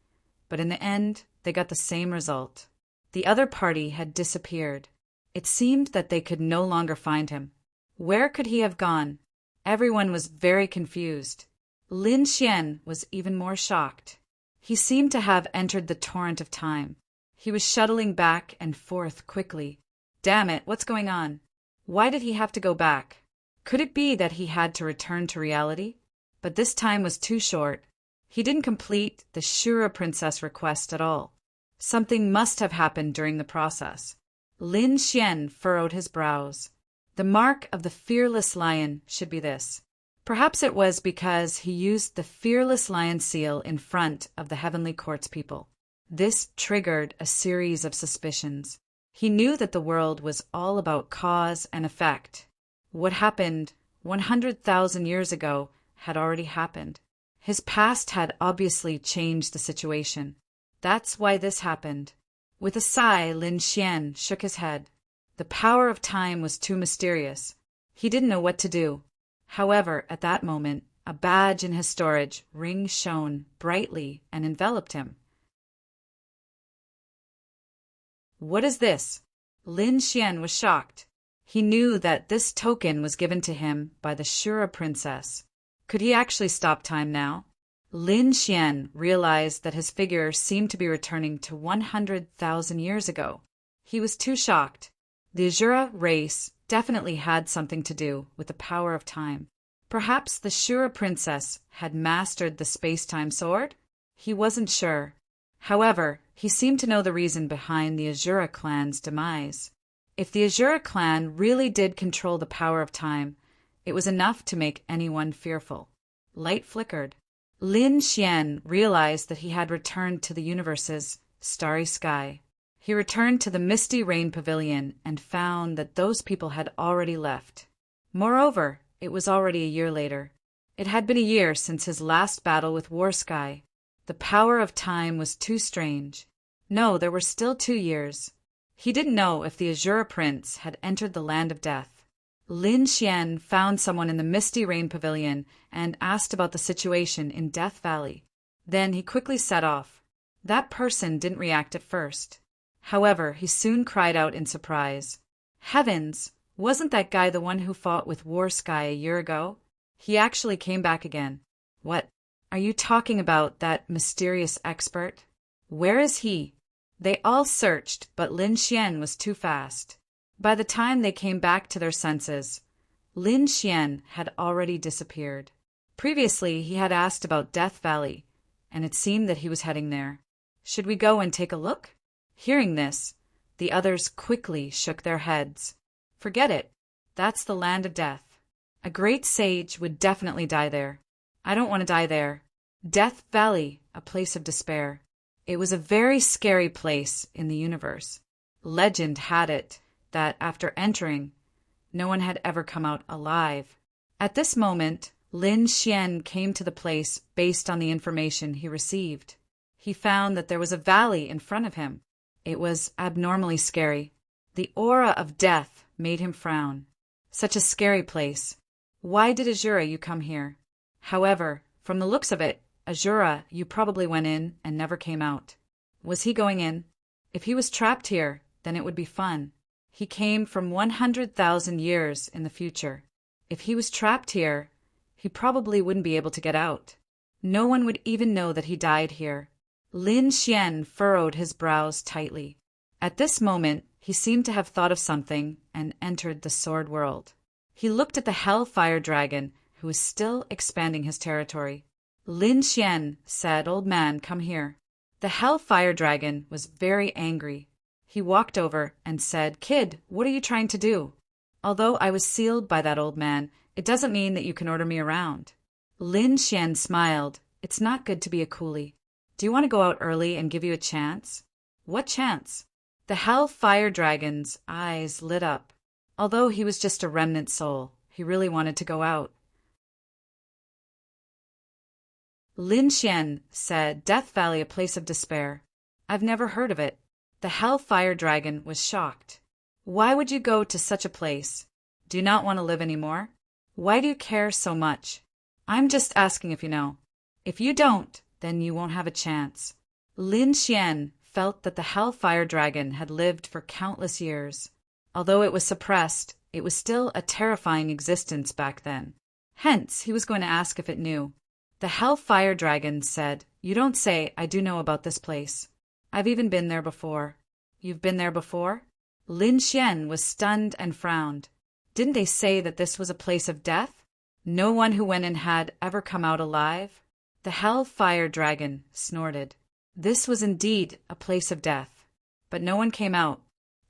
but in the end, they got the same result. The other party had disappeared. It seemed that they could no longer find him. Where could he have gone? Everyone was very confused. Lin Xian was even more shocked. He seemed to have entered the torrent of time. He was shuttling back and forth quickly. Damn it, what's going on? Why did he have to go back? Could it be that he had to return to reality? But this time was too short. He didn't complete the Shura princess request at all. Something must have happened during the process. Lin Xian furrowed his brows. The mark of the fearless lion should be this. Perhaps it was because he used the fearless lion seal in front of the heavenly court's people. This triggered a series of suspicions. He knew that the world was all about cause and effect. What happened 100,000 years ago had already happened. His past had obviously changed the situation. That's why this happened. With a sigh, Lin Xian shook his head. The power of time was too mysterious. He didn't know what to do. However, at that moment, a badge in his storage ring shone brightly and enveloped him. What is this? Lin Xian was shocked. He knew that this token was given to him by the Shura princess. Could he actually stop time now? Lin Xian realized that his figure seemed to be returning to 100,000 years ago. He was too shocked. The Azura race definitely had something to do with the power of time. Perhaps the Shura princess had mastered the space-time sword? He wasn't sure. However, he seemed to know the reason behind the Azura clan's demise. If the Azura clan really did control the power of time, it was enough to make anyone fearful. Light flickered. Lin Xian realized that he had returned to the universe's starry sky. He returned to the misty rain pavilion and found that those people had already left. Moreover, it was already a year later. It had been a year since his last battle with War Sky. The power of time was too strange. No, there were still 2 years. He didn't know if the Azure Prince had entered the land of death. Lin Xian found someone in the misty rain pavilion and asked about the situation in Death Valley. Then he quickly set off. That person didn't react at first. However, he soon cried out in surprise. Heavens! Wasn't that guy the one who fought with War Sky a year ago? He actually came back again. What? Are you talking about that mysterious expert? Where is he? They all searched, but Lin Xian was too fast. By the time they came back to their senses, Lin Xian had already disappeared. Previously, he had asked about Death Valley, and it seemed that he was heading there. Should we go and take a look? Hearing this, the others quickly shook their heads. Forget it. That's the land of death. A great sage would definitely die there. I don't want to die there. Death Valley, a place of despair. It was a very scary place in the universe. Legend had it that after entering, no one had ever come out alive. At this moment, Lin Xian came to the place based on the information he received. He found that there was a valley in front of him. It was abnormally scary. The aura of death made him frown. Such a scary place. Why did Azura you come here? However, from the looks of it, Azura, you probably went in and never came out. Was he going in? If he was trapped here, then it would be fun. He came from 100,000 years in the future. If he was trapped here, he probably wouldn't be able to get out. No one would even know that he died here. Lin Xian furrowed his brows tightly. At this moment, he seemed to have thought of something and entered the sword world. He looked at the Hellfire Dragon, who was still expanding his territory. Lin Xian said, "Old man, come here." The Hellfire Dragon was very angry. He walked over and said, "Kid, what are you trying to do? Although I was sealed by that old man, it doesn't mean that you can order me around." Lin Xian smiled. "It's not good to be a coolie. Do you want to go out early and give you a chance?" "What chance?" The Hellfire Dragon's eyes lit up. Although he was just a remnant soul, he really wanted to go out. Lin Xian said, "Death Valley, a place of despair. I've never heard of it." The Hellfire Dragon was shocked. "Why would you go to such a place? Do you not want to live anymore? Why do you care so much? I'm just asking if you know. If you don't, then you won't have a chance." Lin Xian felt that the Hellfire Dragon had lived for countless years. Although it was suppressed, it was still a terrifying existence back then. Hence, he was going to ask if it knew. The Hellfire Dragon said, "You don't say I do know about this place. I've even been there before." "You've been there before?" Lin Xian was stunned and frowned. Didn't they say that this was a place of death? No one who went in had ever come out alive? The Hellfire Dragon snorted. This was indeed a place of death, but no one came out.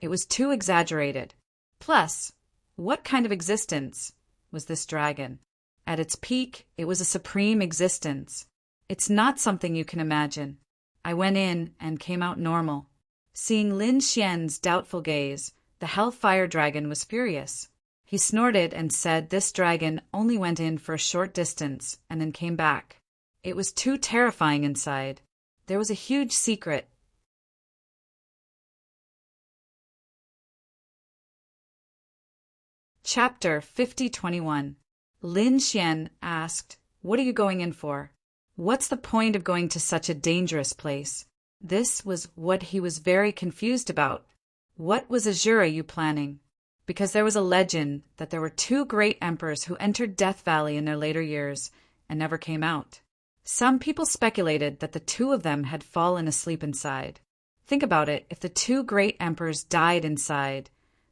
It was too exaggerated. Plus, what kind of existence was this dragon? At its peak, it was a supreme existence. It's not something you can imagine. I went in and came out normal. Seeing Lin Xian's doubtful gaze, the Hellfire Dragon was furious. He snorted and said this dragon only went in for a short distance and then came back. It was too terrifying inside. There was a huge secret. Chapter 5021. Lin Xian asked, "What are you going in for? What's the point of going to such a dangerous place?" This was what he was very confused about. What was Azura you planning? Because there was a legend that there were 2 great emperors who entered Death Valley in their later years and never came out. Some people speculated that the 2 of them had fallen asleep inside. Think about it, if the 2 great emperors died inside,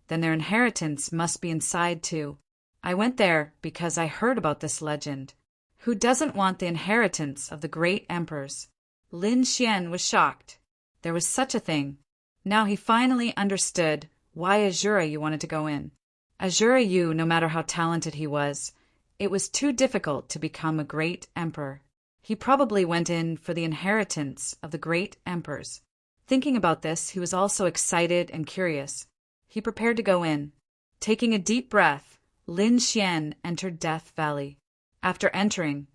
then their inheritance must be inside too. I went there because I heard about this legend. Who doesn't want the inheritance of the great emperors? Lin Xian was shocked. There was such a thing. Now he finally understood why Azura you wanted to go in. Azura Yu, no matter how talented he was, it was too difficult to become a great emperor. He probably went in for the inheritance of the great emperors. Thinking about this, he was also excited and curious. He prepared to go in. Taking a deep breath, Lin Xian entered Death Valley. After entering,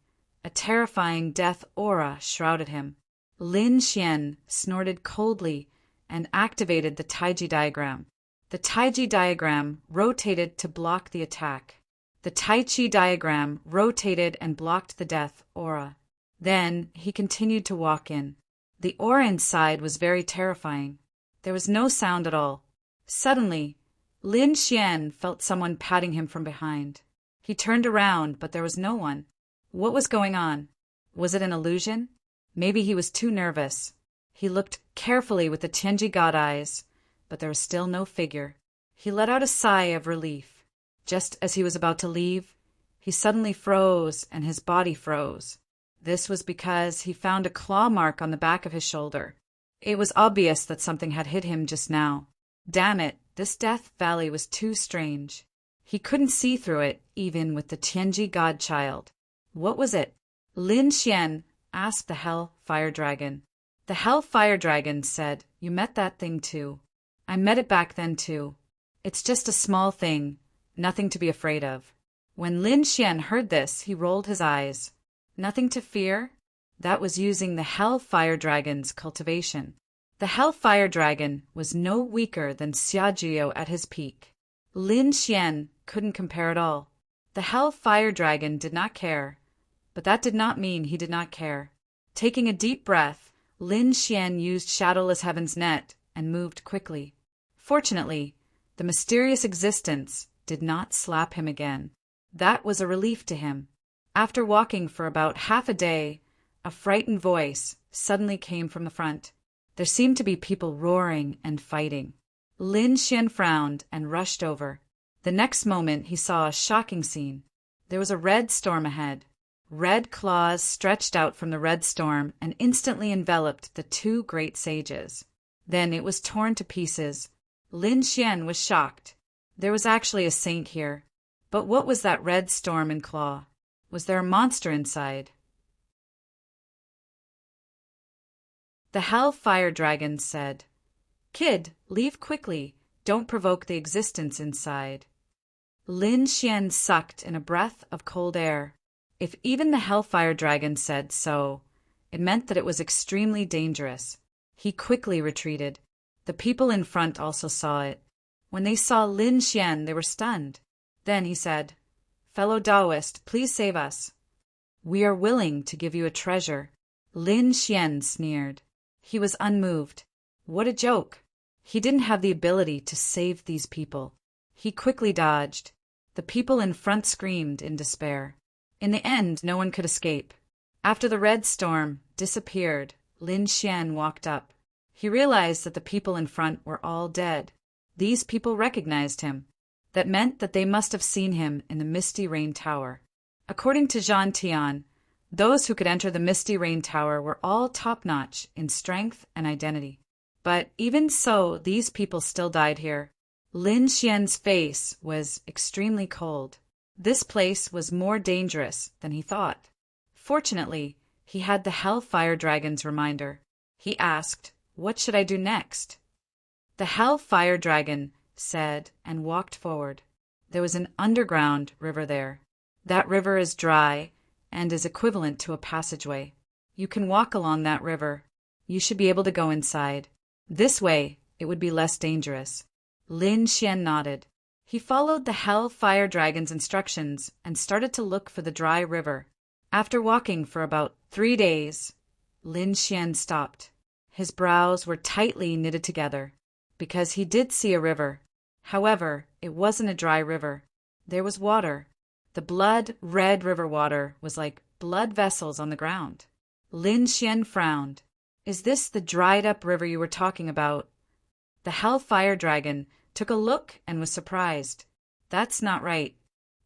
a terrifying death aura shrouded him. Lin Xian snorted coldly and activated the Taiji diagram. The Taiji diagram rotated to block the attack. The Tai Chi diagram rotated and blocked the death aura. Then he continued to walk in. The aura inside was very terrifying. There was no sound at all. Suddenly, Lin Xian felt someone patting him from behind. He turned around, but there was no one. What was going on? Was it an illusion? Maybe he was too nervous. He looked carefully with the Tianji God eyes, but there was still no figure. He let out a sigh of relief. Just as he was about to leave, he suddenly froze and his body froze. This was because he found a claw mark on the back of his shoulder. It was obvious that something had hit him just now. Damn it, this Death Valley was too strange. He couldn't see through it, even with the Tianji Godchild. What was it? Lin Xian asked the Hell Fire Dragon. The Hell Fire Dragon said, "You met that thing too. I met it back then too. It's just a small thing. Nothing to be afraid of." When Lin Xian heard this, he rolled his eyes. Nothing to fear? That was using the Hell Fire Dragon's cultivation. The Hell Fire Dragon was no weaker than Xiajiao at his peak. Lin Xian couldn't compare at all. The Hell Fire Dragon did not care, but that did not mean he did not care. Taking a deep breath, Lin Xian used Shadowless Heaven's net and moved quickly. Fortunately, the mysterious existence did not slap him again. That was a relief to him. After walking for about half a day, a frightened voice suddenly came from the front. There seemed to be people roaring and fighting. Lin Xian frowned and rushed over. The next moment he saw a shocking scene. There was a red storm ahead. Red claws stretched out from the red storm and instantly enveloped the two great sages. Then it was torn to pieces. Lin Xian was shocked. There was actually a saint here. But what was that red storm and claw? Was there a monster inside? The Hell Fire Dragon said, "Kid, leave quickly. Don't provoke the existence inside." Lin Xian sucked in a breath of cold air. If even the Hellfire Dragon said so, it meant that it was extremely dangerous. He quickly retreated. The people in front also saw it. When they saw Lin Xian, they were stunned. Then he said, "Fellow Taoist, please save us." "We are willing to give you a treasure." Lin Xian sneered. He was unmoved. What a joke! He didn't have the ability to save these people. He quickly dodged. The people in front screamed in despair. In the end, no one could escape. After the red storm disappeared, Lin Xian walked up. He realized that the people in front were all dead. These people recognized him. That meant that they must have seen him in the Misty Rain Tower. According to Zhang Tian, those who could enter the Misty Rain Tower were all top-notch in strength and identity. But even so, these people still died here. Lin Xian's face was extremely cold. This place was more dangerous than he thought. Fortunately, he had the Hellfire Dragon's reminder. He asked, "What should I do next?" The Hellfire Dragon said and walked forward. There was an underground river there. That river is dry and is equivalent to a passageway. You can walk along that river. You should be able to go inside. This way, it would be less dangerous. Lin Xian nodded. He followed the Hellfire Dragon's instructions and started to look for the dry river. After walking for about 3 days, Lin Xian stopped. His brows were tightly knitted together, because he did see a river. However, it wasn't a dry river. There was water. The blood-red river water was like blood vessels on the ground. Lin Xian frowned. "Is this the dried-up river you were talking about?" The Hellfire Dragon took a look and was surprised. "That's not right.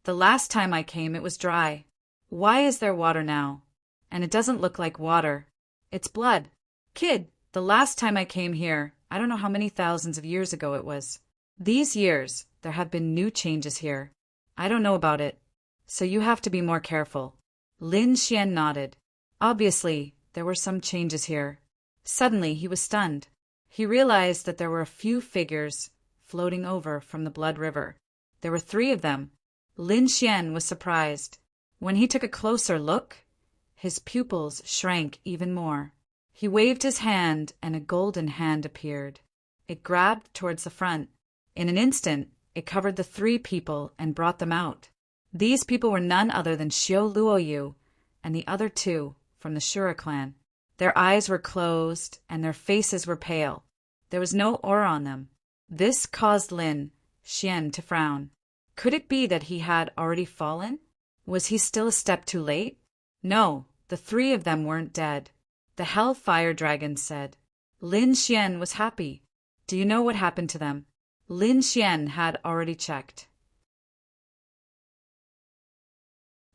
The last time I came, it was dry. Why is there water now? And it doesn't look like water. It's blood. Kid, the last time I came here, I don't know how many thousands of years ago it was. These years, there have been new changes here. I don't know about it. So you have to be more careful." Lin Xian nodded. Obviously, there were some changes here. Suddenly, he was stunned. He realized that there were a few figures floating over from the blood river. There were 3 of them. Lin Xian was surprised. When he took a closer look, his pupils shrank even more. He waved his hand, and a golden hand appeared. It grabbed towards the front. In an instant, it covered the 3 people and brought them out. These people were none other than Xiao Luoyu and the other 2 from the Shura clan. Their eyes were closed, and their faces were pale. There was no aura on them. This caused Lin Xian to frown. Could it be that he had already fallen? Was he still a step too late? No, the 3 of them weren't dead. The Hellfire Dragon said. Lin Xian was happy. Do you know what happened to them? Lin Xian had already checked.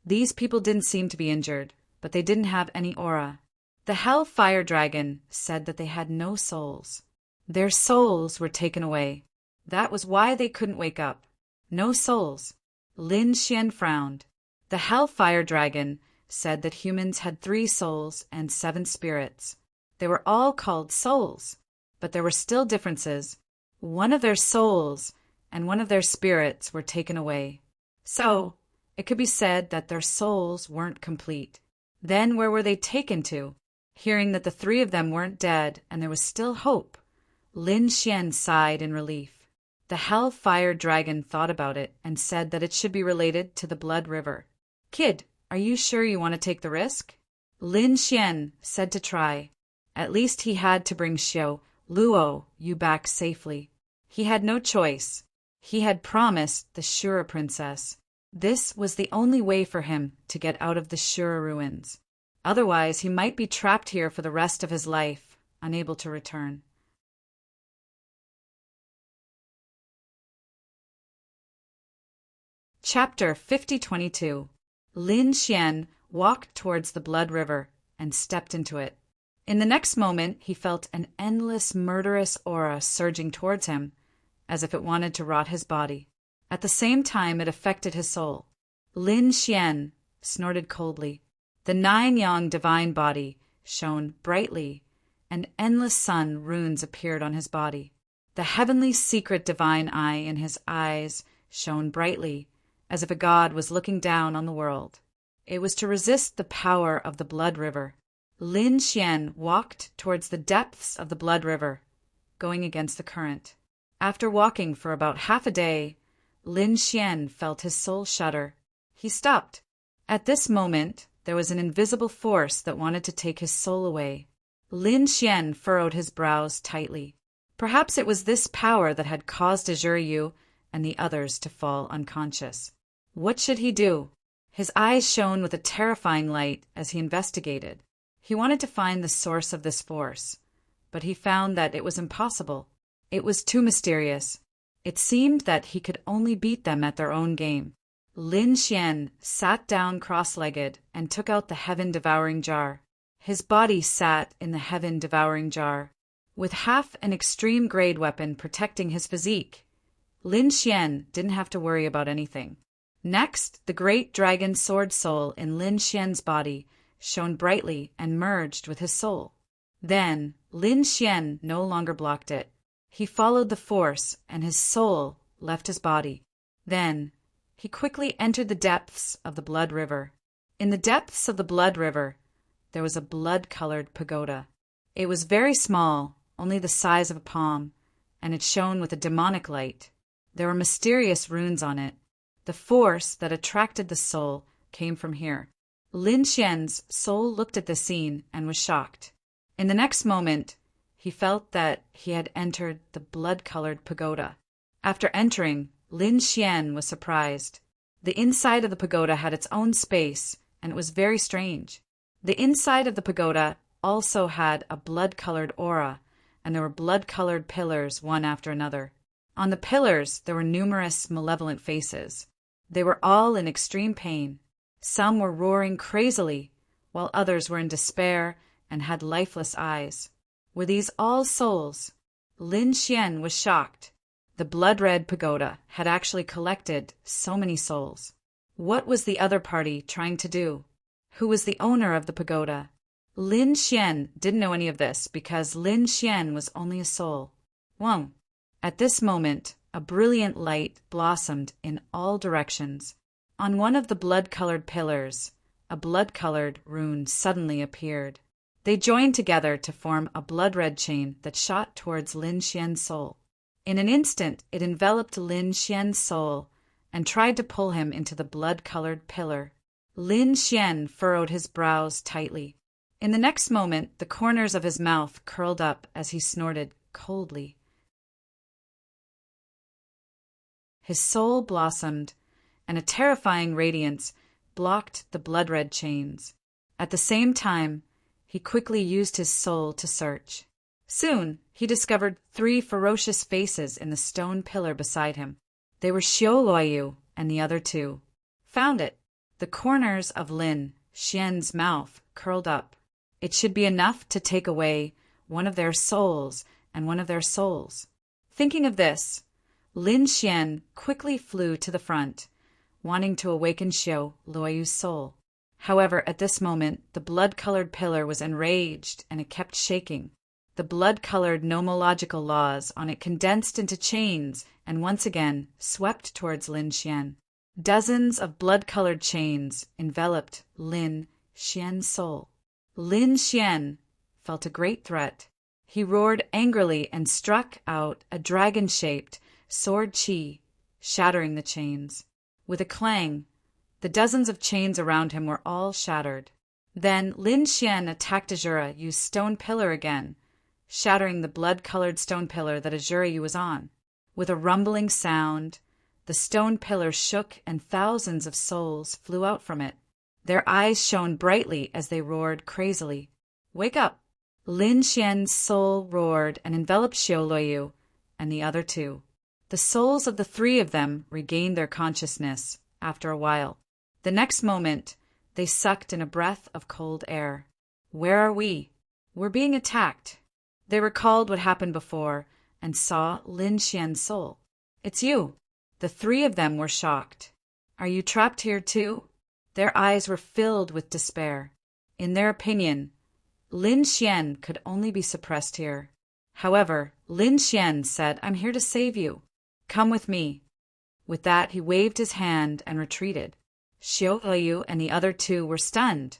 These people didn't seem to be injured, but they didn't have any aura. The Hellfire Dragon said that they had no souls. Their souls were taken away. That was why they couldn't wake up. No souls. Lin Xian frowned. The Hellfire Dragon said that humans had 3 souls and 7 spirits. They were all called souls, but there were still differences. One of their souls and one of their spirits were taken away. So, it could be said that their souls weren't complete. Then where were they taken to? Hearing that the 3 of them weren't dead and there was still hope, Lin Xian sighed in relief. The Hellfire Dragon thought about it and said that it should be related to the Blood River. Kid, are you sure you want to take the risk? Lin Xian said to try. At least he had to bring Xiao Luoyu back safely. He had no choice. He had promised the Shura princess. This was the only way for him to get out of the Shura ruins. Otherwise, he might be trapped here for the rest of his life, unable to return. Chapter 5022. Lin Xian walked towards the Blood River and stepped into it. In the next moment, he felt an endless murderous aura surging towards him, as if it wanted to rot his body. At the same time, it affected his soul. Lin Xian snorted coldly. The 9-yang divine body shone brightly, and endless sun runes appeared on his body. The heavenly secret divine eye in his eyes shone brightly, as if a god was looking down on the world. It was to resist the power of the Blood River. Lin Xian walked towards the depths of the Blood River, going against the current. After walking for about half a day, Lin Xian felt his soul shudder. He stopped. At this moment, there was an invisible force that wanted to take his soul away. Lin Xian furrowed his brows tightly. Perhaps it was this power that had caused Azhuryu and the others to fall unconscious. What should he do? His eyes shone with a terrifying light as he investigated. He wanted to find the source of this force, but he found that it was impossible. It was too mysterious. It seemed that he could only beat them at their own game. Lin Xian sat down cross-legged and took out the heaven-devouring jar. His body sat in the heaven-devouring jar, with half an extreme-grade weapon protecting his physique. Lin Xian didn't have to worry about anything. Next, the great dragon sword soul in Lin Xian's body shone brightly and merged with his soul. Then, Lin Xian no longer blocked it. He followed the force, and his soul left his body. Then, he quickly entered the depths of the Blood River. In the depths of the Blood River, there was a blood-colored pagoda. It was very small, only the size of a palm, and it shone with a demonic light. There were mysterious runes on it. The force that attracted the soul came from here. Lin Xian's soul looked at the scene and was shocked. In the next moment, he felt that he had entered the blood-colored pagoda. After entering, Lin Xian was surprised. The inside of the pagoda had its own space, and it was very strange. The inside of the pagoda also had a blood-colored aura, and there were blood-colored pillars one after another. On the pillars, there were numerous malevolent faces. They were all in extreme pain. Some were roaring crazily, while others were in despair and had lifeless eyes. Were these all souls? Lin Xian was shocked. The blood-red pagoda had actually collected so many souls. What was the other party trying to do? Who was the owner of the pagoda? Lin Xian didn't know any of this because Lin Xian was only a soul. Whoa. At this moment, a brilliant light blossomed in all directions. On one of the blood-colored pillars, a blood-colored rune suddenly appeared. They joined together to form a blood-red chain that shot towards Lin Xian's soul. In an instant, it enveloped Lin Xian's soul and tried to pull him into the blood-colored pillar. Lin Xian furrowed his brows tightly. In the next moment, the corners of his mouth curled up as he snorted coldly. His soul blossomed, and a terrifying radiance blocked the blood-red chains. At the same time, he quickly used his soul to search. Soon, he discovered 3 ferocious faces in the stone pillar beside him. They were Xiao Luoyu and the other 2. Found it. The corners of Lin Xian's mouth curled up. It should be enough to take away one of their souls and one of their souls. Thinking of this, Lin Xian quickly flew to the front, wanting to awaken Xiao Luoyu's soul. However, at this moment, the blood-colored pillar was enraged and it kept shaking. The blood-colored nomological laws on it condensed into chains and once again swept towards Lin Xian. Dozens of blood-colored chains enveloped Lin Xian's soul. Lin Xian felt a great threat. He roared angrily and struck out a dragon-shaped sword qi, shattering the chains. With a clang, the dozens of chains around him were all shattered. Then Lin Xian attacked Azura Yu's stone pillar again, shattering the blood-colored stone pillar that Azura Yu was on. With a rumbling sound, the stone pillar shook and thousands of souls flew out from it. Their eyes shone brightly as they roared crazily. "Wake up!" Lin Xian's soul roared and enveloped Xiao Luoyu and the other 2. The souls of the 3 of them regained their consciousness after a while. The next moment, they sucked in a breath of cold air. "Where are we?" "We're being attacked." They recalled what happened before and saw Lin Xian's soul. "It's you." The 3 of them were shocked. "Are you trapped here too?" Their eyes were filled with despair. In their opinion, Lin Xian could only be suppressed here. However, Lin Xian said, "I'm here to save you. Come with me." With that, he waved his hand and retreated. Xiao Luoyu and the other 2 were stunned,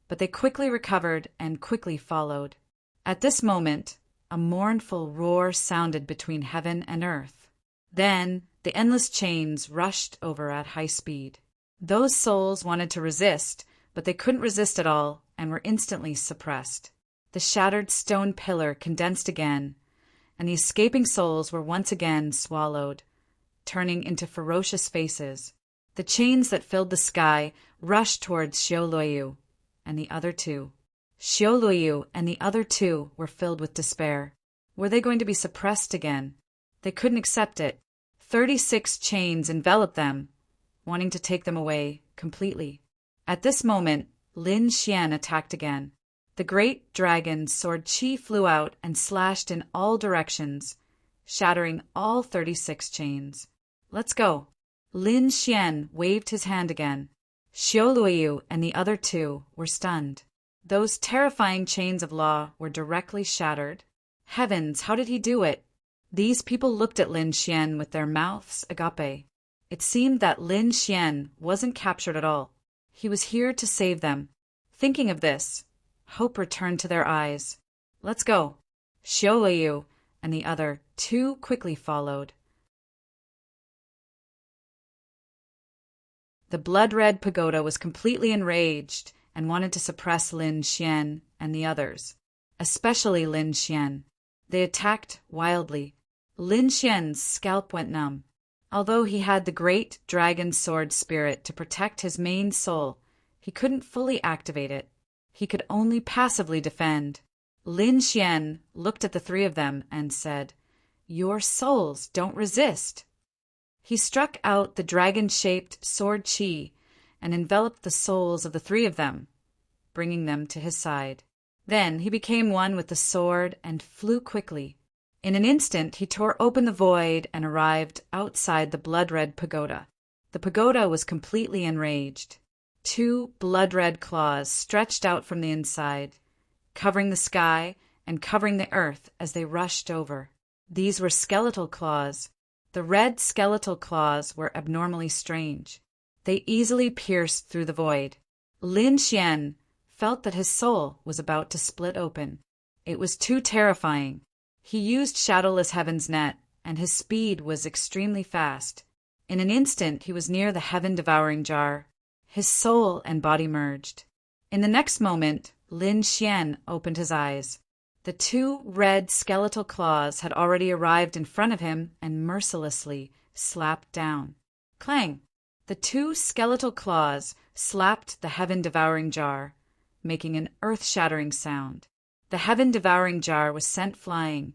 but they quickly recovered and quickly followed. At this moment, a mournful roar sounded between heaven and earth. Then, the endless chains rushed over at high speed. Those souls wanted to resist, but they couldn't resist at all and were instantly suppressed. The shattered stone pillar condensed again, and the escaping souls were once again swallowed, turning into ferocious faces. The chains that filled the sky rushed towards Xiao Luoyu and the other 2. Xiao Luoyu and the other 2 were filled with despair. Were they going to be suppressed again? They couldn't accept it. 36 chains enveloped them, wanting to take them away completely. At this moment, Lin Xian attacked again. The great dragon sword qi flew out and slashed in all directions, shattering all 36 chains. "Let's go." Lin Xian waved his hand again. Xiao Luoyu and the other 2 were stunned. Those terrifying chains of law were directly shattered. Heavens, how did he do it? These people looked at Lin Xian with their mouths agape. It seemed that Lin Xian wasn't captured at all. He was here to save them. Thinking of this, hope returned to their eyes. "Let's go." Xiao Luoyu and the other 2 quickly followed. The blood-red pagoda was completely enraged and wanted to suppress Lin Xian and the others, especially Lin Xian. They attacked wildly. Lin Xian's scalp went numb. Although he had the great dragon sword spirit to protect his main soul, he couldn't fully activate it. He could only passively defend. Lin Xian looked at the 3 of them and said, "Your souls don't resist." He struck out the dragon-shaped sword qi and enveloped the souls of the 3 of them, bringing them to his side. Then he became one with the sword and flew quickly. In an instant, he tore open the void and arrived outside the blood-red pagoda. The pagoda was completely enraged. 2 blood-red claws stretched out from the inside, covering the sky and covering the earth as they rushed over. These were skeletal claws. The red skeletal claws were abnormally strange. They easily pierced through the void. Lin Xian felt that his soul was about to split open. It was too terrifying. He used Shadowless Heaven's net, and his speed was extremely fast. In an instant he was near the heaven-devouring jar. His soul and body merged. In the next moment, Lin Xian opened his eyes. The two red skeletal claws had already arrived in front of him and mercilessly slapped down. Clang! The two skeletal claws slapped the heaven-devouring jar, making an earth-shattering sound. The heaven-devouring jar was sent flying,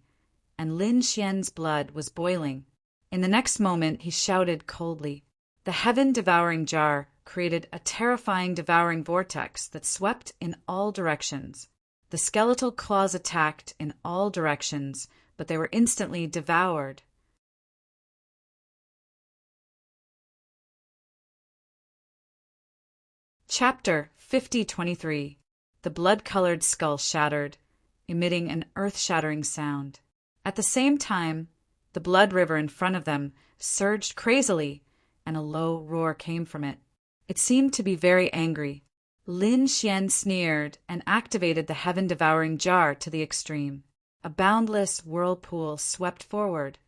and Lin Xian's blood was boiling. In the next moment he shouted coldly. The heaven-devouring jar created a terrifying devouring vortex that swept in all directions. The skeletal claws attacked in all directions, but they were instantly devoured. Chapter 5023. The blood-colored skull shattered, emitting an earth-shattering sound. At the same time, the blood river in front of them surged crazily, and a low roar came from it. It seemed to be very angry. Lin Xian sneered and activated the heaven-devouring jar to the extreme. A boundless whirlpool swept forward,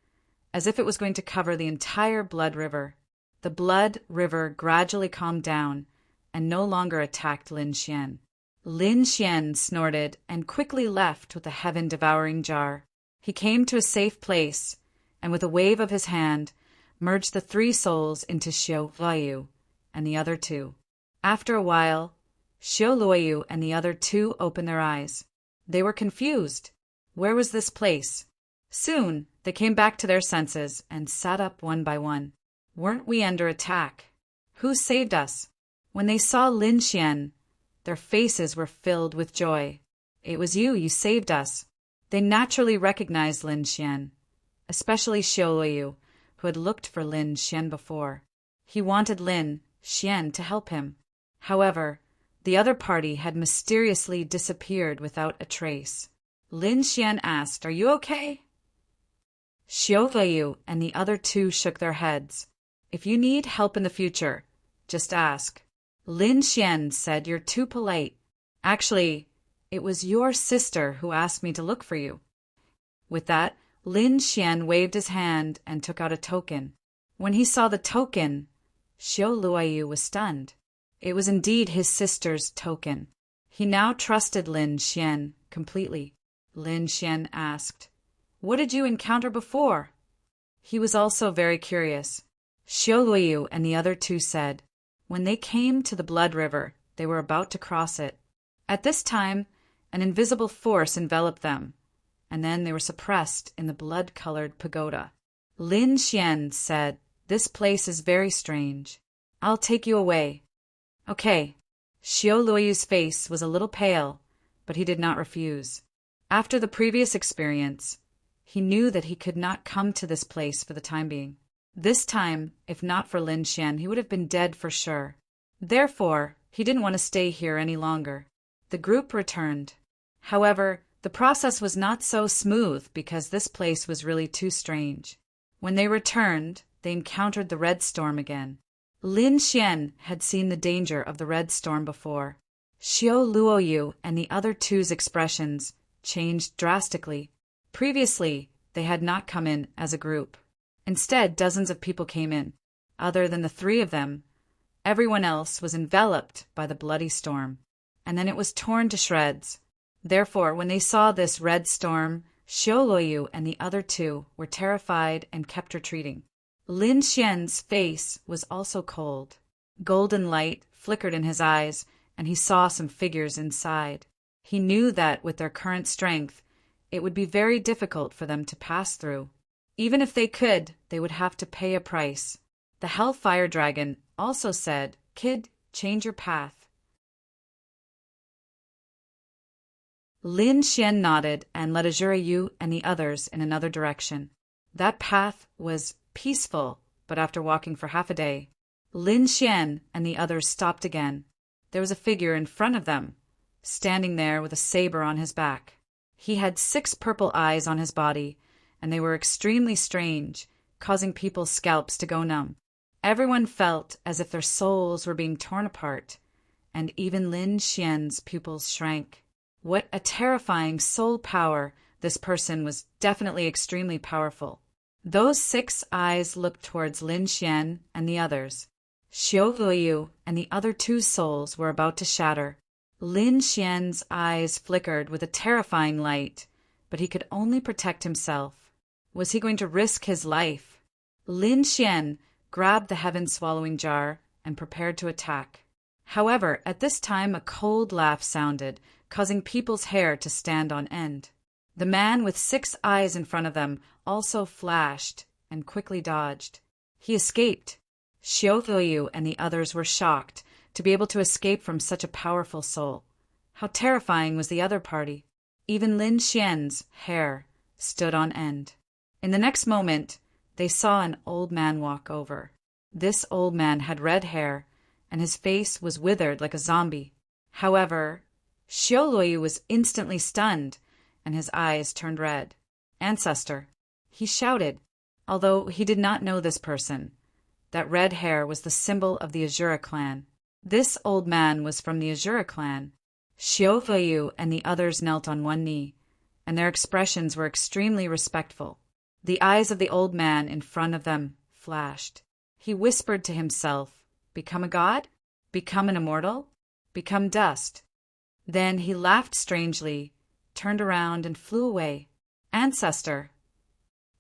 as if it was going to cover the entire blood river. The blood river gradually calmed down and no longer attacked Lin Xian. Lin Xian snorted and quickly left with the heaven-devouring jar. He came to a safe place, and with a wave of his hand, merged the three souls into Xiao Luoyu and the other two. After a while, Xiao Luoyu and the other two opened their eyes. They were confused. Where was this place? Soon, they came back to their senses and sat up one by one. Weren't we under attack? Who saved us? When they saw Lin Xian, their faces were filled with joy. It was you saved us. They naturally recognized Lin Xian, especially Xiao Luoyu, who had looked for Lin Xian before. He wanted Lin Xian to help him. However, the other party had mysteriously disappeared without a trace. Lin Xian asked, "Are you okay?" Xiao Luoyu and the other two shook their heads. "If you need help in the future, just ask." Lin Xian said, "You're too polite. Actually, it was your sister who asked me to look for you." With that, Lin Xian waved his hand and took out a token. When he saw the token, Xiao Luoyu was stunned. It was indeed his sister's token. He now trusted Lin Xian completely. Lin Xian asked, "What did you encounter before?" He was also very curious. Xiao Luoyu and the other two said, when they came to the blood river, they were about to cross it. At this time, an invisible force enveloped them, and then they were suppressed in the blood-colored pagoda. Lin Xian said, "This place is very strange. I'll take you away." "Okay." Xiao Luoyu's face was a little pale, but he did not refuse. After the previous experience, he knew that he could not come to this place for the time being. This time, if not for Lin Xian, he would have been dead for sure. Therefore, he didn't want to stay here any longer. The group returned. However, the process was not so smooth because this place was really too strange. When they returned, they encountered the red storm again. Lin Xian had seen the danger of the red storm before. Xiao Luoyu and the other two's expressions changed drastically. Previously, they had not come in as a group. Instead, dozens of people came in. Other than the three of them, everyone else was enveloped by the bloody storm, and then it was torn to shreds. Therefore, when they saw this red storm, Xiao Luoyu and the other two were terrified and kept retreating. Lin Xian's face was also cold. Golden light flickered in his eyes, and he saw some figures inside. He knew that with their current strength, it would be very difficult for them to pass through. Even if they could, they would have to pay a price. The Hellfire Dragon also said, "Kid, change your path." Lin Xian nodded and led Azura Yu and the others in another direction. That path was peaceful, but after walking for half a day, Lin Xian and the others stopped again. There was a figure in front of them, standing there with a saber on his back. He had 6 purple eyes on his body, and they were extremely strange, causing people's scalps to go numb. Everyone felt as if their souls were being torn apart, and even Lin Xian's pupils shrank. What a terrifying soul power! This person was definitely extremely powerful. Those 6 eyes looked towards Lin Xian and the others. Xiao Luoyu and the other 2 souls were about to shatter. Lin Xian's eyes flickered with a terrifying light, but he could only protect himself. Was he going to risk his life? Lin Xian grabbed the heaven-swallowing jar and prepared to attack. However, at this time a cold laugh sounded, causing people's hair to stand on end. The man with 6 eyes in front of them also flashed and quickly dodged. He escaped. Xiao Luoyu and the others were shocked to be able to escape from such a powerful soul. How terrifying was the other party! Even Lin Xian's hair stood on end. In the next moment, they saw an old man walk over. This old man had red hair, and his face was withered like a zombie. However, Xiao Luoyu was instantly stunned, and his eyes turned red. "Ancestor," he shouted, although he did not know this person. That red hair was the symbol of the Azura clan. This old man was from the Azura clan. Xiao Luoyu and the others knelt on one knee, and their expressions were extremely respectful. The eyes of the old man in front of them flashed. He whispered to himself, "Become a god? Become an immortal? Become dust?" Then he laughed strangely, turned around and flew away. "Ancestor!"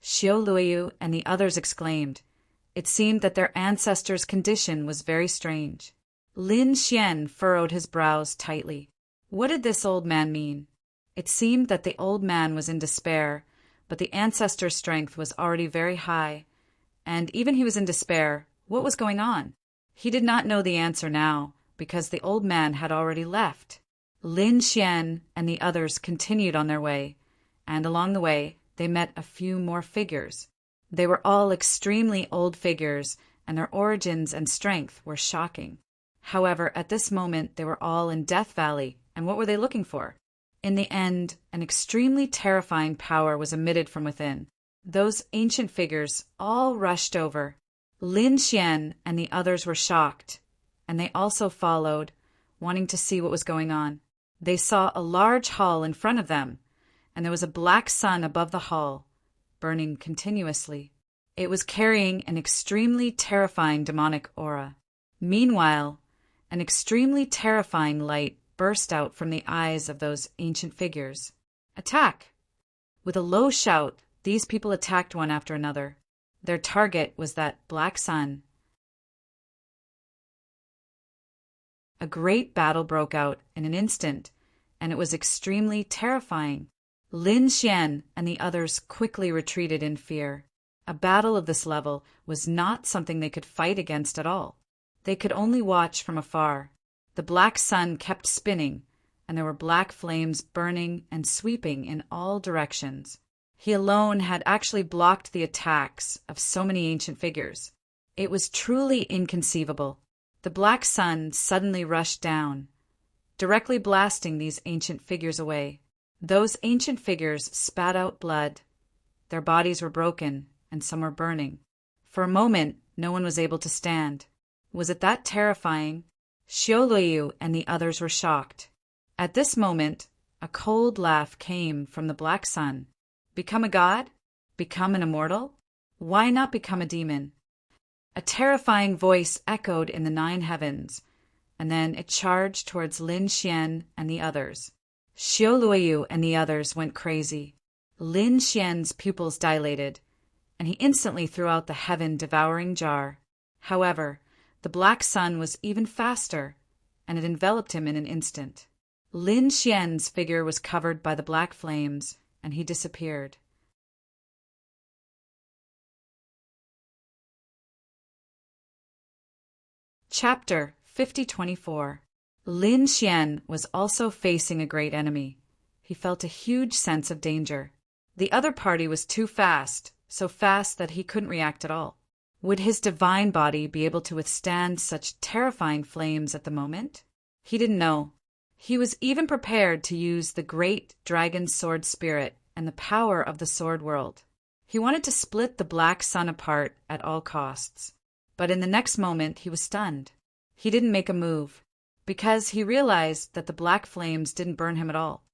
Xiao Luoyu and the others exclaimed. It seemed that their ancestor's condition was very strange. Lin Xian furrowed his brows tightly. What did this old man mean? It seemed that the old man was in despair, but the ancestor's strength was already very high, and even he was in despair. What was going on? He did not know the answer now, because the old man had already left. Lin Xian and the others continued on their way, and along the way they met a few more figures. They were all extremely old figures, and their origins and strength were shocking. However, at this moment they were all in Death Valley, and what were they looking for? In the end, an extremely terrifying power was emitted from within. Those ancient figures all rushed over. Lin Xian and the others were shocked, and they also followed, wanting to see what was going on. They saw a large hall in front of them, and there was a black sun above the hall, burning continuously. It was carrying an extremely terrifying demonic aura. Meanwhile, an extremely terrifying light burst out from the eyes of those ancient figures. Attack! With a low shout, these people attacked one after another. Their target was that black sun. A great battle broke out in an instant, and it was extremely terrifying. Lin Xian and the others quickly retreated in fear. A battle of this level was not something they could fight against at all. They could only watch from afar. The black sun kept spinning, and there were black flames burning and sweeping in all directions. He alone had actually blocked the attacks of so many ancient figures. It was truly inconceivable. The black sun suddenly rushed down, directly blasting these ancient figures away. Those ancient figures spat out blood. Their bodies were broken, and some were burning. For a moment, no one was able to stand. Was it that terrifying? Xiao Luoyu and the others were shocked. At this moment, a cold laugh came from the black sun. Become a god? Become an immortal? Why not become a demon? A terrifying voice echoed in the 9 heavens, and then it charged towards Lin Xian and the others. Xiao Luoyu and the others went crazy. Lin Xian's pupils dilated, and he instantly threw out the heaven-devouring jar. However, the black sun was even faster, and it enveloped him in an instant. Lin Xian's figure was covered by the black flames, and he disappeared. Chapter 5024. Lin Xian was also facing a great enemy. He felt a huge sense of danger. The other party was too fast, so fast that he couldn't react at all. Would his divine body be able to withstand such terrifying flames at the moment? He didn't know. He was even prepared to use the great dragon sword spirit and the power of the sword world. He wanted to split the black sun apart at all costs. But in the next moment he was stunned. He didn't make a move, because he realized that the black flames didn't burn him at all.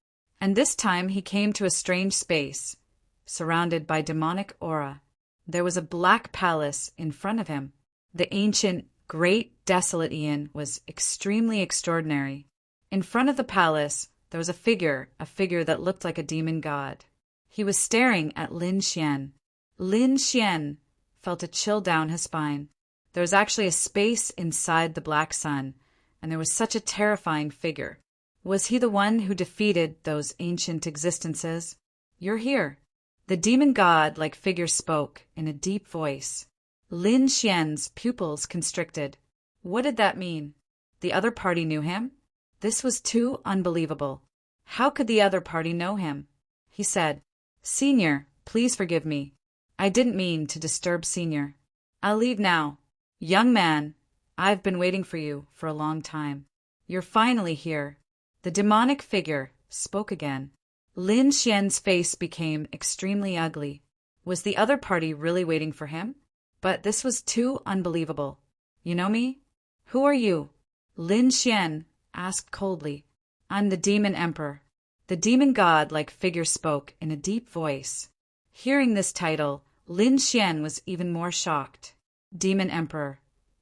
And this time he came to a strange space, surrounded by demonic aura. There was a black palace in front of him. The ancient, great, desolate Ian was extremely extraordinary. In front of the palace, there was a figure that looked like a demon god. He was staring at Lin Xian. Lin Xian felt a chill down his spine. There was actually a space inside the black sun, and there was such a terrifying figure. Was he the one who defeated those ancient existences? You're here. The demon god-like figure spoke in a deep voice. Lin Xian's pupils constricted. What did that mean? The other party knew him? This was too unbelievable. How could the other party know him? He said, "Senior, please forgive me. I didn't mean to disturb Senior. I'll leave now. Young man, I've been waiting for you for a long time. You're finally here." The demonic figure spoke again. Lin Xian's face became extremely ugly. Was the other party really waiting for him? But this was too unbelievable. "You know me? Who are you?" Lin Xian asked coldly. "I'm the Demon Emperor." The demon god-like figure spoke in a deep voice. Hearing this title, Lin Xian was even more shocked. Demon Emperor.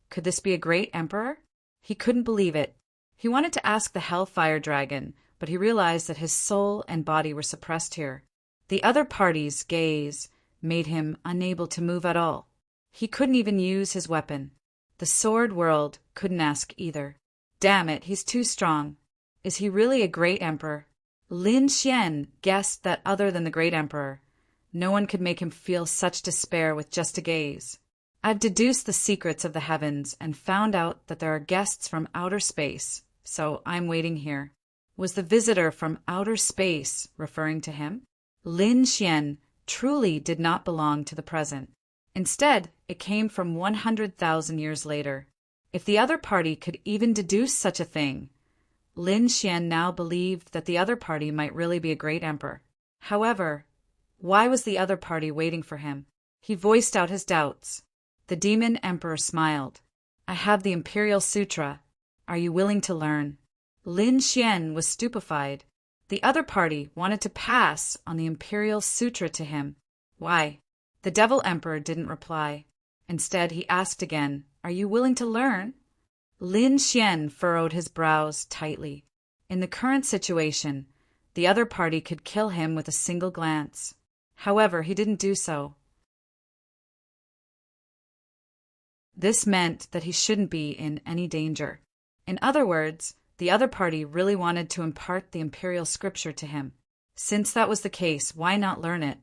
Could this be a great emperor? He couldn't believe it. He wanted to ask the Hellfire Dragon, but he realized that his soul and body were suppressed here. The other party's gaze made him unable to move at all. He couldn't even use his weapon. The sword world couldn't ask either. Damn it, he's too strong. Is he really a great emperor? Lin Xian guessed that other than the great emperor, no one could make him feel such despair with just a gaze. I've deduced the secrets of the heavens and found out that there are guests from outer space, so I'm waiting here. Was the visitor from outer space referring to him? Lin Xian truly did not belong to the present. Instead, it came from 100,000 years later. If the other party could even deduce such a thing, Lin Xian now believed that the other party might really be a great emperor. However, why was the other party waiting for him? He voiced out his doubts. The demon emperor smiled. "I have the Imperial Sutra. Are you willing to learn?" Lin Xian was stupefied. The other party wanted to pass on the Imperial Sutra to him. Why? The Devil Emperor didn't reply. Instead, he asked again, "Are you willing to learn?" Lin Xian furrowed his brows tightly. In the current situation, the other party could kill him with a single glance. However, he didn't do so. This meant that he shouldn't be in any danger. In other words, the other party really wanted to impart the imperial scripture to him. Since that was the case, why not learn it?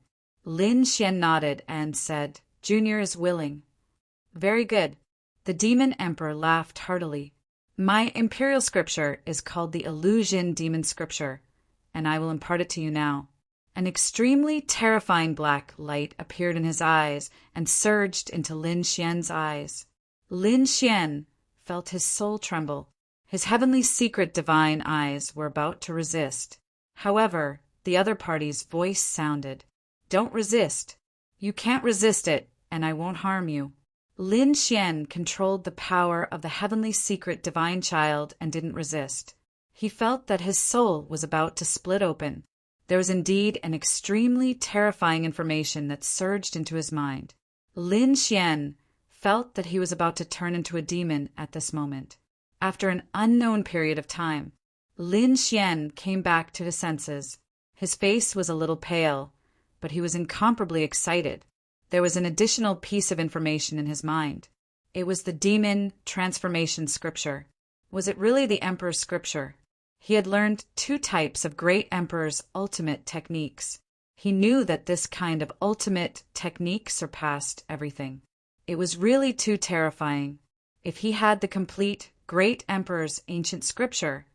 Lin Xian nodded and said, "Junior is willing." "Very good." The demon emperor laughed heartily. "My imperial scripture is called the Illusion Demon Scripture, and I will impart it to you now." An extremely terrifying black light appeared in his eyes and surged into Lin Xian's eyes. Lin Xian felt his soul tremble. His heavenly secret divine eyes were about to resist. However, the other party's voice sounded. "Don't resist. You can't resist it, and I won't harm you." Lin Xian controlled the power of the heavenly secret divine child and didn't resist. He felt that his soul was about to split open. There was indeed an extremely terrifying information that surged into his mind. Lin Xian felt that he was about to turn into a demon at this moment. After an unknown period of time, Lin Xian came back to his senses. His face was a little pale, but he was incomparably excited. There was an additional piece of information in his mind. It was the demon transformation scripture. Was it really the Emperor's scripture? He had learned 2 types of great Emperor's ultimate techniques. He knew that this kind of ultimate technique surpassed everything. It was really too terrifying. If he had the complete great Emperor's ancient scripture,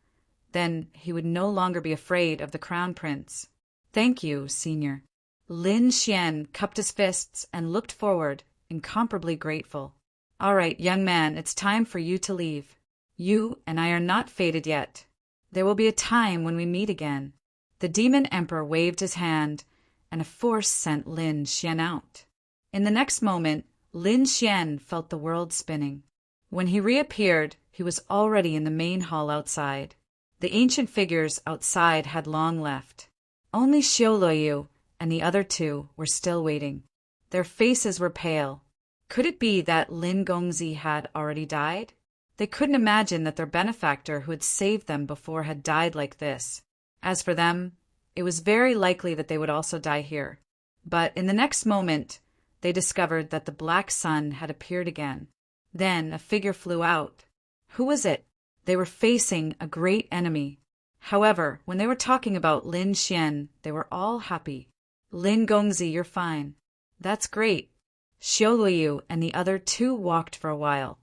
then he would no longer be afraid of the Crown Prince. "Thank you, Senior." Lin Xian cupped his fists and looked forward, incomparably grateful. "All right, young man, it's time for you to leave. You and I are not fated yet. There will be a time when we meet again. The demon emperor waved his hand, and a force sent Lin Xian out. In the next moment, Lin Xian felt the world spinning. When he reappeared, he was already in the main hall outside. The ancient figures outside had long left. Only Xiaoluyu and the other two were still waiting. Their faces were pale. Could it be that Lin Gongzi had already died? They couldn't imagine that their benefactor who had saved them before had died like this. As for them, it was very likely that they would also die here. But in the next moment, they discovered that the black sun had appeared again. Then a figure flew out. Who was it? They were facing a great enemy. However, when they were talking about Lin Xian, they were all happy. Lin Gongzi, you're fine. That's great. Xiaoluyu and the other two walked for a while,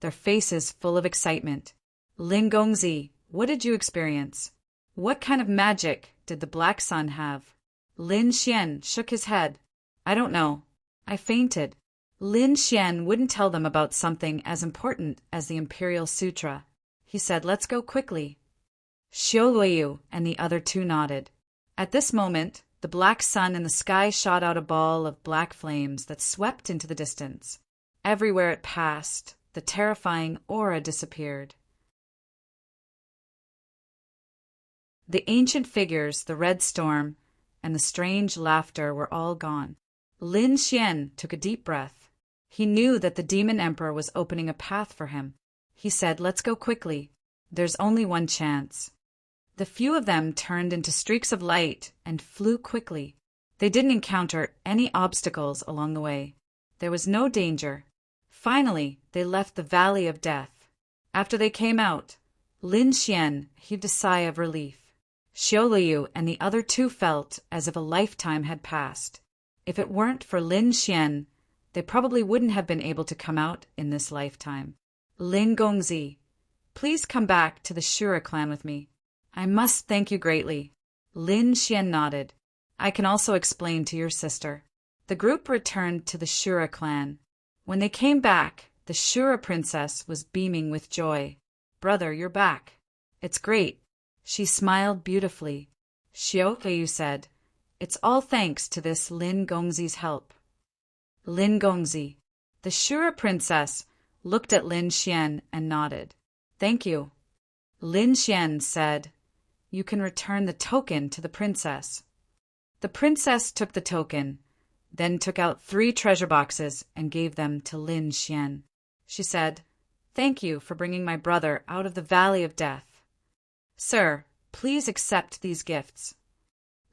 their faces full of excitement. Lin Gongzi, what did you experience? What kind of magic did the black sun have? Lin Xian shook his head. I don't know. I fainted. Lin Xian wouldn't tell them about something as important as the Imperial Sutra. He said, let's go quickly. Xiaoluyu and the other two nodded. At this moment, the black sun in the sky shot out a ball of black flames that swept into the distance. Everywhere it passed, the terrifying aura disappeared. The ancient figures, the red storm, and the strange laughter were all gone. Lin Xian took a deep breath. He knew that the demon emperor was opening a path for him. He said, let's go quickly. There's only one chance. The few of them turned into streaks of light and flew quickly. They didn't encounter any obstacles along the way. There was no danger. Finally, they left the Valley of Death. After they came out, Lin Xian heaved a sigh of relief. Xiaoluyu and the other two felt as if a lifetime had passed. If it weren't for Lin Xian, they probably wouldn't have been able to come out in this lifetime. Lin Gongzi, please come back to the Shura clan with me. I must thank you greatly. Lin Xian nodded. I can also explain to your sister. The group returned to the Shura clan. When they came back, the Shura princess was beaming with joy. Brother, you're back. It's great. She smiled beautifully. Xiaoluyu said, it's all thanks to this Lin Gongzi's help. Lin Gongzi. The Shura princess looked at Lin Xian and nodded. Thank you. Lin Xian said, you can return the token to the princess. The princess took the token, then took out 3 treasure boxes and gave them to Lin Xian. She said, thank you for bringing my brother out of the Valley of Death. Sir, please accept these gifts.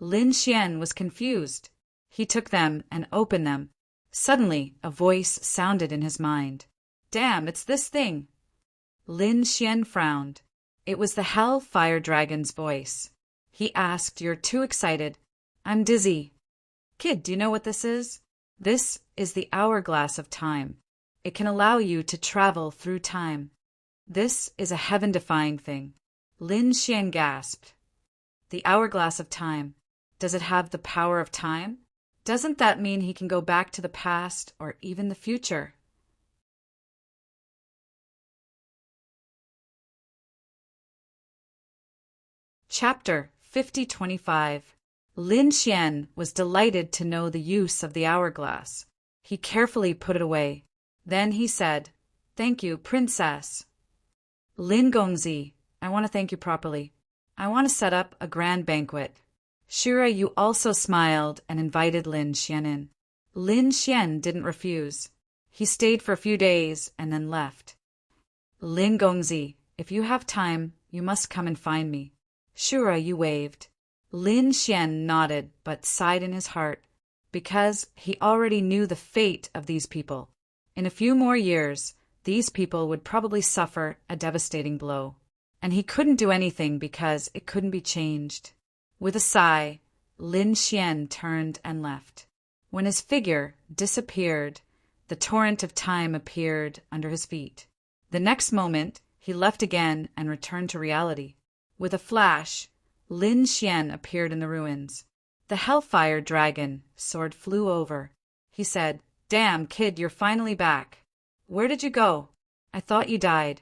Lin Xian was confused. He took them and opened them. Suddenly, a voice sounded in his mind. Damn, it's this thing. Lin Xian frowned. It was the Hell-Fire Dragon's voice. He asked, you're too excited. I'm dizzy. Kid, do you know what this is? This is the hourglass of time. It can allow you to travel through time. This is a heaven-defying thing. Lin Xian gasped. The hourglass of time. Does it have the power of time? Doesn't that mean he can go back to the past or even the future? Chapter 5025. Lin Xian was delighted to know the use of the hourglass. He carefully put it away. Then he said, thank you, princess. Lin Gongzi, I want to thank you properly. I want to set up a grand banquet. Shura, you also smiled and invited Lin Xian in. Lin Xian didn't refuse. He stayed for a few days and then left. Lin Gongzi, if you have time, you must come and find me. Shura, you waved. Lin Xian nodded but sighed in his heart, because he already knew the fate of these people. In a few more years, these people would probably suffer a devastating blow, and he couldn't do anything because it couldn't be changed. With a sigh, Lin Xian turned and left. When his figure disappeared, the torrent of time appeared under his feet. The next moment, he left again and returned to reality. With a flash, Lin Xian appeared in the ruins. The Hellfire Dragon sword flew over. He said, Damn, kid, you're finally back. Where did you go? I thought you died.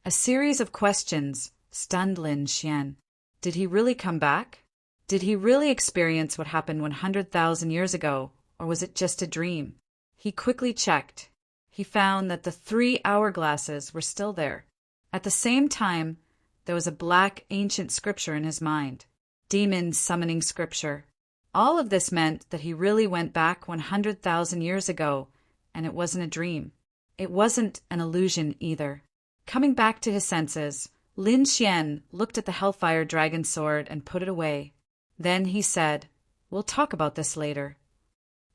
A series of questions stunned Lin Xian. Did he really come back? Did he really experience what happened 100,000 years ago, or was it just a dream? He quickly checked. He found that the 3 hourglasses were still there. At the same time, there was a black ancient scripture in his mind. Demon summoning scripture. All of this meant that he really went back 100,000 years ago, and it wasn't a dream. It wasn't an illusion either. Coming back to his senses, Lin Xian looked at the Hellfire Dragon sword and put it away. Then he said, "We'll talk about this later."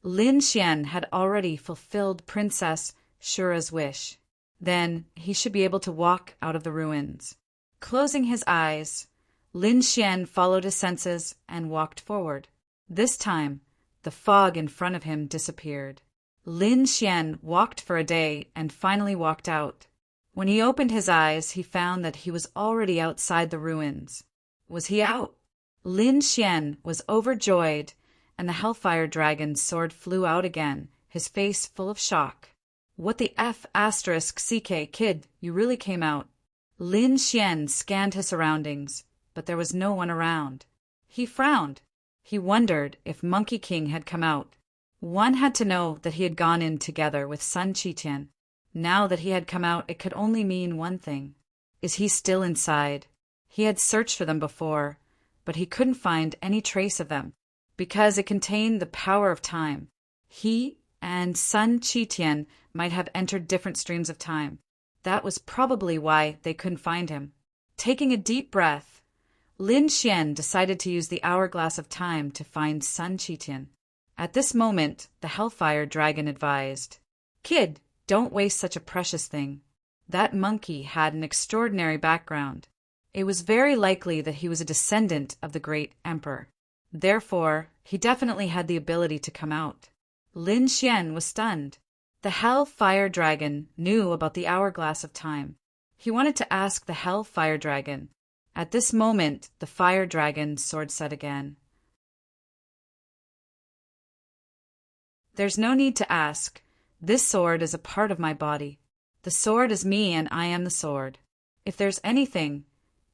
Lin Xian had already fulfilled Princess Shura's wish. Then he should be able to walk out of the ruins. Closing his eyes, Lin Xian followed his senses and walked forward. This time, the fog in front of him disappeared. Lin Xian walked for a day and finally walked out. When he opened his eyes, he found that he was already outside the ruins. Was he out? Lin Xian was overjoyed, and the Hellfire Dragon's sword flew out again, his face full of shock. "What the F***CK, kid, you really came out." Lin Xian scanned his surroundings, but there was no one around. He frowned. He wondered if Monkey King had come out. One had to know that he had gone in together with Sun Qitian. Now that he had come out, it could only mean one thing. Is he still inside? He had searched for them before, but he couldn't find any trace of them, because it contained the power of time. He and Sun Qitian might have entered different streams of time. That was probably why they couldn't find him. Taking a deep breath, Lin Xian decided to use the hourglass of time to find Sun Qitian. At this moment, the Hellfire Dragon advised, "Kid, don't waste such a precious thing." That monkey had an extraordinary background. It was very likely that he was a descendant of the great emperor. Therefore, he definitely had the ability to come out. Lin Xian was stunned. The Hellfire Dragon knew about the hourglass of time. He wanted to ask the Hellfire Dragon. At this moment, the Fire Dragon's sword said again, "There's no need to ask. This sword is a part of my body. The sword is me and I am the sword. If there's anything,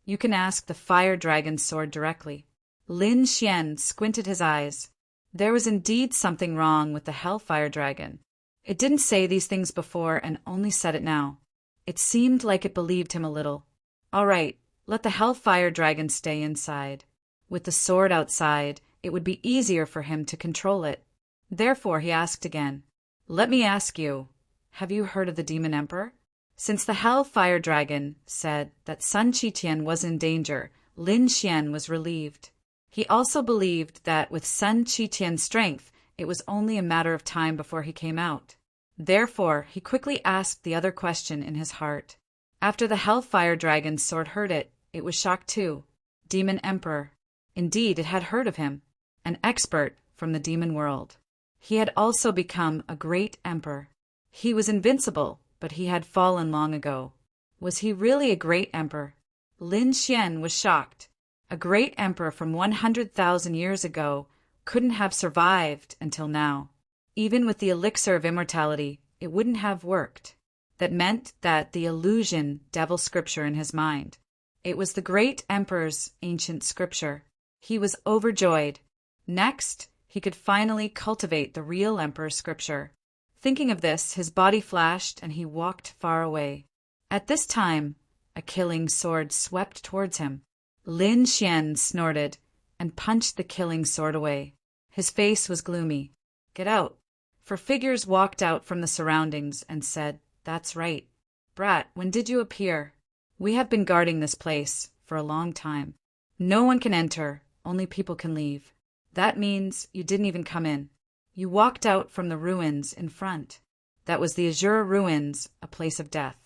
you can ask the Fire Dragon's sword directly." Lin Xian squinted his eyes. There was indeed something wrong with the Hellfire Dragon. It didn't say these things before and only said it now. It seemed like it believed him a little. All right, let the Hellfire Dragon stay inside. With the sword outside, it would be easier for him to control it. Therefore, he asked again, "Let me ask you, have you heard of the Demon Emperor?" Since the Hellfire Dragon said that Sun Qitian was in danger, Lin Xian was relieved. He also believed that with Sun Qitian's strength, it was only a matter of time before he came out. Therefore, he quickly asked the other question in his heart. After the Hellfire Dragon's sword heard it, it was shocked too. Demon Emperor. Indeed, it had heard of him, an expert from the demon world. He had also become a great emperor. He was invincible, but he had fallen long ago. Was he really a great emperor? Lin Xian was shocked. A great emperor from 100,000 years ago couldn't have survived until now. Even with the elixir of immortality, it wouldn't have worked. That meant that the illusion devil scripture in his mind. It was the great emperor's ancient scripture. He was overjoyed. Next, he could finally cultivate the real emperor's scripture. Thinking of this, his body flashed and he walked far away. At this time, a killing sword swept towards him. Lin Xian snorted and punched the killing sword away. His face was gloomy. "Get out." For figures walked out from the surroundings and said, "That's right. Brat, when did you appear? We have been guarding this place for a long time. No one can enter, only people can leave. That means you didn't even come in. You walked out from the ruins in front. That was the Azure Ruins, a place of death.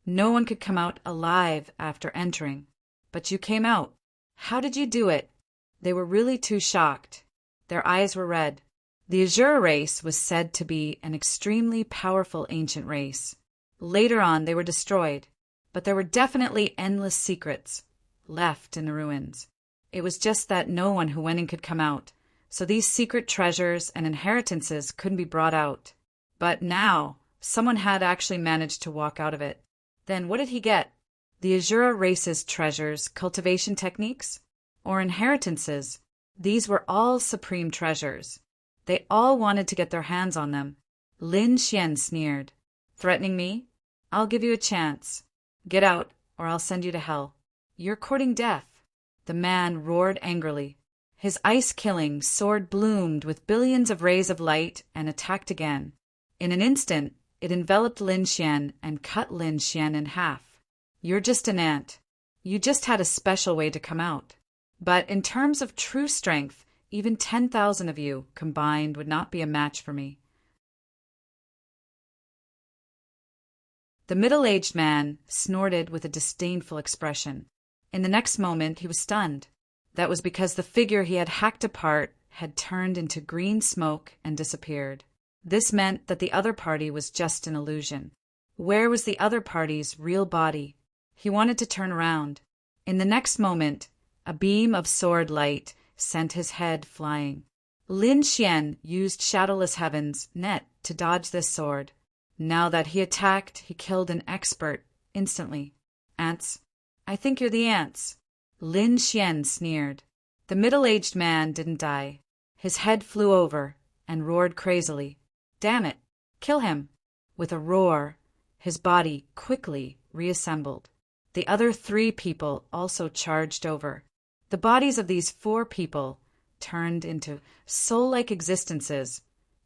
No one could come out alive after entering. But you came out. How did you do it?" They were really too shocked. Their eyes were red. The Azure race was said to be an extremely powerful ancient race. Later on, they were destroyed, but there were definitely endless secrets left in the ruins. It was just that no one who went in could come out, so these secret treasures and inheritances couldn't be brought out. But now, someone had actually managed to walk out of it. Then what did he get? The Azura race's treasures, cultivation techniques, or inheritances, these were all supreme treasures. They all wanted to get their hands on them. Lin Xian sneered. Threatening me? I'll give you a chance. Get out, or I'll send you to hell. You're courting death. The man roared angrily. His ice-killing sword bloomed with billions of rays of light and attacked again. In an instant, it enveloped Lin Xian and cut Lin Xian in half. You're just an ant. You just had a special way to come out. But in terms of true strength, even 10,000 of you combined would not be a match for me. The middle-aged man snorted with a disdainful expression. In the next moment, he was stunned. That was because the figure he had hacked apart had turned into green smoke and disappeared. This meant that the other party was just an illusion. Where was the other party's real body? He wanted to turn around. In the next moment, a beam of sword light sent his head flying. Lin Xian used Shadowless Heaven's net to dodge this sword. Now that he attacked, he killed an expert instantly. Ants. I think you're the ants. Lin Xian sneered. The middle-aged man didn't die. His head flew over and roared crazily. Damn it! Kill him! With a roar, his body quickly reassembled. The other 3 people also charged over. The bodies of these 4 people turned into soul-like existences,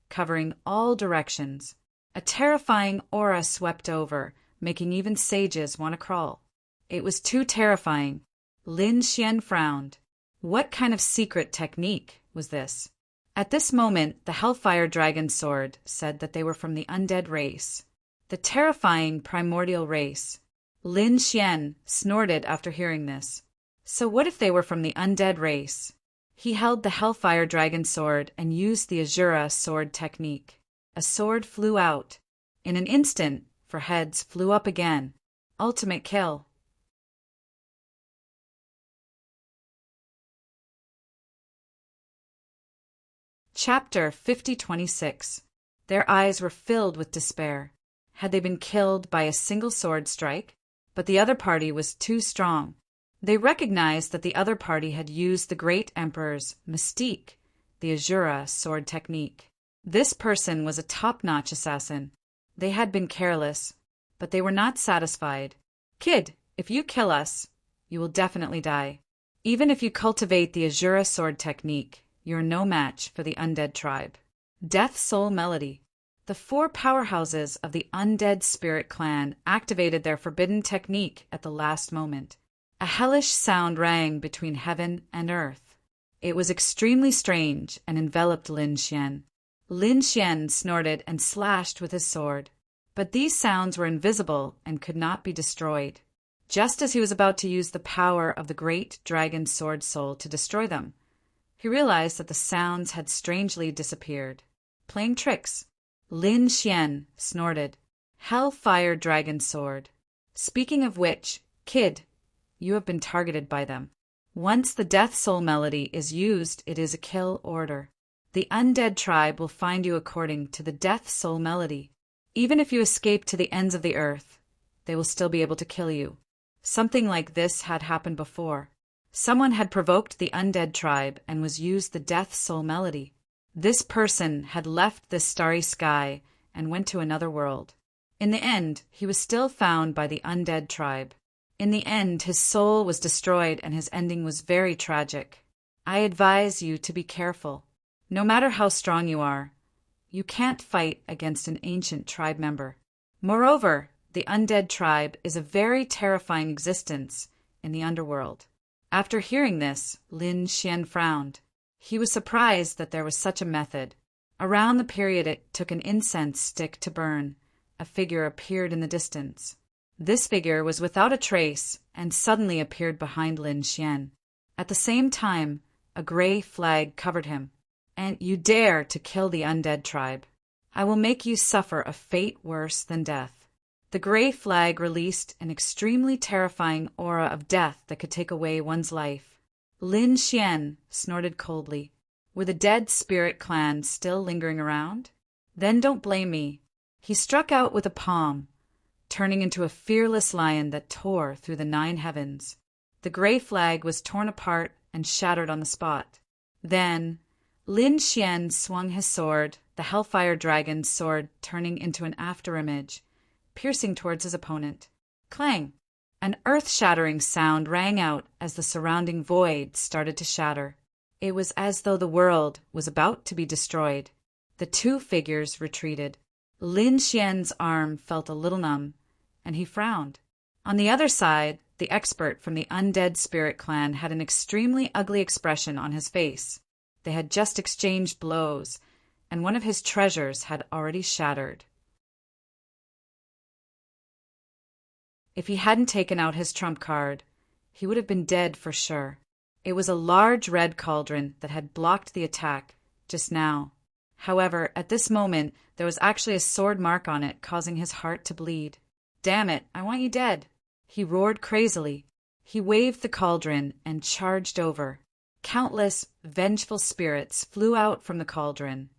covering all directions. A terrifying aura swept over, making even sages want to crawl. It was too terrifying. Lin Xian frowned. What kind of secret technique was this? At this moment, the Hellfire Dragon Sword said that they were from the undead race, the terrifying primordial race. Lin Xian snorted after hearing this. So what if they were from the undead race? He held the Hellfire Dragon Sword and used the Azura sword technique. A sword flew out. In an instant, for heads flew up again. Ultimate kill. Chapter 5026. Their eyes were filled with despair. Had they been killed by a single sword strike? But the other party was too strong. They recognized that the other party had used the Great Emperor's mystique, the Azura sword technique. This person was a top-notch assassin. They had been careless, but they were not satisfied. Kid, if you kill us, you will definitely die. Even if you cultivate the Azura sword technique, you're no match for the undead tribe. Death Soul Melody. The 4 powerhouses of the undead spirit clan activated their forbidden technique at the last moment. A hellish sound rang between heaven and earth. It was extremely strange and enveloped Lin Xian. Lin Xian snorted and slashed with his sword. But these sounds were invisible and could not be destroyed. Just as he was about to use the power of the great dragon sword soul to destroy them, he realized that the sounds had strangely disappeared. Playing tricks. Lin Xian snorted. Hellfire Dragon Sword. Speaking of which, kid, you have been targeted by them. Once the Death Soul Melody is used, it is a kill order. The undead tribe will find you according to the Death Soul Melody. Even if you escape to the ends of the earth, they will still be able to kill you. Something like this had happened before. Someone had provoked the undead tribe and was used the Death Soul Melody. This person had left this starry sky and went to another world. In the end, he was still found by the undead tribe. In the end, his soul was destroyed and his ending was very tragic. I advise you to be careful. No matter how strong you are, you can't fight against an ancient tribe member. Moreover, the undead tribe is a very terrifying existence in the underworld. After hearing this, Lin Xian frowned. He was surprised that there was such a method. Around the period it took an incense stick to burn, a figure appeared in the distance. This figure was without a trace and suddenly appeared behind Lin Xian. At the same time, a gray flag covered him. And you dare to kill the undead tribe. I will make you suffer a fate worse than death. The gray flag released an extremely terrifying aura of death that could take away one's life. Lin Xian snorted coldly. Were the dead spirit clan still lingering around? Then don't blame me. He struck out with a palm. turning into a fearless lion that tore through the 9 heavens. The gray flag was torn apart and shattered on the spot. Then, Lin Xian swung his sword, the Hellfire Dragon's sword turning into an afterimage, piercing towards his opponent. Clang! An earth-shattering sound rang out as the surrounding void started to shatter. It was as though the world was about to be destroyed. The 2 figures retreated. Lin Xian's arm felt a little numb, and he frowned. On the other side, the expert from the undead spirit clan had an extremely ugly expression on his face. They had just exchanged blows, and one of his treasures had already shattered. If he hadn't taken out his trump card, he would have been dead for sure. It was a large red cauldron that had blocked the attack just now. However, at this moment, there was actually a sword mark on it, causing his heart to bleed. "Damn it, I want you dead!" He roared crazily. He waved the cauldron and charged over. Countless, vengeful spirits flew out from the cauldron,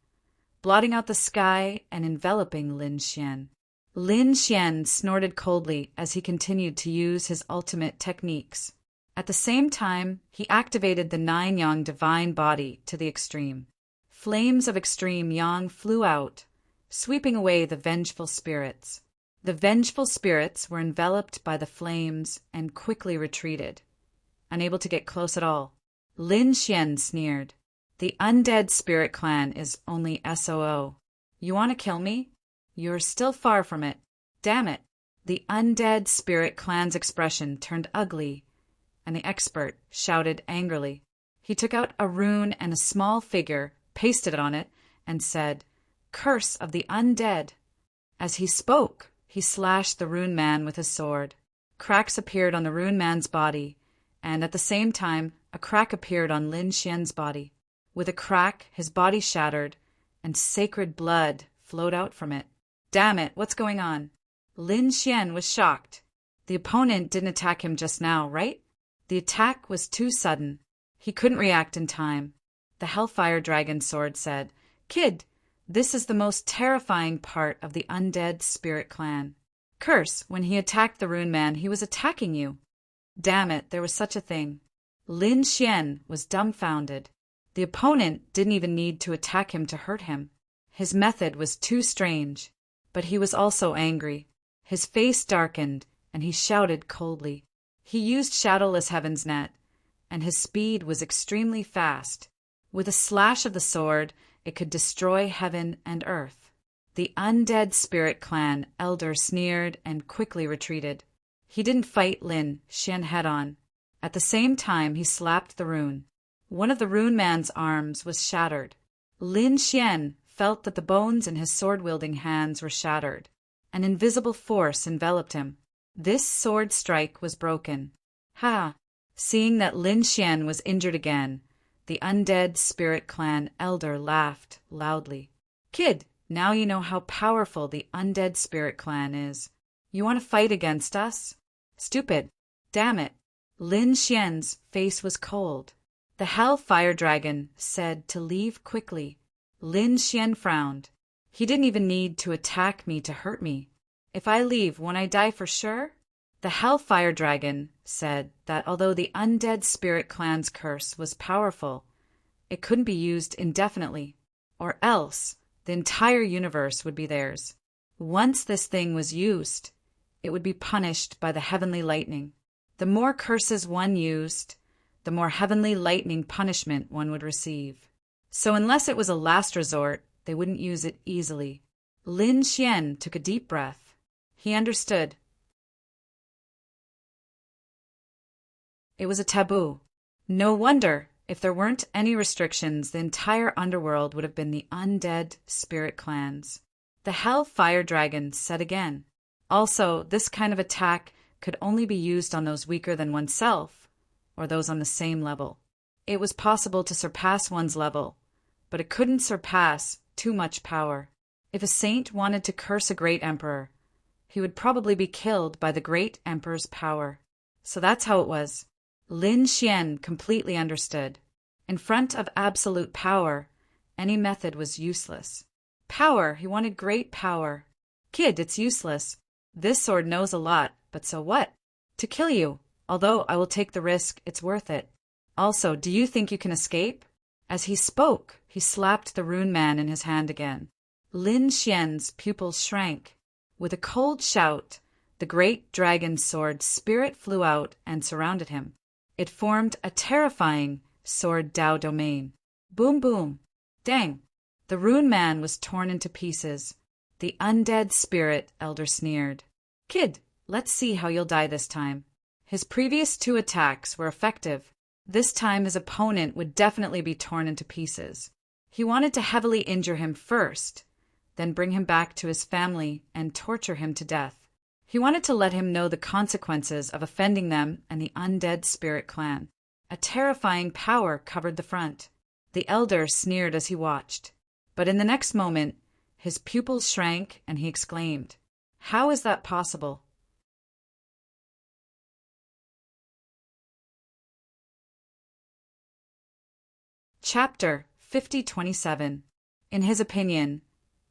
blotting out the sky and enveloping Lin Xian. Lin Xian snorted coldly as he continued to use his ultimate techniques. At the same time, he activated the 9 Yang divine body to the extreme. Flames of extreme Yang flew out, sweeping away the vengeful spirits. The vengeful spirits were enveloped by the flames and quickly retreated, unable to get close at all. Lin Xian sneered. "The undead spirit clan is only SOO. You want to kill me? You're still far from it. Damn it!" The undead spirit clan's expression turned ugly, and the expert shouted angrily. He took out a rune and a small figure, pasted it on it, and said, "Curse of the undead." As he spoke, he slashed the rune man with his sword. Cracks appeared on the rune man's body, and at the same time, a crack appeared on Lin Xian's body. With a crack, his body shattered, and sacred blood flowed out from it. "Damn it, what's going on?" Lin Xian was shocked. The opponent didn't attack him just now, right? The attack was too sudden. He couldn't react in time. The Hellfire Dragon's sword said, "Kid, this is the most terrifying part of the undead spirit clan. Curse, when he attacked the rune man, he was attacking you." Damn it, there was such a thing. Lin Xian was dumbfounded. The opponent didn't even need to attack him to hurt him. His method was too strange, but he was also angry. His face darkened, and he shouted coldly. He used Shadowless Heaven's Net, and his speed was extremely fast. With a slash of the sword, it could destroy heaven and earth. The undead spirit clan elder sneered and quickly retreated. He didn't fight Lin Xian head-on. At the same time, he slapped the rune. One of the rune man's arms was shattered. Lin Xian felt that the bones in his sword-wielding hands were shattered. An invisible force enveloped him. This sword strike was broken. Ha! Seeing that Lin Xian was injured again, the undead spirit clan elder laughed loudly. "Kid, now you know how powerful the undead spirit clan is. You want to fight against us? Stupid. Damn it." Lin Xian's face was cold. The Hellfire Dragon said to leave quickly. Lin Xian frowned. "He didn't even need to attack me to hurt me. If I leave, won't I die for sure?" The Hellfire Dragon said that although the undead spirit clan's curse was powerful, it couldn't be used indefinitely, or else the entire universe would be theirs. Once this thing was used, it would be punished by the heavenly lightning. The more curses one used, the more heavenly lightning punishment one would receive. So unless it was a last resort, they wouldn't use it easily. Lin Xian took a deep breath. He understood. It was a taboo. No wonder, if there weren't any restrictions, the entire underworld would have been the undead spirit clans. The Hellfire Dragon said again. Also, this kind of attack could only be used on those weaker than oneself, or those on the same level. It was possible to surpass one's level, but it couldn't surpass too much power. If a saint wanted to curse a great emperor, he would probably be killed by the great emperor's power. So that's how it was. Lin Xian completely understood. In front of absolute power, any method was useless. Power, he wanted great power. "Kid, it's useless. This sword knows a lot, but so what? To kill you, although I will take the risk, it's worth it. Also, do you think you can escape? As he spoke, he slapped the rune man in his hand again. Lin Xian's pupils shrank. With a cold shout, the great dragon sword spirit flew out and surrounded him. It formed a terrifying sword Dao domain. Boom boom. Dang. The rune man was torn into pieces. The undead spirit elder sneered. Kid, let's see how you'll die this time. His previous 2 attacks were effective. This time his opponent would definitely be torn into pieces. He wanted to heavily injure him first, then bring him back to his family and torture him to death. He wanted to let him know the consequences of offending them and the undead spirit clan. A terrifying power covered the front. The elder sneered as he watched. But in the next moment, his pupils shrank and he exclaimed, "How is that possible?" Chapter 5027. In his opinion,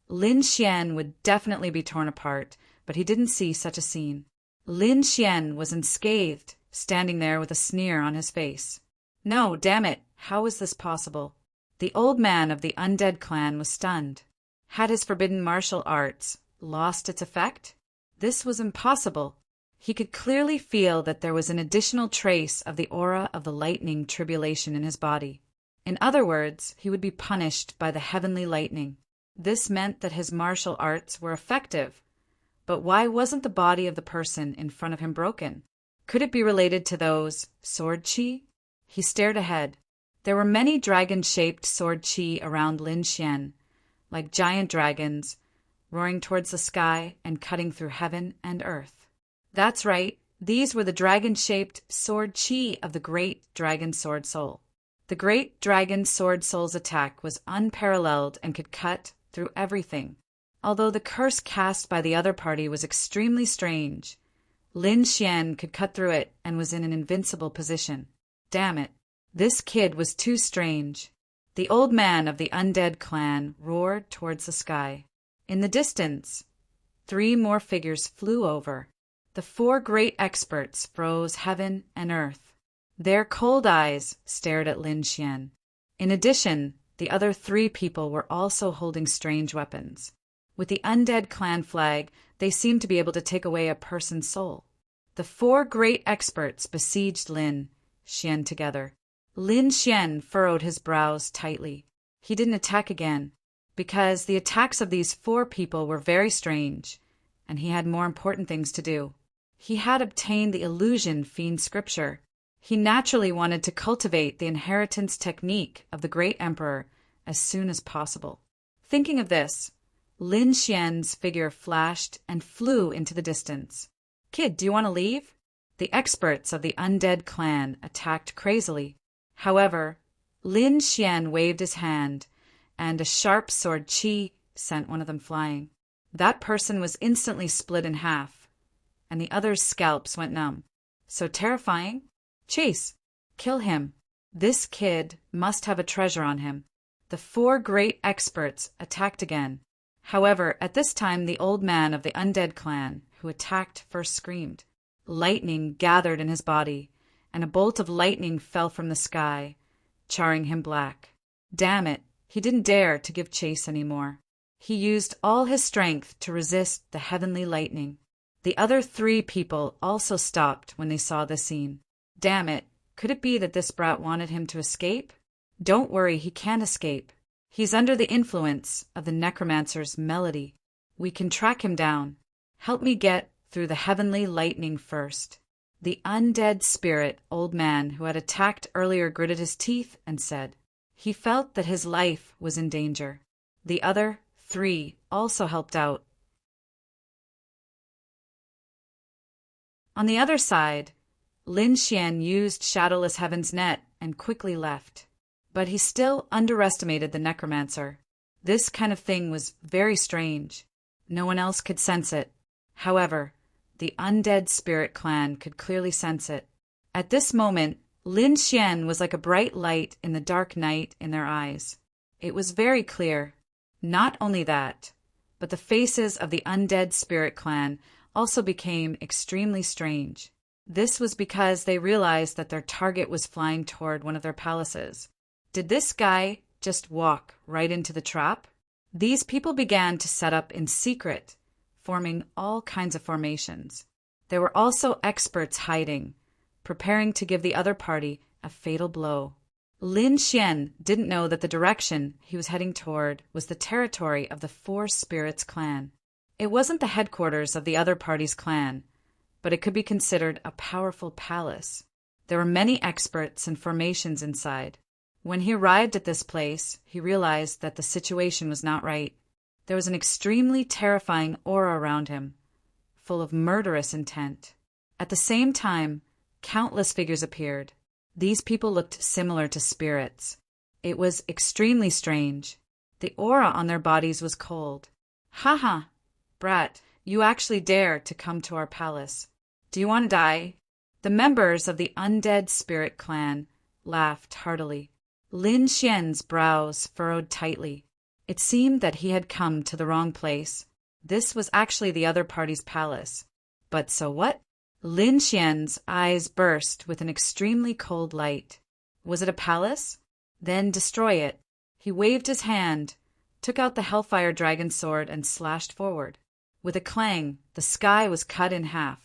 Lin Xian would definitely be torn apart, but he didn't see such a scene. Lin Xian was unscathed, standing there with a sneer on his face. No, damn it, how is this possible? The old man of the undead clan was stunned. Had his forbidden martial arts lost its effect? This was impossible. He could clearly feel that there was an additional trace of the aura of the lightning tribulation in his body. In other words, he would be punished by the heavenly lightning. This meant that his martial arts were effective. But why wasn't the body of the person in front of him broken? Could it be related to those sword chi? He stared ahead. There were many dragon-shaped sword chi around Lin Xian, like giant dragons, roaring towards the sky and cutting through heaven and earth. That's right, these were the dragon-shaped sword chi of the great dragon sword soul. The great dragon sword soul's attack was unparalleled and could cut through everything. Although the curse cast by the other party was extremely strange, Lin Xian could cut through it and was in an invincible position. Damn it, this kid was too strange. The old man of the undead clan roared towards the sky. In the distance, 3 more figures flew over. The 4 great experts froze heaven and earth. Their cold eyes stared at Lin Xian. In addition, the other 3 people were also holding strange weapons. With the undead clan flag, they seemed to be able to take away a person's soul. The 4 great experts besieged Lin Xian together. Lin Xian furrowed his brows tightly. He didn't attack again, because the attacks of these 4 people were very strange, and he had more important things to do. He had obtained the illusion fiend scripture. He naturally wanted to cultivate the inheritance technique of the great emperor as soon as possible. Thinking of this, Lin Xian's figure flashed and flew into the distance. Kid, do you want to leave? The experts of the undead clan attacked crazily. However, Lin Xian waved his hand, and a sharp sword chi sent one of them flying. That person was instantly split in half, and the others' scalps went numb. So terrifying? Chase! Kill him. This kid must have a treasure on him. The 4 great experts attacked again. However, at this time the old man of the undead clan, who attacked first, screamed. Lightning gathered in his body, and a bolt of lightning fell from the sky, charring him black. Damn it, he didn't dare to give chase anymore. He used all his strength to resist the heavenly lightning. The other 3 people also stopped when they saw the scene. Damn it, could it be that this brat wanted him to escape? Don't worry, he can't escape. He's under the influence of the necromancer's melody. We can track him down. Help me get through the heavenly lightning first. The undead spirit old man who had attacked earlier gritted his teeth and said. He felt that his life was in danger. The other 3 also helped out. On the other side, Lin Xian used Shadowless Heaven's net and quickly left. But he still underestimated the necromancer. This kind of thing was very strange. No one else could sense it. However, the undead spirit clan could clearly sense it. At this moment, Lin Xian was like a bright light in the dark night in their eyes. It was very clear. Not only that, but the faces of the undead spirit clan also became extremely strange. This was because they realized that their target was flying toward one of their palaces. Did this guy just walk right into the trap? These people began to set up in secret, forming all kinds of formations. There were also experts hiding, preparing to give the other party a fatal blow. Lin Xian didn't know that the direction he was heading toward was the territory of the Four Spirits clan. It wasn't the headquarters of the other party's clan, but it could be considered a powerful palace. There were many experts and formations inside. When he arrived at this place, he realized that the situation was not right. There was an extremely terrifying aura around him, full of murderous intent. At the same time, countless figures appeared. These people looked similar to spirits. It was extremely strange. The aura on their bodies was cold. "Haha, brat, you actually dare to come to our palace. Do you want to die?" The members of the Undead Spirit clan laughed heartily. Lin Xian's brows furrowed tightly. It seemed that he had come to the wrong place. This was actually the other party's palace. But so what? Lin Xian's eyes burst with an extremely cold light. Was it a palace? Then destroy it. He waved his hand, took out the Hellfire Dragon sword, and slashed forward. With a clang, the sky was cut in half.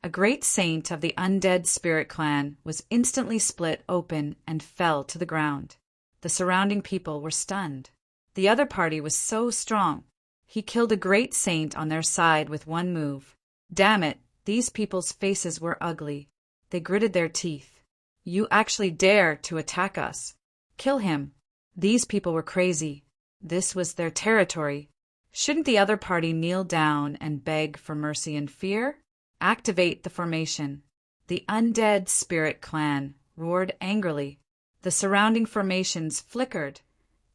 A great saint of the Undead Spirit clan was instantly split open and fell to the ground. The surrounding people were stunned. The other party was so strong. He killed a great saint on their side with one move. Damn it, these people's faces were ugly. They gritted their teeth. "You actually dare to attack us. Kill him." These people were crazy. This was their territory. Shouldn't the other party kneel down and beg for mercy and fear? Activate the formation. The Undead Spirit clan roared angrily. The surrounding formations flickered,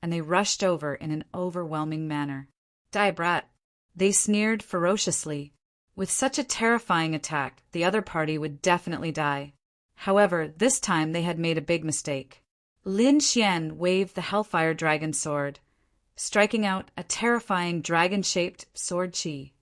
and they rushed over in an overwhelming manner. "Die, brat." They sneered ferociously. With such a terrifying attack, the other party would definitely die. However, this time they had made a big mistake. Lin Xian waved the Hellfire Dragon sword, striking out a terrifying dragon-shaped sword chi.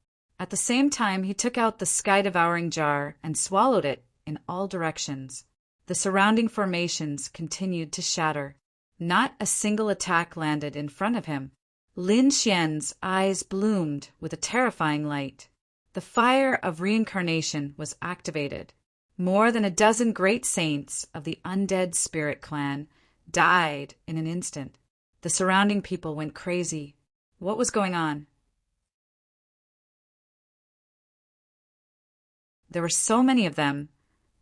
At the same time, he took out the sky-devouring jar and swallowed it in all directions. The surrounding formations continued to shatter. Not a single attack landed in front of him. Lin Xian's eyes bloomed with a terrifying light. The fire of reincarnation was activated. More than a dozen great saints of the Undead Spirit clan died in an instant. The surrounding people went crazy. What was going on? There were so many of them,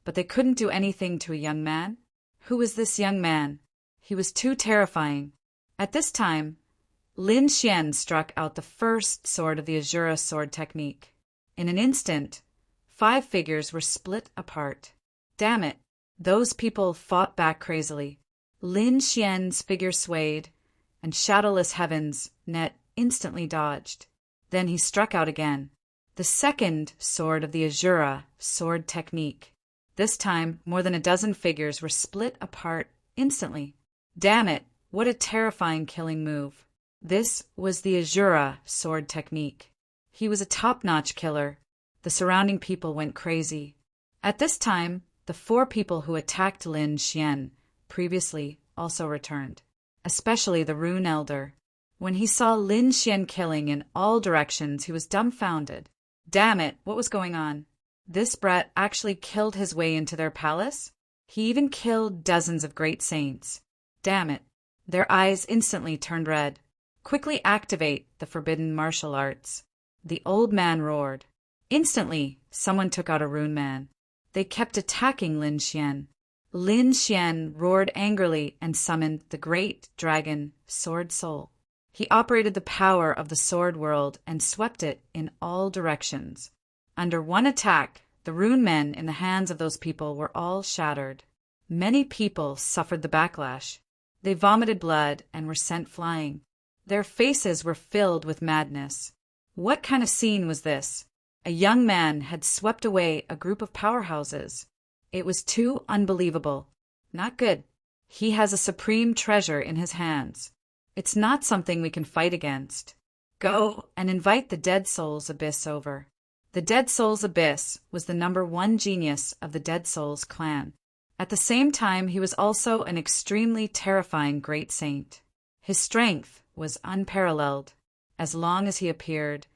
but they couldn't do anything to a young man. Who was this young man? He was too terrifying. At this time, Lin Xian struck out the first sword of the Azura sword technique. In an instant, 5 figures were split apart. Damn it! Those people fought back crazily. Lin Xian's figure swayed, and Shadowless Heaven's net instantly dodged. Then he struck out again. The second sword of the Azura sword technique. This time, more than a dozen figures were split apart instantly. Damn it, what a terrifying killing move. This was the Azura sword technique. He was a top-notch killer. The surrounding people went crazy. At this time, the 4 people who attacked Lin Xian previously also returned, especially the Rune Elder. When he saw Lin Xian killing in all directions, he was dumbfounded. Damn it, what was going on? This brat actually killed his way into their palace? He even killed dozens of great saints. Damn it. Their eyes instantly turned red. Quickly activate the forbidden martial arts. The old man roared. Instantly, someone took out a rune man. They kept attacking Lin Xian. Lin Xian roared angrily and summoned the great dragon, Sword Soul. He operated the power of the sword world and swept it in all directions. Under one attack, the rune men in the hands of those people were all shattered. Many people suffered the backlash. They vomited blood and were sent flying. Their faces were filled with madness. What kind of scene was this? A young man had swept away a group of powerhouses. It was too unbelievable. Not good. He has a supreme treasure in his hands. It's not something we can fight against. Go and invite the Dead Souls Abyss over. The Dead Souls Abyss was the #1 genius of the Dead Souls clan. At the same time, he was also an extremely terrifying great saint. His strength was unparalleled. As long as he appeared,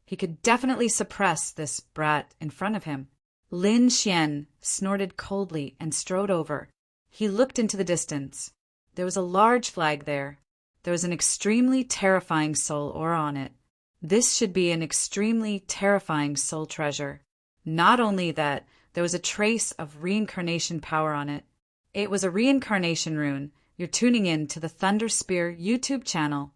he could definitely suppress this brat in front of him. Lin Xian snorted coldly and strode over. He looked into the distance. There was a large flag there. There was an extremely terrifying soul ore on it. This should be an extremely terrifying soul treasure. Not only that, there was a trace of reincarnation power on it. It was a reincarnation rune. You're tuning in to the Thunder Spear YouTube channel.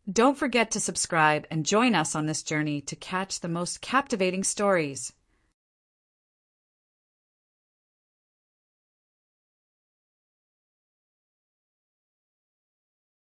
Don't forget to subscribe and join us on this journey to catch the most captivating stories.